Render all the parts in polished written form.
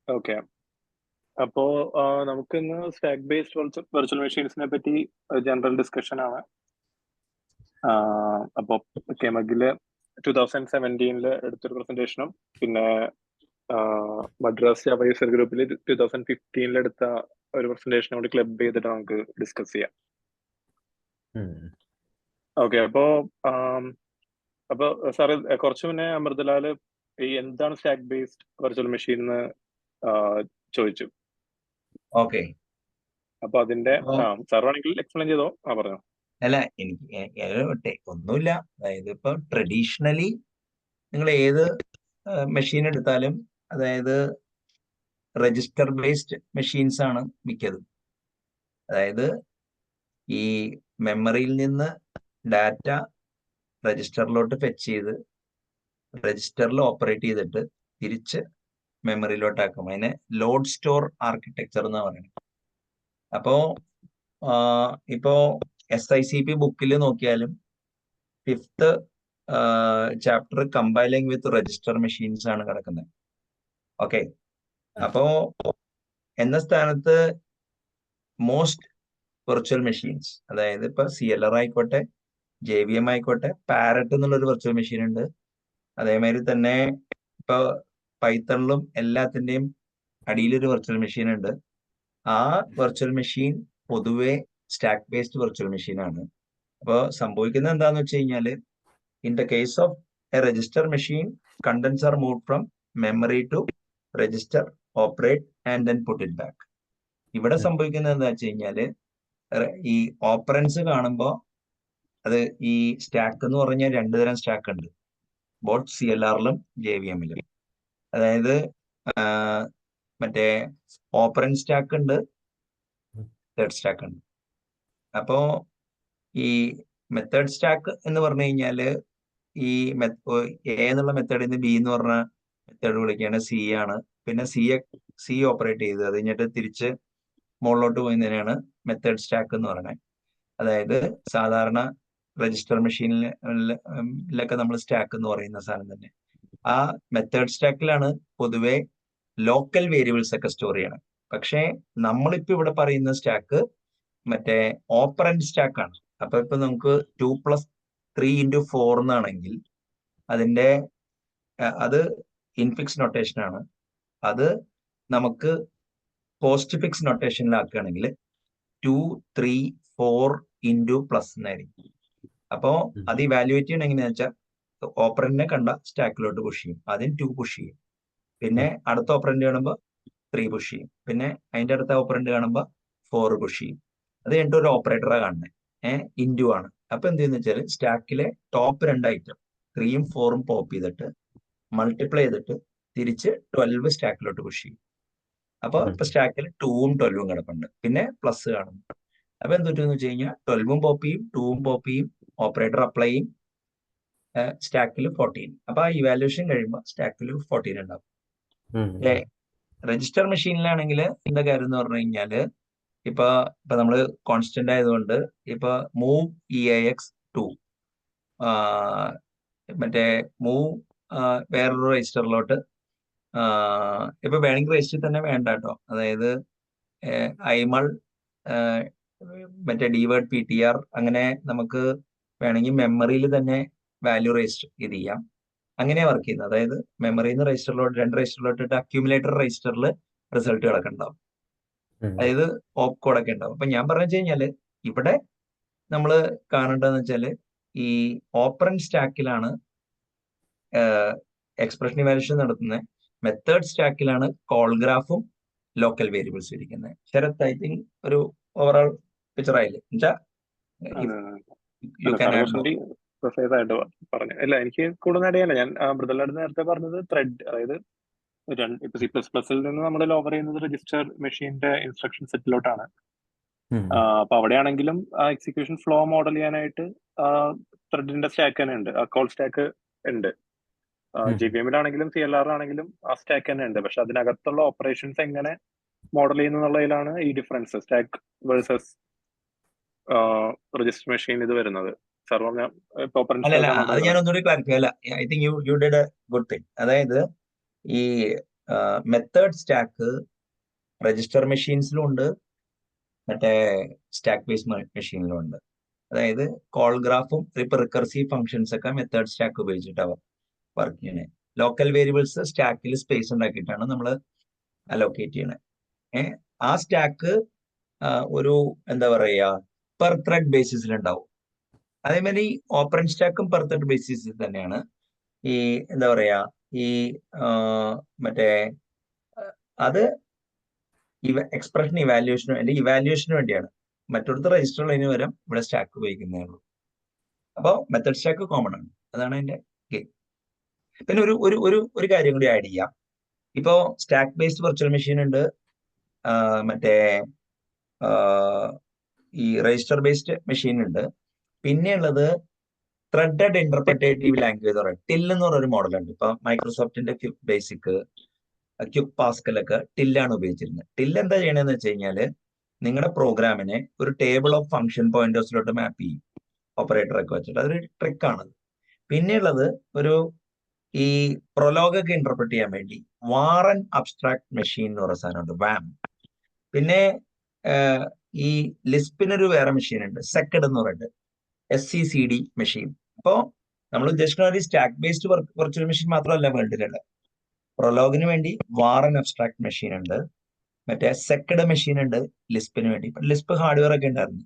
Okay. അപ്പോ നമുക്കിന്ന് stack based virtual മെഷീൻസിനെ പറ്റി ജനറൽ ഡിസ്കഷൻ ആണ്. അപ്പോ കെമഗില് 2017 എടുത്തൊരു പ്രസന്റേഷനും പിന്നെ മദ്രാസ് ജാവ യൂസർ ഗ്രൂപ്പിൽ 2015 എടുത്ത ഒരു പ്രസന്റേഷനും കൂടി ക്ലബ് ചെയ്തിട്ട് നമുക്ക് ഡിസ്കസ് ചെയ്യാം. ഓക്കെ. അപ്പോ സാറ് കുറച്ചു മുന്നേ അമൃതലാല് ഈ എന്താണ് സ്റ്റാക്ക് ബേസ്ഡ് വെർച്വൽ മെഷീൻ എന്ന് ചോദിച്ചു. ഓക്കെ. അപ്പൊ അതിന്റെ സാർ വേണമെങ്കിൽ എക്സ്പ്ലെയിൻ ചെയ്തോ. പറഞ്ഞോ. അല്ല, എനിക്ക് ഒന്നുമില്ല. അതായത് ഇപ്പൊ ട്രഡീഷണലി നിങ്ങൾ ഏത് മെഷീൻ എടുത്താലും, അതായത് രജിസ്റ്റർ ബേസ്ഡ് മെഷീൻസ് ആണ് മിക്കതും. അതായത് ഈ മെമ്മറിയിൽ നിന്ന് ഡാറ്റ രജിസ്റ്ററിലോട്ട് ഫെച്ച് ചെയ്ത് രജിസ്റ്ററിൽ ഓപ്പറേറ്റ് ചെയ്തിട്ട് തിരിച്ച് മെമ്മറിയിലോട്ടാക്കും. അതിനെ ലോഡ് സ്റ്റോർ ആർക്കിടെക്ചർ എന്ന് പറയുന്നത്. അപ്പോ ഇപ്പോ SICP ബുക്കിൽ നോക്കിയാലും 5th ചാപ്റ്റർ കമ്പൈലിംഗ് വിത്ത് രജിസ്റ്റർ മെഷീൻസ് ആണ് കിടക്കുന്നത്. ഓക്കെ. അപ്പോ എന്ന സ്ഥാനത്ത് മോസ്റ്റ് വെർച്വൽ മെഷീൻസ്, അതായത് ഇപ്പൊ CLR ആയിക്കോട്ടെ, JVM ആയിക്കോട്ടെ, പാരറ്റ് എന്നുള്ളൊരു വെർച്വൽ മെഷീൻ ഉണ്ട്. അതേമാതിരി തന്നെ ഇപ്പൊ പൈത്തണിലും എല്ലാത്തിന്റെയും അടിയിലൊരു വെർച്വൽ മെഷീൻ ഉണ്ട്. ആ വെർച്വൽ മെഷീൻ പൊതുവെ സ്റ്റാക്ക് ബേസ്ഡ് വെർച്വൽ മെഷീൻ ആണ്. അപ്പോൾ സംഭവിക്കുന്നത് എന്താന്ന് വെച്ച് കഴിഞ്ഞാല്, in the case of a register machine, contents are move from memory to register, operate and then put it back. ഇവിടെ സംഭവിക്കുന്നത് എന്താ വെച്ച് കഴിഞ്ഞാല്, ഈ ഓപ്പറൻസ് കാണുമ്പോൾ അത് ഈ സ്റ്റാക്ക് എന്ന് പറഞ്ഞാൽ 2 തരം സ്റ്റാക്ക് ഉണ്ട്, ബോത്ത് CLR-ലും JVM-ലും. അതായത് മറ്റേ ഓപ്പറൻ സ്റ്റാക്ക് ഉണ്ട്, മെത്തേഡ് സ്റ്റാക്ക് ഉണ്ട്. അപ്പോ ഈ മെത്തേഡ് സ്റ്റാക്ക് എന്ന് പറഞ്ഞു കഴിഞ്ഞാല് ഈ A എന്നുള്ള മെത്തേഡിൽ നിന്ന് B എന്ന് പറഞ്ഞ മെത്തേഡ് വിളിക്കുകയാണ്, C ആണ്. പിന്നെ C ഓപ്പറേറ്റ് ചെയ്ത് അത് കഴിഞ്ഞിട്ട് തിരിച്ച് മുകളിലോട്ട് പോയിരുന്നതിനാണ് മെത്തേഡ് സ്റ്റാക്ക് എന്ന് പറയുന്നത്. അതായത് സാധാരണ രജിസ്റ്റർ മെഷീനിലൊക്കെ നമ്മൾ സ്റ്റാക്ക് എന്ന് പറയുന്ന സാധനം തന്നെ. ആ മെത്തേഡ് സ്റ്റാക്കിലാണ് പൊതുവെ ലോക്കൽ വേരിയബിൾസ് ഒക്കെ സ്റ്റോർ ചെയ്യണം. പക്ഷേ നമ്മളിപ്പോ ഇവിടെ പറയുന്ന സ്റ്റാക്ക് മറ്റേ ഓപ്പറന്റ് സ്റ്റാക്ക് ആണ്. അപ്പൊ ഇപ്പൊ നമുക്ക് 2 + 3 × 4 എന്നാണെങ്കിൽ അത് ഇൻഫിക്സ് നൊട്ടേഷൻ ആണ്. അത് നമുക്ക് പോസ്റ്റ് ഫിക്സ് നൊട്ടേഷനിലാക്കുകയാണെങ്കിൽ 2, 3, 4 × എന്നായിരിക്കും. അപ്പോ അത് ഇവാലുവേറ്റ് ചെയ്യണം എങ്ങനെയാ വെച്ചാൽ, ഓപ്പറന്റിനെ കണ്ട സ്റ്റാക്കിലോട്ട് പുഷ് ചെയ്യും. ആദ്യം 2 പുഷ് ചെയ്യും, പിന്നെ അടുത്ത ഓപ്പറന്റ് കാണുമ്പോൾ 3 പുഷ് ചെയ്യും, പിന്നെ അതിന്റെ അടുത്ത ഓപ്പറന്റ് കാണുമ്പോൾ 4 പുഷ് ചെയ്യും. അത് കഴിഞ്ഞിട്ട് ഒരു ഓപ്പറേറ്ററെ കാണുന്നത് ഇൻഡു ആണ്. അപ്പൊ എന്ത് ചെയ്യുന്ന വെച്ചാൽ, സ്റ്റാക്കിലെ ടോപ്പ് 2 ഐറ്റം 3ഉം 4ഉം പോപ്പ് ചെയ്തിട്ട് മൾട്ടിപ്ലൈ ചെയ്തിട്ട് തിരിച്ച് 12 സ്റ്റാക്കിലോട്ട് പുഷ് ചെയ്യും. അപ്പൊ ഇപ്പൊ സ്റ്റാക്കിൽ 2ഉം 12ഉം കിടപ്പുണ്ട്, പിന്നെ പ്ലസ് കാണുന്നു. അപ്പൊ എന്ത് പറ്റുമെന്ന് വെച്ച് കഴിഞ്ഞാൽ 12ഉം പോപ്പ് ചെയ്യും, 2ഉം പോപ്പ് ചെയ്യും, ഓപ്പറേറ്റർ അപ്ലൈ ചെയ്യും, സ്റ്റാക്കിൽ 14. അപ്പൊ ആ ഇവാലുവേഷൻ കഴിയുമ്പോൾ സ്റ്റാക്കിൽ 14 ഉണ്ടാവും. രജിസ്റ്റർ മെഷീനിലാണെങ്കിൽ എന്താ കാര്യം എന്ന് പറഞ്ഞു കഴിഞ്ഞാല്, ഇപ്പൊ നമ്മള് കോൺസ്റ്റന്റ് ആയതുകൊണ്ട് ഇപ്പൊ മൂവ് EAX 2 മറ്റേ മൂവ് വേറൊരു രജിസ്റ്ററിലോട്ട് ഇപ്പൊ വേണമെങ്കിൽ രജിസ്റ്റർ തന്നെ വേണ്ട കേട്ടോ. അതായത് ഐമൾ മറ്റേ ഡിവേർഡ് PTR അങ്ങനെ നമുക്ക് വേണമെങ്കിൽ മെമ്മറിയിൽ തന്നെ വാല്യൂ രജിസ്റ്റർ ഇത് ചെയ്യാം. അങ്ങനെ വർക്ക് ചെയ്യുന്നത്. അതായത് മെമ്മറിയിൽ നിന്ന് രജിസ്റ്ററിലോട്ട് 2 രജിസ്റ്ററിലോട്ട് അക്യൂമുലേറ്റർ രജിസ്റ്ററിൽ റിസൾട്ടുകളൊക്കെ ഉണ്ടാവും. അതായത് ഓപ്പ് കോഡൊക്കെ ഉണ്ടാവും. അപ്പൊ ഞാൻ പറഞ്ഞു കഴിഞ്ഞാല്, ഇവിടെ നമ്മൾ കാണേണ്ടതെന്ന് വെച്ചാല്, ഈ ഓപ്പറന്റ് സ്റ്റാക്കിലാണ് എക്സ്പ്രഷൻ ഇവാലുവേഷൻ നടത്തുന്നത്. മെത്തേഡ് സ്റ്റാക്കിലാണ് കോൾ ഗ്രാഫും ലോക്കൽ വേരിയബിൾസ് ഇരിക്കുന്നത്. ശരത്, ഐ തിങ്ക് ഒരു ഓവറോൾ പിക്ചർ ആയില്ലേ? പറഞ്ഞു. അല്ല, എനിക്ക് കൂടുതൽ അറിയാല്ല. ഞാൻ മൃദുലയുടെ നേരത്തെ പറഞ്ഞത് ത്രെഡ്, അതായത് ഇപ്പൊ C++ നിന്ന് നമ്മൾ ലോവർ ചെയ്യുന്നത് രജിസ്റ്റർ മെഷീന്റെ ഇൻസ്ട്രക്ഷൻ സെറ്റിലോട്ടാണ്. അപ്പൊ അവിടെയാണെങ്കിലും എക്സിക്യൂഷൻ ഫ്ലോ മോഡൽ ചെയ്യാനായിട്ട് ത്രെഡിന്റെ സ്റ്റാക്ക് തന്നെ ഉണ്ട്, കോൾ സ്റ്റാക്ക് ഉണ്ട്. JVM-ലാണെങ്കിലും CLR-ആണെങ്കിലും ആ സ്റ്റാക്ക് തന്നെ ഉണ്ട്. പക്ഷെ അതിനകത്തുള്ള ഓപ്പറേഷൻസ് എങ്ങനെ മോഡൽ ചെയ്യുന്നതിലാണ് ഈ difference, stack versus register machine ഇത് വരുന്നത്. അത് ഞാൻ ഒന്നുകൂടി ക്ലാരിഫൈ. അല്ല, I think you did A good thing. അതായത് ഈ മെത്തേഡ് സ്റ്റാക്ക് രജിസ്റ്റർ മെഷീൻസിലും ഉണ്ട്, മറ്റേ സ്റ്റാക്ക് ബേസ്ഡ് മെഷീനിലും ഉണ്ട്. അതായത് കോൾ ഗ്രാഫും ഇപ്പൊ റിക്കർസീവ് ഫംഗ്ഷൻസ് ഒക്കെ മെത്തേഡ് സ്റ്റാക്ക് ഉപയോഗിച്ചിട്ടാണ് വർക്ക് ചെയ്യണേ. ലോക്കൽ വേരിയബിൾസ് സ്റ്റാക്കിൽ സ്പേസ് ഉണ്ടാക്കിയിട്ടാണ് നമ്മൾ അലോക്കേറ്റ് ചെയ്യണേ. ആ സ്റ്റാക്ക് ഒരു എന്താ പറയുക പെർ ത്രെഡ് ബേസിസിൽ ഉണ്ടാവും. അതേമാതിരി ഓപ്പറൻ സ്റ്റാക്കും പെർ ത്രെഡ് ബേസിസിൽ തന്നെയാണ്. ഈ എന്താ പറയാ ഈ മറ്റേ അത് എക്സ്പ്രഷൻ ഇവാലുവേഷന് അല്ലെങ്കിൽ ഇവാലുവേഷന് വേണ്ടിയാണ്. മറ്റൊടുത്ത് രജിസ്റ്റർ ഉള്ളതിന് പകരം ഇവിടെ സ്റ്റാക്ക് ഉപയോഗിക്കുന്നേ ഉള്ളൂ. അപ്പോൾ മെത്തഡ് സ്റ്റാക്ക് കോമൺ ആണ്. അതാണ് അതിന്റെ ഗെയിം. പിന്നെ ഒരു ഒരു ഒരു ഒരു കാര്യം കൂടി ആഡ് ചെയ്യാം. ഇപ്പോ സ്റ്റാക്ക് ബേസ്ഡ് വെർച്വൽ മെഷീൻ ഉണ്ട്, മറ്റേ ഈ രജിസ്റ്റർ ബേസ്ഡ് മെഷീൻ ഉണ്ട്. പിന്നെയുള്ളത് ത്രെഡഡ് ഇന്റർപ്രറ്റേറ്റീവ് ലാംഗ്വേജ് പറയുന്നത് ടിൽ എന്ന് പറഞ്ഞൊരു മോഡലുണ്ട്. ഇപ്പൊ മൈക്രോസോഫ്റ്റിന്റെ ബേസിക് ക്യുക്ക് പാസ്കലൊക്കെ ടില്ലാണ് ഉപയോഗിച്ചിരുന്നത്. ടിൽ എന്താ ചെയ്യണമെന്ന് വെച്ച് കഴിഞ്ഞാൽ നിങ്ങളുടെ പ്രോഗ്രാമിനെ ഒരു ടേബിൾ ഓഫ് ഫംഗ്ഷൻ പോയിന്റേഴ്സിലോട്ട് മാപ്പ് ചെയ്യും ഓപ്പറേറ്റർ ഒക്കെ വെച്ചിട്ട്. അതൊരു ട്രിക്കാണ്. പിന്നെയുള്ളത് ഒരു ഈ പ്രൊലോഗൊക്കെ ഇന്റർപ്രറ്റ് ചെയ്യാൻ വേണ്ടി വാറൻ അബ്സ്ട്രാക്ട് മെഷീൻ എന്ന് പറയുന്ന സാധനമുണ്ട്, വാം. പിന്നെ ഈ ലിസ്പിനൊരു വേറെ മെഷീൻ ഉണ്ട്, സെക്കഡ് എന്ന് പറഞ്ഞിട്ട് SCCD മെഷീൻ. അപ്പോ നമ്മൾ ഉദ്ദേശിക്കുന്ന ഒരു സ്റ്റാക്ക് ബേസ്ഡ് വെർച്വൽ മെഷീൻ മാത്രമല്ല വേൾഡിലുള്ള. പ്രൊലോഗിന് വേണ്ടി വാറൻ അബ്സ്ട്രാക്ട് മെഷീൻ ഉണ്ട്, മറ്റേ സെക്കഡ് മെഷീൻ ഉണ്ട് ലിസ്പിന് വേണ്ടി. ലിസ്പ് ഹാർഡ്വെയർ ഒക്കെ ഉണ്ടായിരുന്നു.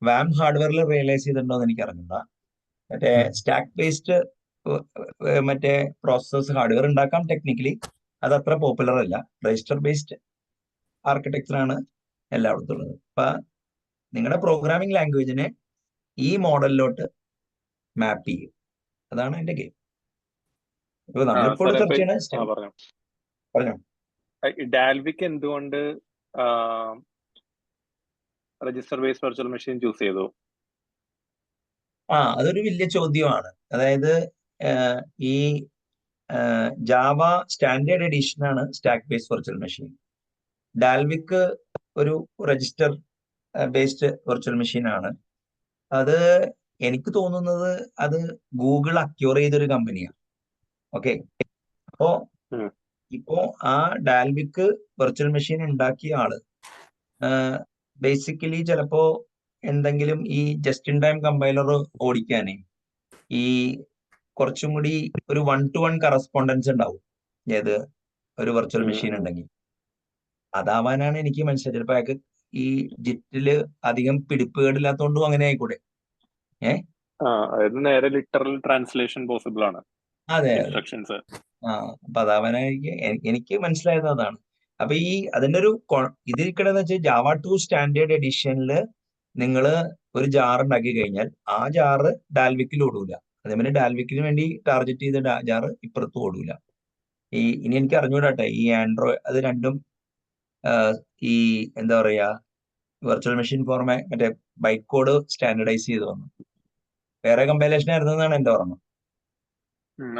വാം ഹാർഡ്വെയറിൽ റിയലൈസ് ചെയ്തിട്ടുണ്ടോ എന്ന് എനിക്ക് അറിഞ്ഞില്ല. മറ്റേ സ്റ്റാക്ക് ബേസ്ഡ് മറ്റേ പ്രോസസ്സേഴ്സ് ഹാർഡ്വെയർ ഉണ്ടാക്കാം ടെക്നിക്കലി, അത് അത്ര പോപ്പുലർ അല്ല. രജിസ്റ്റർ ബേസ്ഡ് ആർക്കിടെക്ചറാണ് എല്ലായിടത്തും ഉള്ളത്. അപ്പൊ നിങ്ങളുടെ പ്രോഗ്രാമിംഗ് ലാംഗ്വേജിനെ ഈ മോഡലിലോട്ട് മാപ്പ് ചെയ്യും. അതാണ് അതിന്റെ ഗെയിം. ഇപ്പൊ നമ്മളിപ്പോൾ ചർച്ച ചെയ്യണ പറഞ്ഞോ ഡാൽവിക്ക് എന്തുകൊണ്ട് register based virtual machine choose ചെയ്തു? അതൊരു വലിയ ചോദ്യമാണ്. അതായത് ഈ ജാവ സ്റ്റാൻഡേർഡ് എഡിഷൻ ആണ് സ്റ്റാക്ക് ബേസ്ഡ് വെർച്വൽ മെഷീൻ. ഡാൽവിക്ക് ഒരു രജിസ്റ്റർ ബേസ്ഡ് വെർച്വൽ മെഷീൻ ആണ്. അത് എനിക്ക് തോന്നുന്നത് അത് ഗൂഗിൾ അക്യൂർ ചെയ്തൊരു കമ്പനിയാണ്. ഓക്കെ, ഇപ്പോ ആ ഡാൽവിക്ക് വെർച്വൽ മെഷീൻ ഉണ്ടാക്കിയ ആള് ബേസിക്കലി ചിലപ്പോ എന്തെങ്കിലും ഈ ജസ്റ്റ് ഇൻ ടൈം കമ്പൈലർ ഓടിക്കാനേ ഈ കുറച്ചും കൂടി ഒരു 1-to-1 കറസ്പോണ്ടൻസ് ഉണ്ടാവും ഏത് ഒരു വെർച്വൽ മെഷീൻ ഉണ്ടെങ്കിൽ. അതാവാനാണ് എനിക്ക് മനസ്സിലായത്. ചിലപ്പോ അയാൾക്ക് ഈ ജിറ്റില് അധികം പിടിപ്പുകേടില്ലാത്തോണ്ടും അങ്ങനെ ആയിക്കൂടെ. നേരെ ലിറ്ററൽ ട്രാൻസ്ലേഷൻ പോസിബിൾ ആണ്. അതെ, അപ്പൊ അതാവാനായിരിക്കും എനിക്ക് മനസ്സിലായത് അതാണ്. അപ്പൊ ഈ അതിന്റെ ഒരു ഇതിരിക്കണെന്ന് വെച്ചാൽ ജാവ 2 സ്റ്റാൻഡേർഡ് എഡിഷനിൽ നിങ്ങൾ ഒരു ജാർ ഉണ്ടാക്കി കഴിഞ്ഞാൽ ആ ജാറ് ഡാൽവിക്കിൽ ഓടൂല. അതേപോലെ ഡാൽവിക്കിന് വേണ്ടി ടാർഗറ്റ് ചെയ്ത ജാറ് ഇപ്പുറത്തും ഓടൂല. ഇനി എനിക്ക് അറിഞ്ഞൂടാട്ടെ ഈ ആൻഡ്രോയിഡ് അത് രണ്ടും ഈ എന്താ പറയാ വെർച്വൽ മെഷീൻ മറ്റേ ബൈറ്റ് കോഡ് സ്റ്റാൻഡർഡൈസ് ചെയ്ത് വന്നു. വേറെ കമ്പൈലേഷൻ ആയിരുന്നു എന്നാണ് എന്റെ ഓർമ്മ.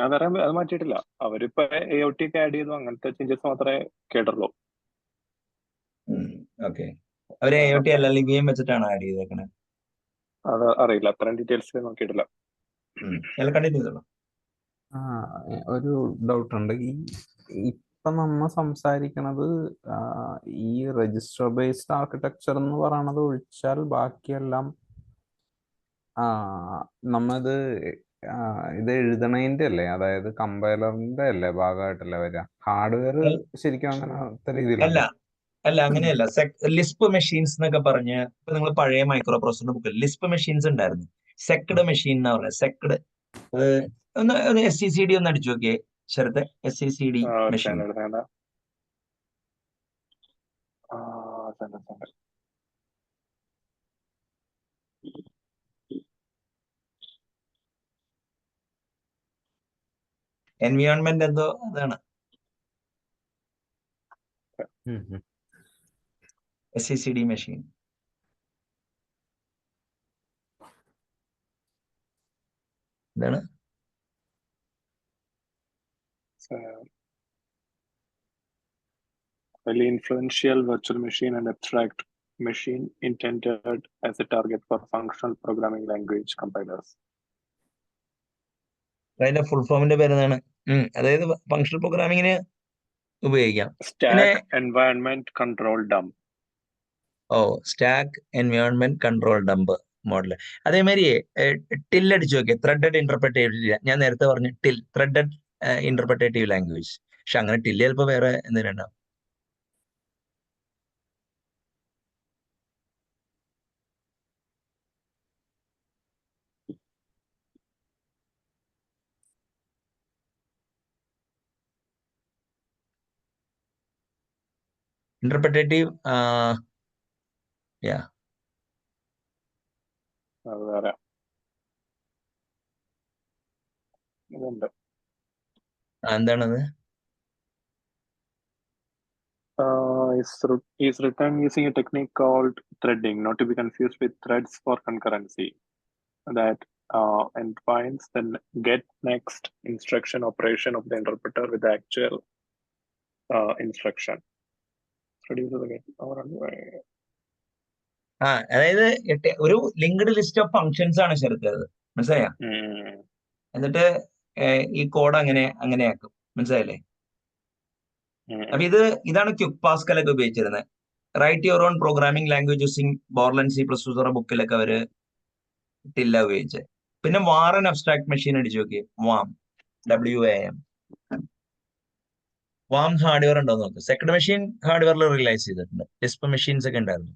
അത് മാറ്റിയിട്ടില്ല. അവരിപ്പോ AOT ഒക്കെ ആഡ് ചെയ്തു, അങ്ങനത്തെ ചേഞ്ചസ് മാത്രമേ കേട്ടുള്ളൂ. ഓക്കെ, അവര് AOT LLVM വെച്ചിട്ടാണ് ആഡ് ചെയ്തേക്കണേ. അത് അറിയില്ല, അത്രയും ഡീറ്റെയിൽസ് നോക്കിയിട്ടില്ല. കണ്ടിന്യൂ ചെയ്തോളൂ. ഒരു ഡൗട്ട് ഉണ്ട്. ഇപ്പൊ നമ്മ സംസാരിക്കണത് ഈ രജിസ്റ്റർ ബേസ്ഡ് ആർക്കിടെക്ചർ എന്ന് പറയണത് ഒഴിച്ചാൽ ബാക്കിയെല്ലാം നമ്മത് ഇത് എഴുതണതിന്റെ അല്ലേ, അതായത് കമ്പൈലറിന്റെ അല്ലേ ഭാഗമായിട്ടല്ലേ വരിക? ഹാർഡ്വെയർ ശരിക്കും അങ്ങനത്തെ രീതിയിലല്ല. അല്ല, അങ്ങനെയല്ല. ലിസ്പ് മെഷീൻസ് എന്നൊക്കെ പറഞ്ഞ് ഇപ്പൊ നിങ്ങൾ പഴയ മൈക്രോ പ്രോസസറിന്റെ ബുക്കിൽ ലിസ്പ് മെഷീൻസ് ഉണ്ടായിരുന്നു. സെക്കഡ് മെഷീൻ എന്നാ പറയുന്നത്. സെക്കഡ് ഒന്ന് SCCD ഒന്ന് അടിച്ചു നോക്കിയേ ശരത്തെ. SCCD മെഷീൻ എൻവയോൺമെന്റ് എന്തോ അതാണ്. SCCD മെഷീൻ എന്താണ്? Highly influential virtual machine and abstract machine intended as a target for functional programming language compilers. അതിന്റെ ഫുൾ ഫോമിന്റെ പേര് എന്താണ്? അതായത് ഫങ്ഷണൽ പ്രോഗ്രാമിങ്ങിന് ഉപയോഗിക്കാം. പിന്നെ stack environment control dump. Stack environment control dump model. അതേമാതിരി ടിൽ അടിച്ചു നോക്കിയ ത്രെഡഡ് ഇന്റർപ്രിറ്റേറ്റീവ്. ഞാൻ നേരത്തെ പറഞ്ഞു ടിൽ, ത്രെഡഡ് ഇന്റർപ്രിറ്റേറ്റീവ് ലാംഗ്വേജ്. പക്ഷെ അങ്ങനെ ടിൽ ചിലപ്പോൾ വേറെ എന്തെങ്കിലും ഉണ്ടാവും. ഇന്റർപ്രിറ്റേറ്റീവ് യാ അത് വേറെ ഇതുണ്ട്. എന്താണത്? Is written using a technique called threading, not to be confused with threads for concurrency. That entwines the get next instruction operation of the interpreter with the actual instruction. Reduces the get or അതായത് ഒരു linked list of functions ആണ് ശരത്ത്, മനസ്സിലായോ? എന്നിട്ട് ഈ code അങ്ങനെയാക്കും, മനസ്സിലായില്ലേ? അപ്പൊ ഇതാണ് quick Pascal ഒക്കെ ഉപയോഗിച്ചിരുന്നത്. Write your own programming language using Borland C plus ബുക്കിലൊക്കെ അവര് ടില്ല ഉപയോഗിച്ചത്. പിന്നെ വാറൻ അബ്സ്ട്രാക്ട് മെഷീൻ അടിച്ചു നോക്കി, WAM. വാം ഹാർഡ്വെയർ ഉണ്ടോ നോക്ക്. സെക്കൻഡ് മെഷീൻ ഹാർഡ്വെയറിൽ റിയലൈസ് ചെയ്തിട്ടുണ്ട്. ഡിസ്പ് മെഷീൻസ് ഒക്കെ ഉണ്ടായിരുന്നു.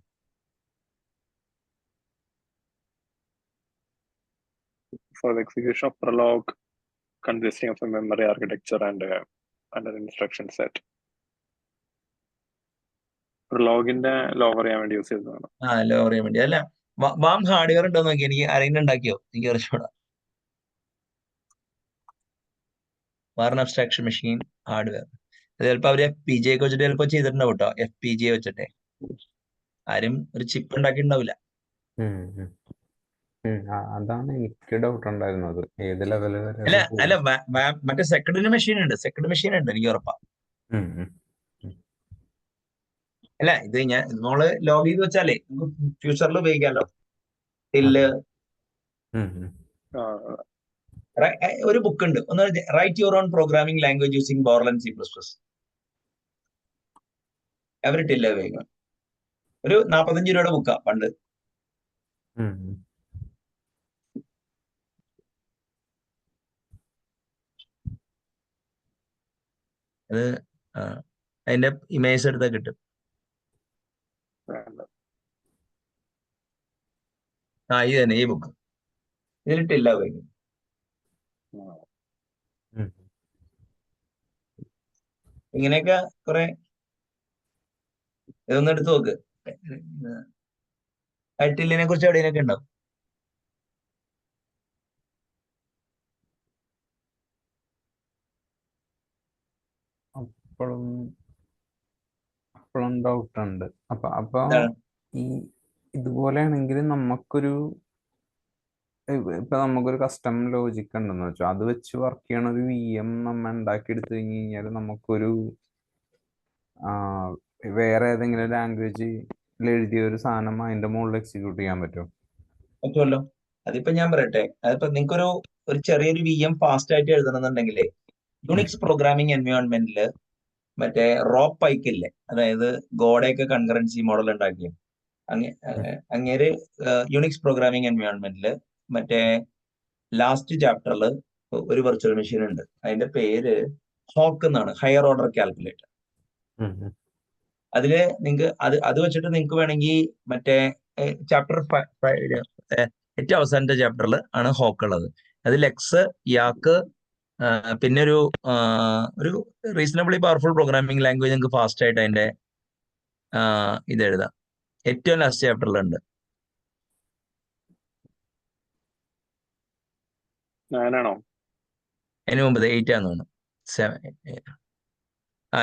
For the execution of Prolog consisting of a memory architecture and an instruction set. Prologന്റെ ലോവർ ചെയ്യാൻ വേണ്ടി യൂസ് ചെയ്തതാണ്. ലോവർ ചെയ്യാൻ വേണ്ടി. അല്ല, വാം ഹാർഡ്വെയർ ഉണ്ടോ നോക്കി. എനിക്ക് ആരെങ്കിലും ഉണ്ടാക്കിയോ? എനിക്ക് അറിഞ്ഞൂടാ. വാറൻ അബ്സ്ട്രാക്ഷൻ മെഷീൻ ഹാർഡ്വെയർ അത് ചിലപ്പോൾ അവര് FPGA ഒക്കെ വെച്ചിട്ട് ചിലപ്പോൾ ചെയ്തിട്ടുണ്ടാവും കേട്ടോ. FPGA വെച്ചിട്ടെ ആരും ഒരു ചിപ്പ് ഉണ്ടാക്കിയിട്ടുണ്ടാവില്ല. അതാണ് എനിക്ക് ഡൗട്ട് ഉണ്ടായിരുന്നത്, ഏത് ലെവല് വരെ. അല്ല മറ്റേ സെക്കൻഡ് മെഷീൻ ഉണ്ട് എനിക്ക് ഉറപ്പാ. അല്ല, ഇത് നമ്മള് ലോഗ് ചെയ്ത് വെച്ചാലേ നമുക്ക് ഫ്യൂച്ചറിൽ ഉപയോഗിക്കാമല്ലോ. ഒരു ബുക്ക് ഉണ്ട്, ഒന്ന് write your own programming language using Borland C++. അവര് ടില്ല ഉപയോഗിക്കണം. ഒരു 45 രൂപയുടെ ബുക്കാ പണ്ട്. അത് അതിന്റെ ഇമേജ് എടുത്താൽ കിട്ടും. ഇത് തന്നെ, ഈ ബുക്ക് ഇതിലിട്ടില്ല ഉപയോഗിക്കും. ഇങ്ങനെയൊക്കെ കുറെ ഇതൊന്നും എടുത്ത് നോക്ക്. ടില്ലിനെ കുറിച്ച് എവിടെയൊക്കെ ഉണ്ടാവും. അപ്പോഴും ഡൗട്ട് ഉണ്ട്. അപ്പൊ ഈ ഇതുപോലെയാണെങ്കിൽ നമുക്കൊരു കസ്റ്റം ലോജിക് ഉണ്ടെന്ന് വെച്ചോ, അത് വെച്ച് വർക്ക് ചെയ്യണ ഒരു VM നമ്മൾ ഉണ്ടാക്കി എടുത്തു കഴിഞ്ഞാൽ നമുക്കൊരു വേറെ ഏതെങ്കിലും ലാംഗ്വേജ് എഴുതിയ ഒരു സാധനം അതിന്റെ മുകളിൽ എക്സിക്യൂട്ട് ചെയ്യാൻ പറ്റുമല്ലോ. അതിപ്പോ ഞാൻ പറയട്ടെ, അതിപ്പോ നിങ്ങൾക്കൊരു ചെറിയൊരു VM ഫാസ്റ്റ് ആയിട്ട് എഴുതണമെന്നുണ്ടെങ്കിലേ യുണിക്സ് പ്രോഗ്രാമിംഗ് എൻവയോൺമെന്റില് മറ്റേ റോപ്പ് പൈക്ക് ഇല്ലേ, അതായത് ഗോഡയൊക്കെ കൺകറൻസി മോഡൽ ഉണ്ടാക്കിയ അങ്ങേര് യുണിക്സ് പ്രോഗ്രാമിംഗ് എൻവയോൺമെന്റില് മറ്റേ ലാസ്റ്റ് ചാപ്റ്ററിൽ ഒരു വെർച്വൽ മെഷീൻ ഉണ്ട്. അതിന്റെ പേര് ഹോക്ക് എന്നാണ്, ഹയർ ഓർഡർ കാൽക്കുലേറ്റർ. അതില് നിങ്ങൾക്ക് അത് വെച്ചിട്ട് നിങ്ങൾക്ക് വേണമെങ്കിൽ മറ്റേ ചാപ്റ്റർ ഏറ്റവും അവസാനത്തെ ചാപ്റ്ററിൽ ആണ് ഹോക്ക് ഉള്ളത്. അതിൽ എക്സ്, യാക്ക്, പിന്നെ ഒരു റീസണബിളി പവർഫുൾ പ്രോഗ്രാമിംഗ് ലാംഗ്വേജ് നിങ്ങൾക്ക് ഫാസ്റ്റ് ആയിട്ട് അതിന്റെ ഇത് എഴുതാം. ഏറ്റവും ലാസ്റ്റ് ചാപ്റ്ററിലുണ്ട്. 9 ആണോ? അതിന് മുമ്പ് 8 ആണെന്ന് തോന്നുന്നു. 7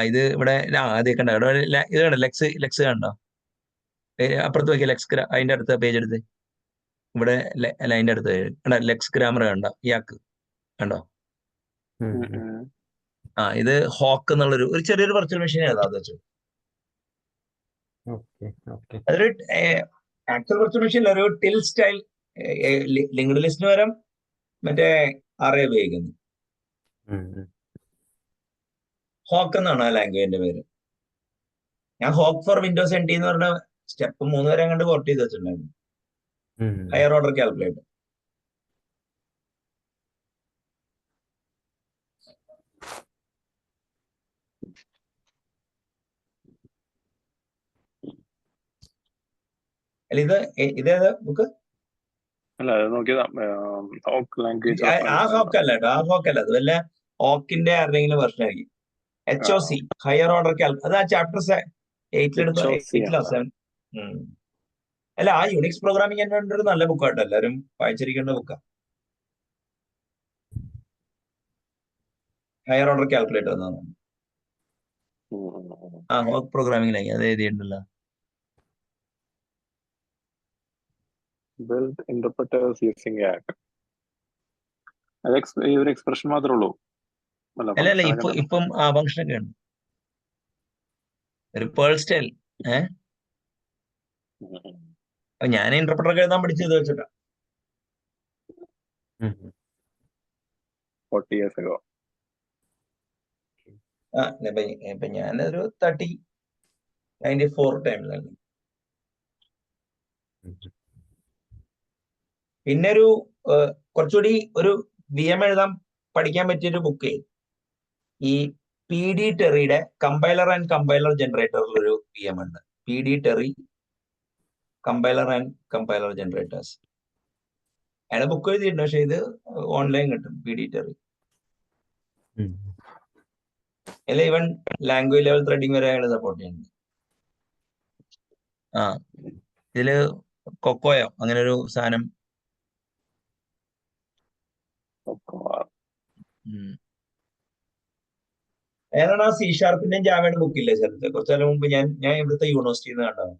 ഇത് ഇവിടെ ആദ്യമൊക്കെ ഉണ്ടാവും. ഇത് കണ്ടോ, ലെക്സ് കണ്ടോ? അപ്പുറത്ത് നോക്കിയ ലെക്സ്, അതിന്റെ അടുത്ത പേജ് എടുത്ത് ഇവിടെ അതിന്റെ അടുത്ത് ലെക്സ് ഗ്രാമർ കണ്ടോ? യാക്ക് കണ്ടോ? ഇത് ഹോക്ക് എന്നുള്ളൊരു ചെറിയൊരു വെർച്വൽ മെഷീൻ ഏതാ അത് വെച്ചു. അതൊരു ആക്ച്വൽ വെർച്വൽ മെഷീൻ അല്ല, ഒരു ടിൽ സ്റ്റൈൽ ലിങ്ക്ഡ് ലിസ്റ്റിന് പകരം മറ്റേ അറേ ഉപയോഗിക്കുന്നു. ഹോക്ക് എന്നാണ് ആ ലാംഗ്വേജിന്റെ പേര്. ഞാൻ ഹോക്ക് ഫോർ വിൻഡോസ് NT എന്ന് പറഞ്ഞ സ്റ്റെപ്പ് 3 വരെ കണ്ട് പോർട്ട് ചെയ്ത് വെച്ചിട്ടുണ്ടായിരുന്നു. Higher order calculator. അല്ല ഇതേതാ ബുക്ക്? അല്ല അത് നോക്കിയതാ, ഹോക്ക് ലാംഗ്വേജ് ആ ഹോക്ക് അല്ല കേട്ടോ, ആ ഹോക്ക് അല്ല, അത് വല്ല ഹോക്കിന്റെ ആരുടെങ്കിലും വെർഷൻ ആയിരിക്കും. HOC ഹയർ ഓർഡർ അത് ആ ചാപ്റ്റർ 8 7. അല്ല, ആ യുണിക്സ് പ്രോഗ്രാമിംഗ് എന്നൊരു നല്ല ബുക്കാട്ടോ, എല്ലാവരും വായിച്ചിരിക്കേണ്ട ബുക്കാ. ഹയർ ഓർഡർ കാൽക്കുലേറ്റർ എന്നാണ് ആ ഹോക്ക് പ്രോഗ്രാമിംഗിലായി അത് എഴുതിയിട്ടുണ്ടല്ലോ. build interpreters using ACK. അത് ഈ ഒരു എക്സ്പ്രഷൻ മാത്രമേ ഉള്ളൂ. അല്ല ഇപ്പം ആ ഫംഗ്ഷൻ ഒക്കെ ഉണ്ട്. ഒരു പേൾ സ്റ്റൈൽ. ഞാൻ ഇന്റർപ്രറ്റർ ഒക്കെ എഴുതാൻ പഠിച്ചത് വെച്ചിട്ടാ. 40 years ago. ഇപ്പൊ ഞാനൊരു 94 ടൈമിലാണ്. പിന്നെ ഒരു കുറച്ചുകൂടി ഒരു VM എഴുതാൻ പഠിക്കാൻ പറ്റിയൊരു ബുക്ക്, ഈ PD ടെറിയുടെ കമ്പൈലർ ആൻഡ് കമ്പൈലർ ജനറേറ്ററിലൊരു VM ഉണ്ട്. PD Terry compiler and compiler generators. അയാളെ ബുക്ക് എഴുതിയിട്ടുണ്ട്, പക്ഷെ ഇത് ഓൺലൈൻ കിട്ടും. PD ടെറി അല്ല, ഈവൻ ലാംഗ്വേജ് ലെവൽ ത്രെഡിങ് വരെ അയാൾ സപ്പോർട്ട് ചെയ്യുന്നുണ്ട്. ഇതില് കൊക്കോയോ അങ്ങനെ ഒരു സാധനം. ഏതാണ് ആ C# ജാവയുടെ ബുക്കില്ലേ സ്ഥലത്ത്? കുറച്ചാലും മുമ്പ് ഞാൻ ഇവിടുത്തെ യൂണിവേഴ്സിറ്റിയിൽ നിന്ന് കണ്ടതാണ്.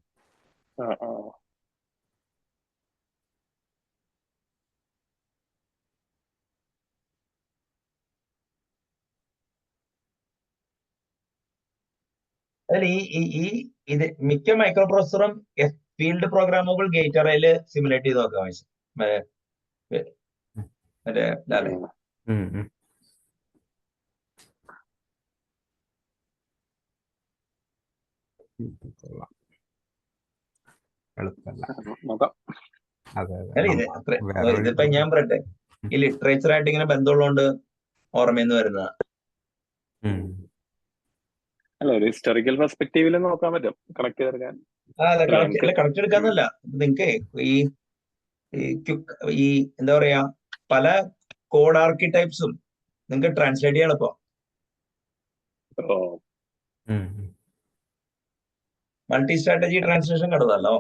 അതിൽ ഇത് മിക്ക മൈക്രോ പ്രോസസറും ഫീൽഡ് പ്രോഗ്രാമബിൾ ഗേറ്റ് അറേയില് സിമുലേറ്റ് ചെയ്ത് നോക്കാം ആവശ്യം. മറ്റേ ലാലേ ഇതിപ്പോ ഞാൻ പറയട്ടെ, ഈ ലിറ്ററേച്ചർ ആയിട്ട് ഇങ്ങനെ ബന്ധമുള്ളതുകൊണ്ട് ഓർമ്മയെന്ന് വരുന്നതാ. അല്ല, ഒരു ഹിസ്റ്റോറിക്കൽ പെർസ്പെക്റ്റീവിൽ നോക്കാൻ പറ്റും കണക്ട് ചെയ്തെടുക്കാൻ. കണക്ട് എടുക്കാന്നല്ല, നിങ്ങക്ക് ഈ എന്താ പറയാ, പല കോഡ് ആർക്കിടൈപ്സും നിങ്ങൾക്ക് ട്രാൻസ്ലേറ്റ് ചെയ്യാൻ എളുപ്പം. മൾട്ടി സ്ട്രാറ്റജി ട്രാൻസ്ലേഷൻ കണ്ടതല്ലോ.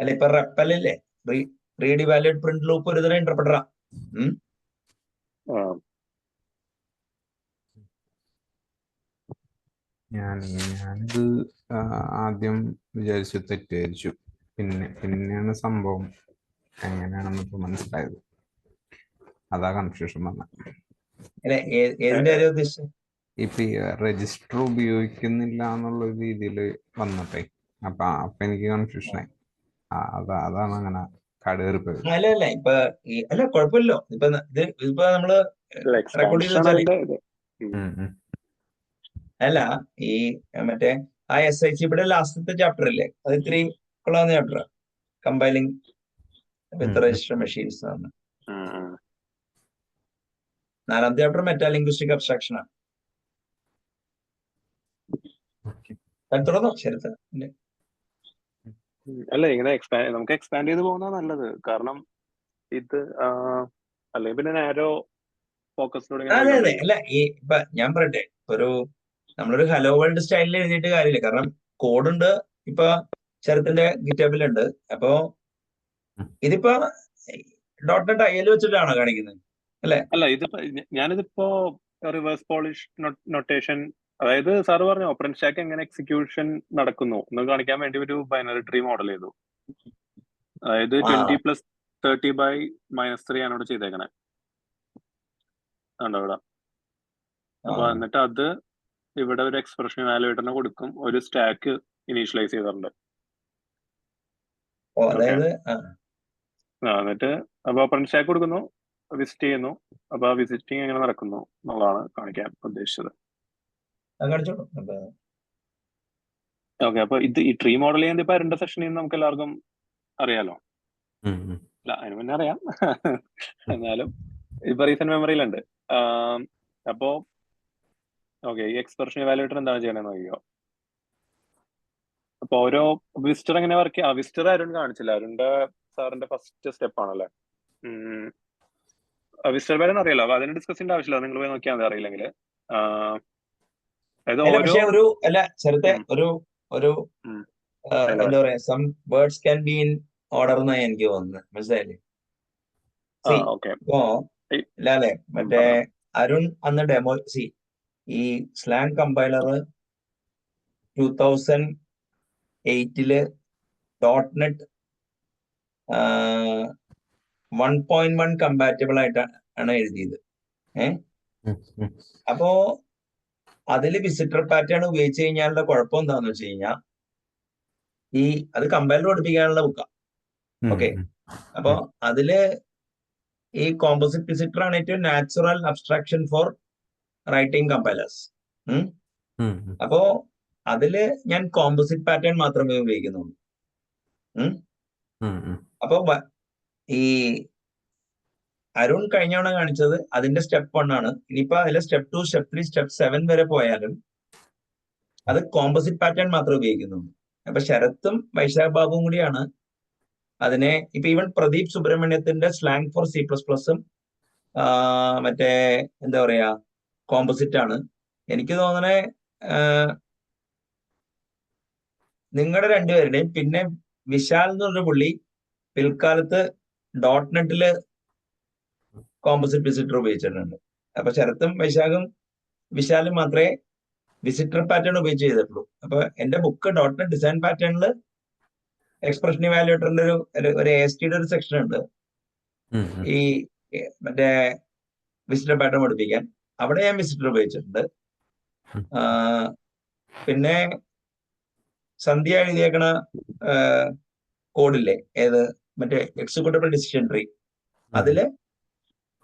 അല്ല, ഇപ്പൊ റെപ്പലില്ലേ, റീഡ് ഇവാലുവേറ്റ് പ്രിന്റ് ലൂപ്പ് ഒരു തരം ഇന്റർപ്രറ്ററാ. ഞാനിത് ആദ്യം വിചാരിച്ചു തെറ്റിദ്ധരിച്ചു. പിന്നെയാണ് സംഭവം എങ്ങനെയാണെന്ന് ഇപ്പൊ മനസ്സിലായത്. അതാ കൺഫ്യൂഷൻ വന്നത്. ഇപ്പൊ രജിസ്റ്റർ ഉപയോഗിക്കുന്നില്ല എന്നുള്ള രീതിയിൽ വന്നട്ടെ, അപ്പൊ എനിക്ക് കൺഫ്യൂഷനായി. അതാണ് അങ്ങനെ കടേറിപ്പോയത്. അല്ല കുഴപ്പമില്ലോ. ഇപ്പൊ നമ്മള് റെക്കോർഡ് ചെയ്ത് വെച്ചാലേ അല്ല, ഈ മറ്റേ ആ SICBയുടെ ലാസ്റ്റത്തെ ചാപ്റ്റർ ഇല്ലേ, അത് ഇത്തിരി കൊള്ളാവുന്ന ചാപ്റ്ററാ. കമ്പൈലിംഗ് വിത്ത് രജിസ്റ്റർ മെഷീൻസ് ആണ്. 4ാമത്തെ ചാപ്റ്റർ മെറ്റാലിംഗ്വിസ്റ്റിക് അബ്സ്ട്രാക്ഷനാണ്. തുടർന്നോ ശരത്ത്? അല്ല, ഇങ്ങനെ നമുക്ക് എക്സ്പാൻഡ് ചെയ്ത് പോകുന്ന നല്ലത്. കാരണം ഇത് അല്ലെങ്കിൽ പിന്നെ നാരോ ഫോക്കസിലൂടെ. അതെ. അല്ല, ഇപ്പൊ ഞാൻ പറയട്ടെ, നമ്മളൊരു ഹലോ വേൾഡ് സ്റ്റൈലിൽ എഴുതിയിട്ട് കാര്യമില്ല. കാരണം കോഡുണ്ട്, ഇപ്പൊ ശരത്തിന്റെ ഗിറ്റബിലുണ്ട്. അപ്പൊ ഇതിപ്പോ .NET IL വെച്ചിട്ടാണോ കാണിക്കുന്നത് അല്ലെ? അല്ല, ഞാനിതിപ്പോ റിവേഴ്സ് പോളിഷ് നൊട്ടേഷൻ, അതായത് സാറ് പറഞ്ഞു ഓപ്പൺ സ്റ്റാക്ക് എങ്ങനെ എക്സിക്യൂഷൻ നടക്കുന്നു എന്ന് കാണിക്കാൻ വേണ്ടി ഒരു ബൈനറി ട്രീ മോഡൽ ചെയ്തു. അതായത് 20+30/-3 ആണ് ഇവിടെ ചെയ്തേക്കണേ. ഉണ്ടോ ഇവിടെ? അപ്പൊ എന്നിട്ട് അത് ഇവിടെ ഒരു എക്സ്പ്രഷൻ വാല്യൂട്ടറിന് കൊടുക്കും, ഒരു സ്റ്റാക്ക് ഇനീഷ്യലൈസ് ചെയ്തിട്ടുണ്ട്. എന്നിട്ട് അപ്പൊ ഓപ്പൺ സ്റ്റാക്ക് കൊടുക്കുന്നു, വിസിറ്റ് ചെയ്യുന്നു. അപ്പൊ ആ വിസിറ്റിംഗ് എങ്ങനെ നടക്കുന്നു എന്നുള്ളതാണ് കാണിക്കാൻ ഉദ്ദേശിച്ചത്. ഓക്കെ, അപ്പൊ ഈ ട്രീ മോഡൽ ചെയ്യാൻ ഇപ്പൊ 2 സെഷനിൽ നിന്ന് നമുക്ക് എല്ലാവർക്കും അറിയാലോ. അല്ല, അതിന് മുന്നേ അറിയാം. എന്നാലും ഇപ്പൊ റീസെന്റ് മെമ്മറിയിലുണ്ട്. അപ്പോ ഓക്കെ, ഈ എക്സ്പ്രഷൻ ഇവാലുവേറ്റർ എന്താണ് ചെയ്യണമെന്ന് നോക്കിയോ. അപ്പൊ ഓരോ വിസിറ്റർ എങ്ങനെ വർക്ക് ചെയ്യാം. വിസിറ്റർ അരുൺ കാണിച്ചില്ല. അരുണിന്റെ സാറിന്റെ ഫസ്റ്റ് സ്റ്റെപ്പ് ആണല്ലേ. വിസിറ്റർ പാറ്റേൺ അറിയാലോ, അപ്പൊ അതിന് ഡിസ്കസ് ചെയ്യേണ്ട ആവശ്യമില്ല. നിങ്ങൾ പോയി നോക്കിയാൽ മതി അറിയില്ലെങ്കിൽ. പക്ഷെ ഒരു എന്താ പറയാ, some words can be in order എന്നാ എനിക്ക് തോന്നുന്നത്. മനസ്സിലായില്ലേ? ഇപ്പോ ഇല്ലേ, മറ്റേ അരുൺ അന്ന് ഡെമോ ഈ സ്ലാങ് കമ്പൈലർ 2008 .NET 1.1 കമ്പാറ്റബിൾ ആയിട്ടാണ് എഴുതിയത്. അപ്പോ അതില് വിസിറ്റർ പാറ്റേൺ ഉപയോഗിച്ച് കഴിഞ്ഞാലുള്ള കുഴപ്പം എന്താന്ന് വെച്ച് കഴിഞ്ഞാൽ അത് കമ്പൈലർ പഠിപ്പിക്കാനുള്ള ബുക്കാ. ഓക്കെ, അപ്പൊ അതില് ഈ കോമ്പോസിറ്റ് വിസിറ്റർ ആണ് ഏറ്റവും natural abstraction for writing compilers. അപ്പോ അതില് ഞാൻ കോമ്പോസിറ്റ് പാറ്റേൺ മാത്രമേ ഉപയോഗിക്കുന്നുള്ളൂ. അപ്പൊ ഈ അരുൺ കഴിഞ്ഞ തവണ കാണിച്ചത് അതിന്റെ സ്റ്റെപ്പ് 1 ആണ്. ഇനിയിപ്പോ അതിലെ സ്റ്റെപ്പ് 2, സ്റ്റെപ്പ് 3, സ്റ്റെപ്പ് 7 വരെ പോയാലും അത് കോമ്പോസിറ്റ് പാറ്റേൺ മാത്രമേ ഉപയോഗിക്കുന്നുള്ളൂ. അപ്പൊ ശരത്തും വൈശാഖ് ബാബുവും കൂടിയാണ് അതിനെ, ഇപ്പൊ ഈവൻ പ്രദീപ് സുബ്രഹ്മണ്യത്തിന്റെ സ്ലാങ് ഫോർ C++ഉം മറ്റേ എന്താ പറയാ കോമ്പോസിറ്റ് ആണ്. എനിക്ക് തോന്നണേ നിങ്ങളുടെ രണ്ടുപേരുടെയും, പിന്നെ വിശാൽ എന്ന് പറഞ്ഞ പുള്ളി പിൽക്കാലത്ത് .NET കോമ്പോസിറ്റ് വിസിറ്റർ ഉപയോഗിച്ചിട്ടുണ്ട്. അപ്പൊ ശരത്തും വിശാലും മാത്രമേ വിസിറ്റർ പാറ്റേൺ ഉപയോഗിച്ച് ചെയ്തിട്ടുള്ളൂ. അപ്പൊ എന്റെ ബുക്ക് .NET ഡിസൈൻ പാറ്റേണിൽ എക്സ്പ്രഷൻ ഇവാലുവേറ്ററിന്റെ ഒരു ASTയുടെ ഒരു സെക്ഷൻ ഉണ്ട് ഈ മറ്റേ വിസിറ്റർ പാറ്റേൺ പഠിപ്പിക്കാൻ. അവിടെ ഞാൻ വിസിറ്റർ ഉപയോഗിച്ചിട്ടുണ്ട്. പിന്നെ സന്ധ്യ എഴുതിയേക്കണ കോഡില്ലേ, ഏത് മറ്റേ എക്സിക്യൂട്ടബിൾ ഡിസിഷൻ ട്രീ, അതില്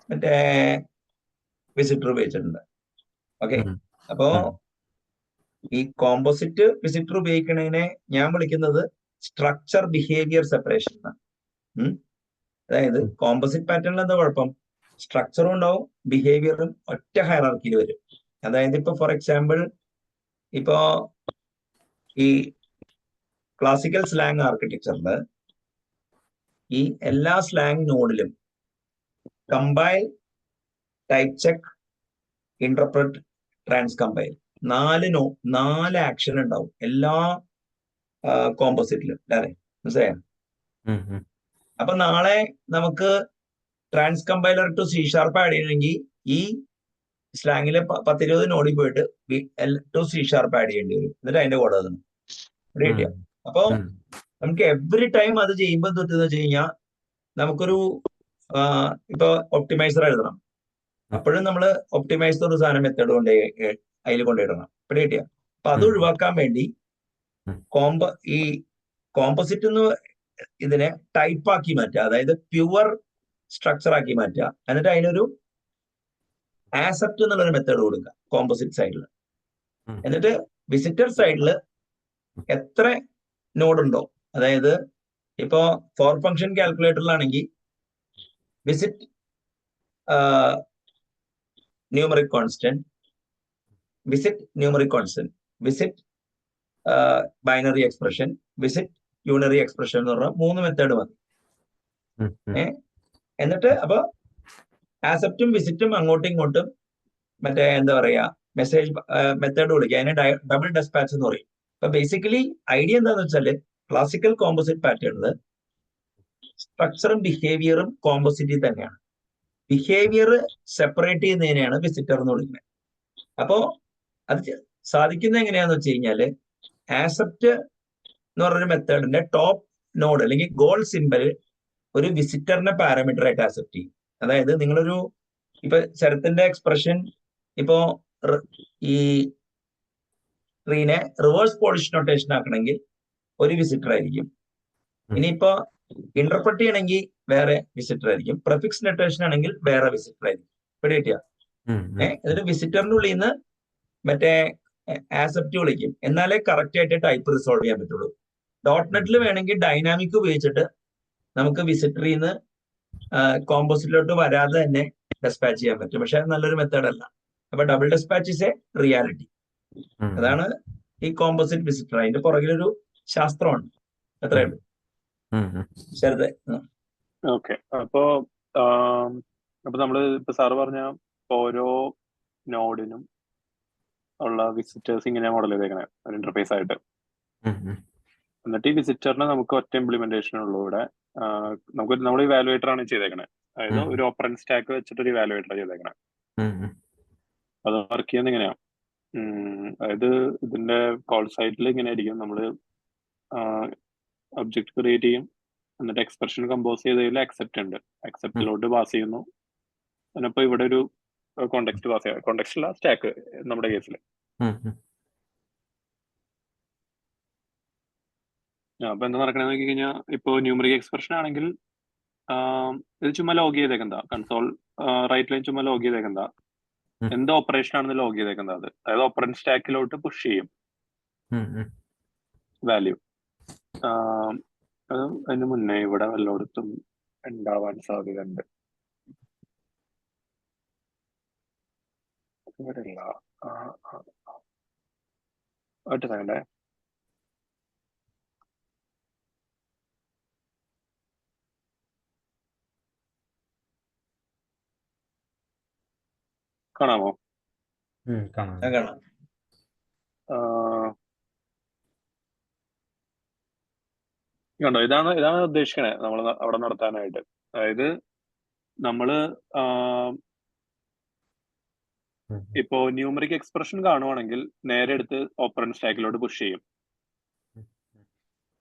മറ്റേ വിസിറ്റർ ഉപയോഗിച്ചിട്ടുണ്ട്. ഓക്കെ, അപ്പോ ഈ കോമ്പോസിറ്റ് വിസിറ്റർ ഉപയോഗിക്കണതിനെ ഞാൻ വിളിക്കുന്നത് സ്ട്രക്ചർ ബിഹേവിയർ സെപ്പറേഷൻ എന്നാണ്. അതായത് കോമ്പോസിറ്റ് പാറ്റേണിൽ എന്താ കുഴപ്പം, സ്ട്രക്ചറും ഉണ്ടാവും ബിഹേവിയറും ഒറ്റ ഹൈറാർക്കിയിൽ വരും. അതായത് ഇപ്പൊ ഫോർ എക്സാമ്പിൾ ഇപ്പോ ഈ ക്ലാസിക്കൽ സ്ലാങ് ആർക്കിടെക്ചറിൽ ഈ എല്ലാ സ്ലാങ് നോഡിലും compile, type check, interpret, transcompile 4 action ഉണ്ടാവും എല്ലാ കോമ്പോസിറ്റിലും. അല്ലേ, മനസ്സിലായോ? അപ്പൊ നാളെ നമുക്ക് ട്രാൻസ്കമ്പൈലർ ടു C# ആഡ് ചെയ്യണമെങ്കിൽ ഈ സ്ലാങ്ങിലെ 10-20 നോഡിൽ പോയിട്ട് ടു C# ആഡ് ചെയ്യേണ്ടി വരും. എന്നിട്ട് അതിന്റെ കോഡ് തന്നെ കിട്ടിയ. അപ്പൊ നമുക്ക് എവറി ടൈം അത് ചെയ്യുമ്പോൾ തൊട്ടെന്ന് വെച്ച് കഴിഞ്ഞാൽ നമുക്കൊരു ഇപ്പൊ ഒപ്റ്റിമൈസർ എഴുതണം, അപ്പോഴും നമ്മൾ ഒപ്റ്റിമൈസർ ഒരു സാധനം മെത്തേഡ് കൊണ്ട് അതിൽ കൊണ്ടിടണം. ഇവിടെ കിട്ടിയ. അപ്പൊ അത് ഒഴിവാക്കാൻ വേണ്ടി ഈ കോമ്പോസിറ്റ് എന്ന് ഇതിനെ ടൈപ്പ് ആക്കി മാറ്റുക, അതായത് പ്യുവർ സ്ട്രക്ചർ ആക്കി മാറ്റുക. എന്നിട്ട് അതിനൊരു ആസെപ്റ്റ് എന്നുള്ളൊരു മെത്തേഡ് കൊടുക്കുക കോമ്പോസിറ്റ് സൈഡിൽ. എന്നിട്ട് വിസിറ്റർ സൈഡിൽ എത്ര നോഡ് ഉണ്ടോ, അതായത് ഇപ്പോ ഫോർ ഫംഗ്ഷൻ കാൽക്കുലേറ്ററിലാണെങ്കിൽ visit numeric constant, visit binary expression, visit unary expression എന്ന് പറഞ്ഞ 3 മെത്തേഡ് മതി. എന്നിട്ട് അപ്പൊ ആസെപ്റ്റും വിസിറ്റും അങ്ങോട്ടും ഇങ്ങോട്ടും മറ്റേ എന്താ പറയാ മെസ്സേജ് മെത്തേഡ് വിളിക്കുക, അതിനെ ഡബിൾ ഡെസ്പാച്ച് എന്ന് പറയും. അപ്പൊ ബേസിക്കലി ഐഡിയ എന്താന്ന് വെച്ചാല് ക്ലാസിക്കൽ കോമ്പോസിറ്റ് പാറ്റേണിൽ സ്ട്രക്ചറും ബിഹേവിയറും കോമ്പോസിറ്റിൽ തന്നെയാണ്. ബിഹേവിയർ സെപ്പറേറ്റ് ചെയ്യുന്നതിനെയാണ് വിസിറ്റർ എന്ന് വിളിക്കുന്നത്. അപ്പോ അത് സാധിക്കുന്നത് എങ്ങനെയാന്ന് വെച്ച് കഴിഞ്ഞാല് ആസെപ്റ്റ് എന്ന് പറഞ്ഞൊരു മെത്തേഡിന്റെ ടോപ്പ് നോഡ് അല്ലെങ്കിൽ ഗോൾ സിമ്പൽ ഒരു വിസിറ്ററിനെ പാരാമീറ്റർ ആയിട്ട് ആക്സെപ്റ്റ് ചെയ്യും. അതായത് നിങ്ങളൊരു ഇപ്പൊ ശരത്തിന്റെ എക്സ്പ്രഷൻ ഇപ്പോ ഈ ട്രീനെ റിവേഴ്സ് പോളിഷ് നൊട്ടേഷൻ ആക്കണമെങ്കിൽ ഒരു വിസിറ്റർ ആയിരിക്കും. ഇനിയിപ്പോ ഇന്റർപ്രറ്റ് ചെയ്യണമെങ്കിൽ വേറെ വിസിറ്റർ ആയിരിക്കും, പ്രിഫിക്സ് നൊട്ടേഷൻ ആണെങ്കിൽ വേറെ വിസിറ്റർ ആയിരിക്കും. ഇവിടെ കിട്ടിയ എന്നിട്ട് വിസിറ്ററിന്റെ ഉള്ളിൽ നിന്ന് മറ്റേ ആസെപ്റ്റ് വിളിക്കും, എന്നാലേ കറക്റ്റ് ആയിട്ട് ടൈപ്പ് റിസോൾവ് ചെയ്യാൻ പറ്റുള്ളൂ. .NET വേണമെങ്കിൽ ഡൈനാമിക് ഉപയോഗിച്ചിട്ട് നമുക്ക് വിസിറ്ററിൽ നിന്ന് കോമ്പോസിറ്റിലോട്ട് വരാതെ തന്നെ ഡെസ്പാച്ച് ചെയ്യാൻ പറ്റും. പക്ഷെ നല്ലൊരു മെത്തേഡ് അല്ല. അപ്പൊ double dispatch is a reality. അതാണ് ഈ കോമ്പോസിറ്റ് വിസിറ്റർ. അതിന്റെ പുറകിലൊരു ശാസ്ത്രമുണ്ട്. അത്രേ ഉള്ളൂ. ശരി. ഓക്കെ. അപ്പോ നമ്മള് ഇപ്പൊ സാറ് പറഞ്ഞ ഓരോ നോഡിനും ഉള്ള വിസിറ്റേഴ്സ് ഇങ്ങനെ മോഡൽ ചെയ്തേക്കണേ ഒരു ഇന്റർഫേസ് ആയിട്ട്. എന്നിട്ട് ഈ വിസിറ്ററിന് നമുക്ക് ഒറ്റ ഇംപ്ലിമെന്റേഷൻ ഉള്ളൂ ഇവിടെ. നമ്മൾ ഇവാലുവേറ്റർ ആണ് ചെയ്തേക്കണേ. അതായത് ഒരു ഓപ്പറന്റ് സ്റ്റാക്ക് വെച്ചിട്ട് ഒരു ഇവാലുവേറ്റർ ചെയ്തേക്കണേ. അത് വർക്ക് ചെയ്യുന്നത് ഇങ്ങനെയാ. അതായത് ഇതിന്റെ കോൾ സൈറ്റിൽ ഇങ്ങനെ ആയിരിക്കും. നമ്മള് ഒബ്ജക്ട് ക്രിയേറ്റ് ചെയ്യും, എന്നിട്ട് എക്സ്പ്രഷൻ കമ്പോസ് ചെയ്തതിൽ അക്സെപ്റ്റ് ഉണ്ട്, അക്സെപ്റ്റിലോട്ട് പാസ് ചെയ്യുന്നു. അതിനപ്പോ ഇവിടെ ഒരു കോണ്ടെക്സ്റ്റ് പാസ് ചെയ്യാം. കോണ്ടെക്സ്റ്റ് അല്ല, സ്റ്റാക്ക് നമ്മുടെ കേസിൽ. അപ്പൊ എന്താ നടക്കണെന്ന് നോക്കി കഴിഞ്ഞാൽ, ഇപ്പൊ ന്യൂമറിക് എക്സ്പ്രഷൻ ആണെങ്കിൽ ഇത് ചുമ്മാ ലോഗ് ചെയ്തേക്കണ്ട. കൺസോൾ റൈറ്റ് ലൈൻ ചുമ്മാ ലോഗ് ചെയ്തേക്കണ്ട. എന്ത് ഓപ്പറേഷൻ ആണെന്ന് ലോഗ് ചെയ്തേക്കുന്നത്. അത് അതായത് ഓപ്പറന്റ് സ്റ്റാക്കിലോട്ട് പുഷ് ചെയ്യും വാല്യൂ. അത് അതിന് മുന്നേ ഇവിടെ വല്ലയിടത്തും ഉണ്ടാവാൻ സാധ്യതയുണ്ട്. ഇവിടെ ഇല്ല. ഒറ്റ സെക്കൻഡേ. കാണാമോ? കാണാം. കണ്ടോ? ഇതാണ് ഉദ്ദേശിക്കണേ നമ്മൾ അവിടെ നടത്താനായിട്ട്. അതായത് നമ്മള് ഇപ്പോ ന്യൂമറിക് എക്സ്പ്രഷൻ കാണുവാണെങ്കിൽ നേരെ എടുത്ത് ഓപ്പറന്റ് സ്റ്റാക്കിലോട്ട് പുഷ് ചെയ്യും.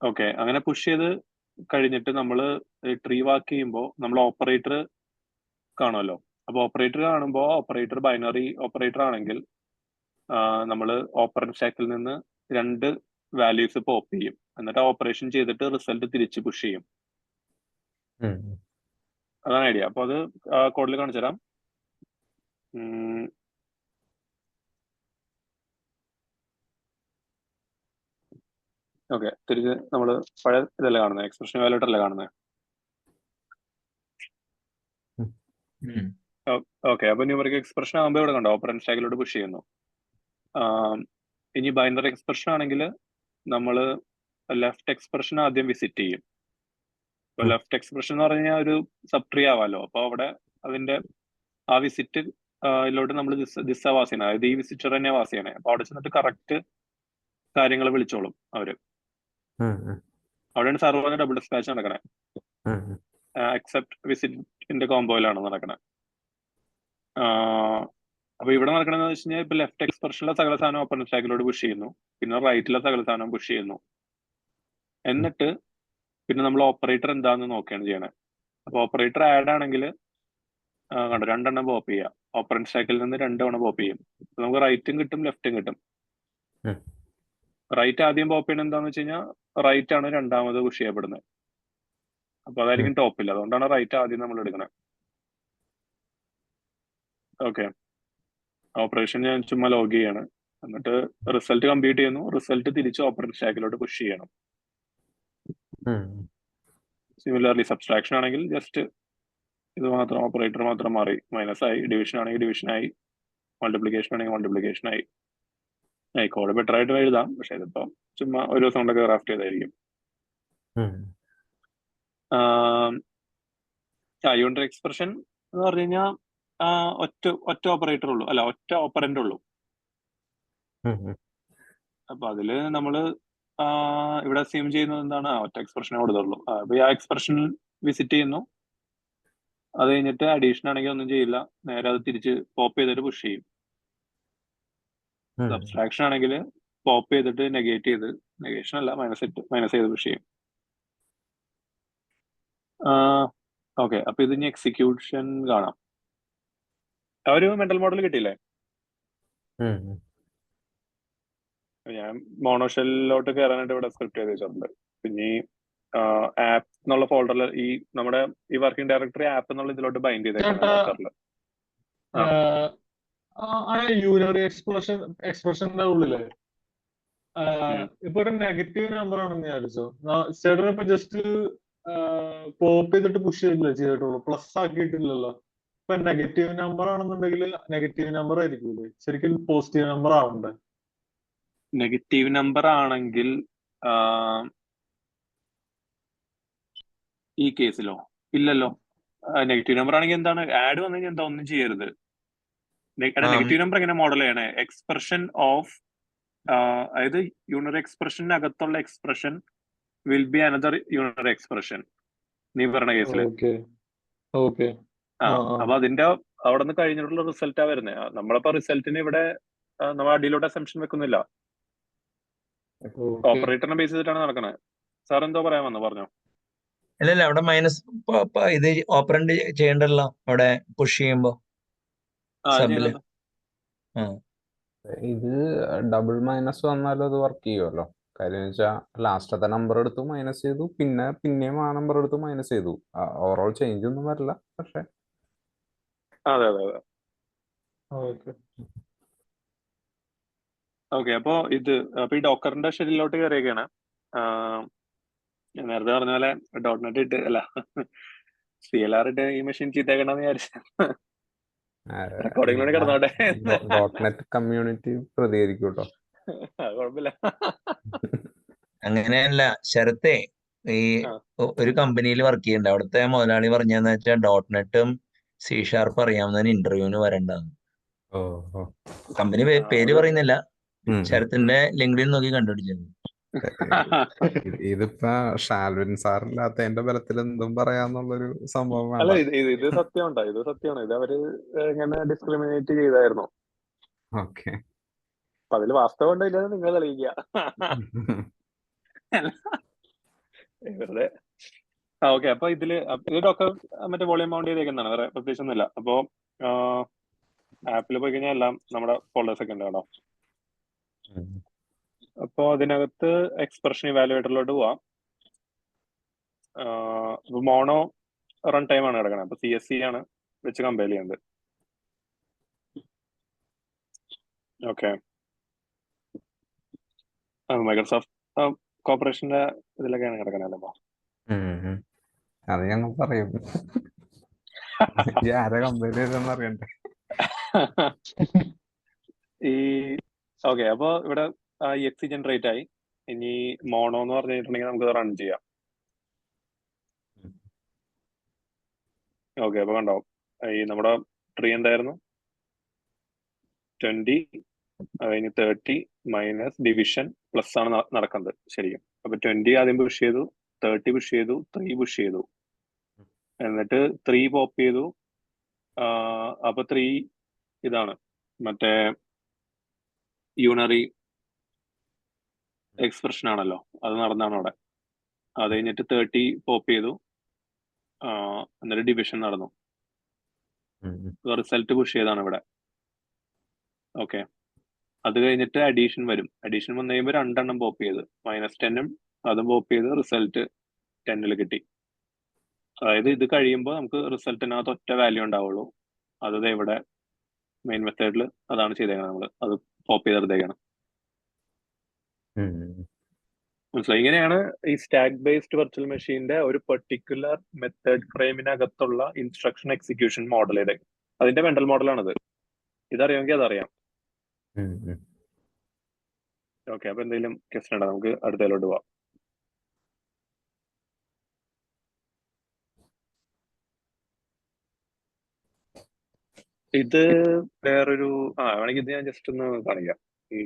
ഓക്കെ, അങ്ങനെ പുഷ് ചെയ്ത് കഴിഞ്ഞിട്ട് നമ്മൾ ട്രീ വാക്ക് ചെയ്യുമ്പോൾ നമ്മൾ ഓപ്പറേറ്റർ കാണുമല്ലോ. അപ്പൊ ഓപ്പറേറ്റർ കാണുമ്പോൾ ഓപ്പറേറ്റർ ബൈനറി ഓപ്പറേറ്റർ ആണെങ്കിൽ നമ്മൾ ഓപ്പറന്റ് സ്റ്റാക്കിൽ നിന്ന് 2 വാല്യൂസ് പോപ്പ് ചെയ്യും. എന്നിട്ട് ഓപ്പറേഷൻ ചെയ്തിട്ട് റിസൾട്ട് തിരിച്ച് പുഷ് ചെയ്യും. അതാണ് ഐഡിയ. അപ്പൊ അത് കോഡിൽ കാണിച്ചു തരാം. ഓക്കെ, തിരിച്ച് നമ്മൾ പഴയ ഇതല്ലേ കാണുന്നത്, എക്സ്പ്രഷൻ വാല്യൂട്ടർ അല്ലേ കാണുന്നത്. ഓക്കെ, അപ്പൊ ന്യൂമറിക് എക്സ്പ്രഷൻ ആകുമ്പോൾ ഇവിടെ കണ്ടോ ഓപ്പറന്റ് സ്റ്റാക്കിലോട്ട് പുഷ് ചെയ്യുന്നു. ഇനി ബൈനറി എക്സ്പ്രഷൻ ആണെങ്കിൽ നമ്മൾ ലെഫ്റ്റ് എക്സ്പ്രഷൻ ആദ്യം വിസിറ്റ് ചെയ്യും. ഇപ്പൊ ലെഫ്റ്റ് എക്സ്പ്രഷൻ എന്ന് പറഞ്ഞു കഴിഞ്ഞാൽ ഒരു സബ് ട്രീ ആവാലോ. അപ്പൊ അവിടെ അതിന്റെ ആ വിസിറ്റ് ഇതിലോട്ട് നമ്മൾ ദിശ വാസ് ചെയ്യണം. അതായത് ഈ വിസിറ്റർ തന്നെ വാസ് ചെയ്യണേ. അപ്പൊ അവിടെ ചെന്നിട്ട് കറക്റ്റ് കാര്യങ്ങൾ വിളിച്ചോളും അവര്. അവിടെയാണ് സർവർ ഡബിൾ ഡിസ്പാച്ച് നടക്കണേ. അക്സെപ്റ്റ് വിസിറ്റിന്റെ കോംബോയിലാണ് നടക്കണേ. അപ്പൊ ഇവിടെ നടക്കണമെന്ന് വെച്ച് കഴിഞ്ഞാൽ ഇപ്പൊ ലെഫ്റ്റ് എക്സ്പ്രഷനിലെ സകല സാധനം ഓപ്പൺ സ്റ്റാക്കിലോട്ട് പുഷ് ചെയ്യുന്നു, പിന്നെ റൈറ്റിലെ സകല സാധനം പുഷ് ചെയ്യുന്നു. എന്നിട്ട് പിന്നെ നമ്മൾ ഓപ്പറേറ്റർ എന്താന്ന് നോക്കുകയാണ് ചെയ്യണേ. അപ്പൊ ഓപ്പറേറ്റർ ആഡ് ആണെങ്കിൽ കണ്ടോ 2 എണ്ണം പോപ്പ് ചെയ്യാം. ഓപ്പറന്റ് സ്റ്റാക്കിൽ നിന്ന് 2 തവണ പോപ്പ് ചെയ്യും. നമുക്ക് റൈറ്റും കിട്ടും ലെഫ്റ്റും കിട്ടും. റൈറ്റ് ആദ്യം പോപ്പ് ചെയ്യണത് എന്താന്ന് വെച്ച് കഴിഞ്ഞാൽ റൈറ്റ് ആണ് രണ്ടാമത് പുഷ് ചെയ്യപ്പെടുന്നത്. അപ്പൊ അതായിരിക്കും ടോപ്പിൽ. അതുകൊണ്ടാണ് റൈറ്റ് ആദ്യം നമ്മൾ എടുക്കുന്നത്. ഓക്കെ, ഓപ്പറേഷൻ ഞാൻ ചുമ്മാ ലോഗ് ചെയ്യാണ്. എന്നിട്ട് റിസൾട്ട് കംപ്ലീറ്റ് ചെയ്യുന്നു. റിസൾട്ട് തിരിച്ച് ഓപ്പറന്റ് സ്റ്റാക്കിലോട്ട് പുഷ് ചെയ്യണം. സിമിലർലി സബ്സ്ട്രാക്ഷൻ ആണെങ്കിൽ ജസ്റ്റ് ഇത് മാത്രം, ഓപ്പറേറ്റർ മാത്രം മാറി മൈനസ് ആയി. ഡിവിഷൻ ആണെങ്കിൽ ഡിവിഷൻ ആയി. മൾട്ടിപ്ലിക്കേഷൻ ആണെങ്കിൽ മൾട്ടിപ്ലിക്കേഷൻ ആയി. കോഡ് ബെറ്റർ ആയിട്ട് എഴുതാം, പക്ഷെ ഇതിപ്പോ ചുമ്മാ ഒരു ദിവസം കൊണ്ടൊക്കെ ക്രാഫ്റ്റ് ചെയ്തായിരിക്കും. യൂണിറ്റ് എക്സ്പ്രഷൻ എന്ന് പറഞ്ഞു കഴിഞ്ഞാൽ ഒറ്റ ഓപ്പറേറ്റർ ഉള്ളൂ, അല്ല ഒറ്റ ഓപ്പറന്റ് ഉള്ളൂ. അപ്പൊ അതില് നമ്മള് ഇവിടെ അസ്യൂം ചെയ്യുന്നത് എന്താണ്, ഒറ്റ എക്സ്പ്രഷനെ കൊടുത്തുള്ളൂ. അപ്പൊ ആ എക്സ്പ്രഷൻ വിസിറ്റ് ചെയ്യുന്നു. അത് കഴിഞ്ഞിട്ട് അഡീഷൻ ആണെങ്കിൽ ഒന്നും ചെയ്യില്ല, നേരെ അത് തിരിച്ച് പോപ്പ് ചെയ്തിട്ട് പുഷ് ചെയ്യും. സബ്സ്ട്രാക്ഷൻ ആണെങ്കിൽ പോപ്പ് ചെയ്തിട്ട് നെഗേറ്റ് ചെയ്ത്, നെഗേഷൻ അല്ല മൈനസ് ചെയ്ത് പുഷ് ചെയ്യും. ഓക്കെ, അപ്പൊ ഇത് ഇനി എക്സിക്യൂഷൻ കാണാം. ആ ഒരു മെന്റൽ മോഡൽ കിട്ടിയില്ലേ? ഞാൻ മോണോഷെല്ലിലോട്ട് കയറാനായിട്ട് ഇവിടെ സ്ക്രിപ്റ്റ് ചെയ്ത് വെച്ചിട്ടുണ്ട്. പിന്നെ ആപ്പ് എന്നുള്ള ഫോൾഡറിൽ ഈ നമ്മുടെ ഈ വർക്കിംഗ് ഡയറക്ടറി ആപ്പ് എന്നുള്ള ഇതിലോട്ട് ബൈൻഡ് ചെയ്തേക്കണം ചേട്ടാ ഡോക്കറിൽ. ആ ആ യൂണറി എക്സ്പ്രഷന്റെ ഉള്ളില് ഉം. ഇപ്പൊ ഒരു നെഗറ്റീവ് നമ്പർ ആണെന്ന് വിചാരിച്ചോ, ചേട്ടൻ ഇപ്പൊ ജസ്റ്റ് പോപ്പ് ചെയ്തിട്ട് പുഷ് ചെയ്തിട്ടുള്ളൂ, പ്ലസ് ആക്കിയിട്ടില്ലല്ലോ. ഇപ്പൊ നെഗറ്റീവ് നമ്പർ ആണെന്നുണ്ടെങ്കിൽ നെഗറ്റീവ് നമ്പർ ആയിരിക്കൂലേ, ശരിക്കും പോസിറ്റീവ് നമ്പർ ആവണ്ടേ? നെഗറ്റീവ് നമ്പർ ആണെങ്കിൽ ആ, ഈ കേസിലോ ഇല്ലല്ലോ. നെഗറ്റീവ് നമ്പർ ആണെങ്കിൽ എന്താണ് ആഡ് വന്നു കഴിഞ്ഞാൽ എന്താ ഒന്നും ചെയ്യരുത്. നെഗറ്റീവ് നമ്പർ എങ്ങനെ മോഡൽ ചെയ്യണേ? എക്സ്പ്രഷൻ ഓഫ് അതായത് യൂണറി എക്സ്പ്രഷനകത്തുള്ള expression will be another unary expression നീ പറഞ്ഞ കേസിൽ. Okay okay. അപ്പൊ അതിന്റെ അവിടെ നിന്ന് കഴിഞ്ഞിട്ടുള്ള റിസൾട്ടാ വരുന്നത്. നമ്മളിപ്പോ റിസൾട്ടിന് ഇവിടെ നമ്മൾ അടിയിലോട്ട് അസംഷൻ വെക്കുന്നില്ല, ഓപ്പറേറ്ററിനെ ബേസ് ചെയ്തിട്ടാണ് നടക്കണത്. സാർ എന്തോ പറയാൻ വന്നു, പറഞ്ഞോ. അല്ലല്ല, അവിടെ മൈനസ് ഇത് ഓപ്പറന്റ് ചെയ്യണ്ടല്ലോ അവിടെ പുഷ് ചെയ്യുമ്പോ സബില്. ഇത് ഡബിൾ മൈനസ് വന്നാലും അത് വർക്ക് ചെയ്യുമല്ലോ. കാര്യം വെച്ചാൽ ലാസ്റ്റത്തെ നമ്പർ എടുത്തു മൈനസ് ചെയ്തു, പിന്നെയും ആ നമ്പർ എടുത്ത് മൈനസ് ചെയ്തു. ഓവറോൾ ചേഞ്ച് ഒന്നും വരില്ല. പക്ഷെ അതെ അതെ അതെ. ഓക്കെ. അപ്പൊ ഈ ഡോക്കറിന്റെ ഷെഡിലോട്ട് കയറിയൊക്കെയാണ്. നേരത്തെ പറഞ്ഞ പോലെ ഡോട്ട് നെറ്റ് ഇട്ട് അല്ല CLR ഇട്ട് ഈ മെഷീൻ ചീത്തേക്കണ്ടെന്ന് വിചാരിച്ചു. റെക്കോർഡിങ്ങിലൂടെ കിടന്നോട്ടെ. ഡോട്ട് നെറ്റ് കമ്മ്യൂണിറ്റി പ്രതികരിക്കും കേട്ടോ. കുഴപ്പമില്ല. അങ്ങനെയല്ല ശരത്തേ, ഈ ഒരു കമ്പനിയിൽ വർക്ക് ചെയ്യുന്നുണ്ട്. അവിടുത്തെ മുതലാളി പറഞ്ഞതെന്ന് വെച്ചാൽ .NET-ഉം C# അറിയാവുന്നതിന് ഇന്റർവ്യൂവിന് വരണ്ടെന്ന്. കമ്പനി പേര് പറയുന്നില്ല, ശരത്തിന്റെ ലിങ്ക്ഡിൻ നോക്കി കണ്ടുപിടിച്ചത്. ഇതിപ്പോ ഷാൽവിൻ സാറില്ലാത്തതിന്റെ ബലത്തിൽ എന്തും പറയാന്നുള്ളൊരു സംഭവം അല്ല, വേണ്ട. ഇത് സത്യമുണ്ടോ? ഇത് സത്യമാണ്. ഇത് അവര് ഇങ്ങനെ ഡിസ്ക്രിമിനേറ്റ് ചെയ്തായിരുന്നു. ഓക്കെ. അപ്പൊ അതിൽ വാസ്തവം ഉണ്ടോ ഇല്ലെന്ന് നിങ്ങൾ തെളിയിക്കുക. വെറുതെ. ഓക്കെ. അപ്പൊ ഇതൊക്കെ മറ്റേ വോളിയം മൗണ്ട് ചെയ്തേക്കുന്നതാണ്, വേറെ പ്രത്യേകിച്ച് ഒന്നുമില്ല. അപ്പോ ആപ്പിൽ പോയി കഴിഞ്ഞാൽ എല്ലാം നമ്മുടെ ഫോൾഡേഴ്സ് ഒക്കെ ഉണ്ട് കേട്ടോ. അപ്പോ അതിനകത്ത് എക്സ്പ്രഷൻ ഇവാലുവേറ്ററിലോട്ട് പോവാം. മോണോ റൺ ടൈം ആണ് കിടക്കുന്നത്. അപ്പൊ CSC ആണ് വെച്ച് കമ്പയർ ചെയ്യുന്നത്. ഓക്കെ. മൈക്രോസോഫ്റ്റ് കോർപ്പറേഷന്റെ ഇതിലൊക്കെയാണ് കിടക്കുന്നത്. അപ്പൊ അത് ഞങ്ങൾ പറയും. ആരെ കമ്പയർ ചെയ്തെന്ന് അറിയണ്ടേ. ഓക്കെ. അപ്പൊ ഇവിടെ EXE ജനറേറ്റ് ആയി. ഇനി മോണോ എന്ന് പറഞ്ഞിട്ടുണ്ടെങ്കിൽ നമുക്ക് റൺ ചെയ്യാം. ഓക്കെ. അപ്പൊ കണ്ടോ, ഈ നമ്മുടെ ട്രീ എന്തായിരുന്നു? 20 കഴിഞ്ഞ് 30 മൈനസ് ഡിവിഷൻ പ്ലസ് ആണ് നടക്കുന്നത് ശരിക്കും. അപ്പൊ 20 ആദ്യം പുഷ് ചെയ്തു, 30 പുഷ് ചെയ്തു, 3 പുഷ് ചെയ്തു, എന്നിട്ട് 3 പോപ്പ് ചെയ്തു. അപ്പൊ 3 ഇതാണ് മറ്റേ യൂണറി എക്സ്പ്രഷൻ ആണല്ലോ, അത് നടന്നാണ് അവിടെ. അത് കഴിഞ്ഞിട്ട് 30 പോപ്പ് ചെയ്തു, എന്നിട്ട് ഡിവിഷൻ നടന്നു, റിസൾട്ട് പുഷ് ചെയ്താണ് ഇവിടെ. ഓക്കെ. അത് കഴിഞ്ഞിട്ട് അഡീഷൻ വരും. അഡീഷൻ വന്നു കഴിയുമ്പോൾ 2 എണ്ണം പോപ്പ് ചെയ്ത് -10ഉം അതും പോപ്പ് ചെയ്ത് റിസൾട്ട് 10ൽ കിട്ടി. അതായത് ഇത് കഴിയുമ്പോൾ നമുക്ക് റിസൾട്ടിനകത്ത് ഒറ്റ വാല്യൂ ഉണ്ടാവുള്ളൂ. അത് ഇവിടെ മെയിൻ മെത്തേഡിൽ അതാണ് ചെയ്തേക്കുന്നത്. നമ്മൾ അത് പോപ്പ് ചെയ്തെടുത്തേക്കാണ്. മനസ്സിലായി? ഇങ്ങനെയാണ് ഈ സ്റ്റാക്ക് ബേസ്ഡ് വെർച്വൽ മെഷീന്റെ ഒരു പെർട്ടിക്കുലർ മെത്തേഡ് ഫ്രെയിമിനകത്തുള്ള ഇൻസ്ട്രക്ഷൻ എക്സിക്യൂഷൻ മോഡൽ ചെയ്തേ. അതിന്റെ മെന്റൽ മോഡലാണിത്. ഇതറിയാമെങ്കിൽ അതറിയാം. ഓക്കെ. അപ്പൊ എന്തെങ്കിലും ക്വസ്റ്റൻ ഉണ്ടോ? നമുക്ക് അടുത്തതിലോട്ട് പോവാം. ഇത് വേറൊരു വേണമെങ്കിൽ ഇത് ഞാൻ ജസ്റ്റ് ഒന്ന് കാണിക്കാം. ഈ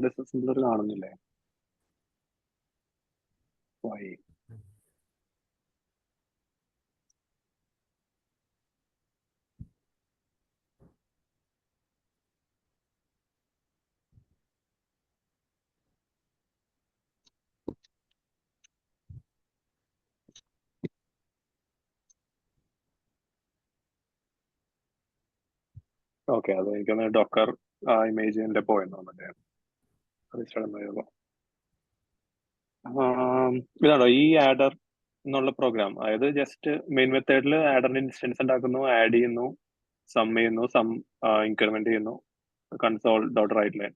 ഡിസംബർ കാണുന്നില്ലേ? Why? ഓക്കെ, അത് എനിക്കൊന്ന് ഡോക്കർ ഇമേജിന്റെ പോയെന്ന് തോന്നുന്നുണ്ട്. ഇതാണോ ഈ ആഡർ എന്നുള്ള പ്രോഗ്രാം? അതായത് ജസ്റ്റ് മെയിൻ മെത്തേഡിൽ ആഡറിന്റെ ഇൻസ്റ്റൻസ് ഉണ്ടാക്കുന്നു, ആഡ് ചെയ്യുന്നു, സം ചെയ്യുന്നു, സം ഇൻക്രിമെന്റ് ചെയ്യുന്നു, കൺസോൾ ഡോട്ട് റൈറ്റ് ലൈൻ.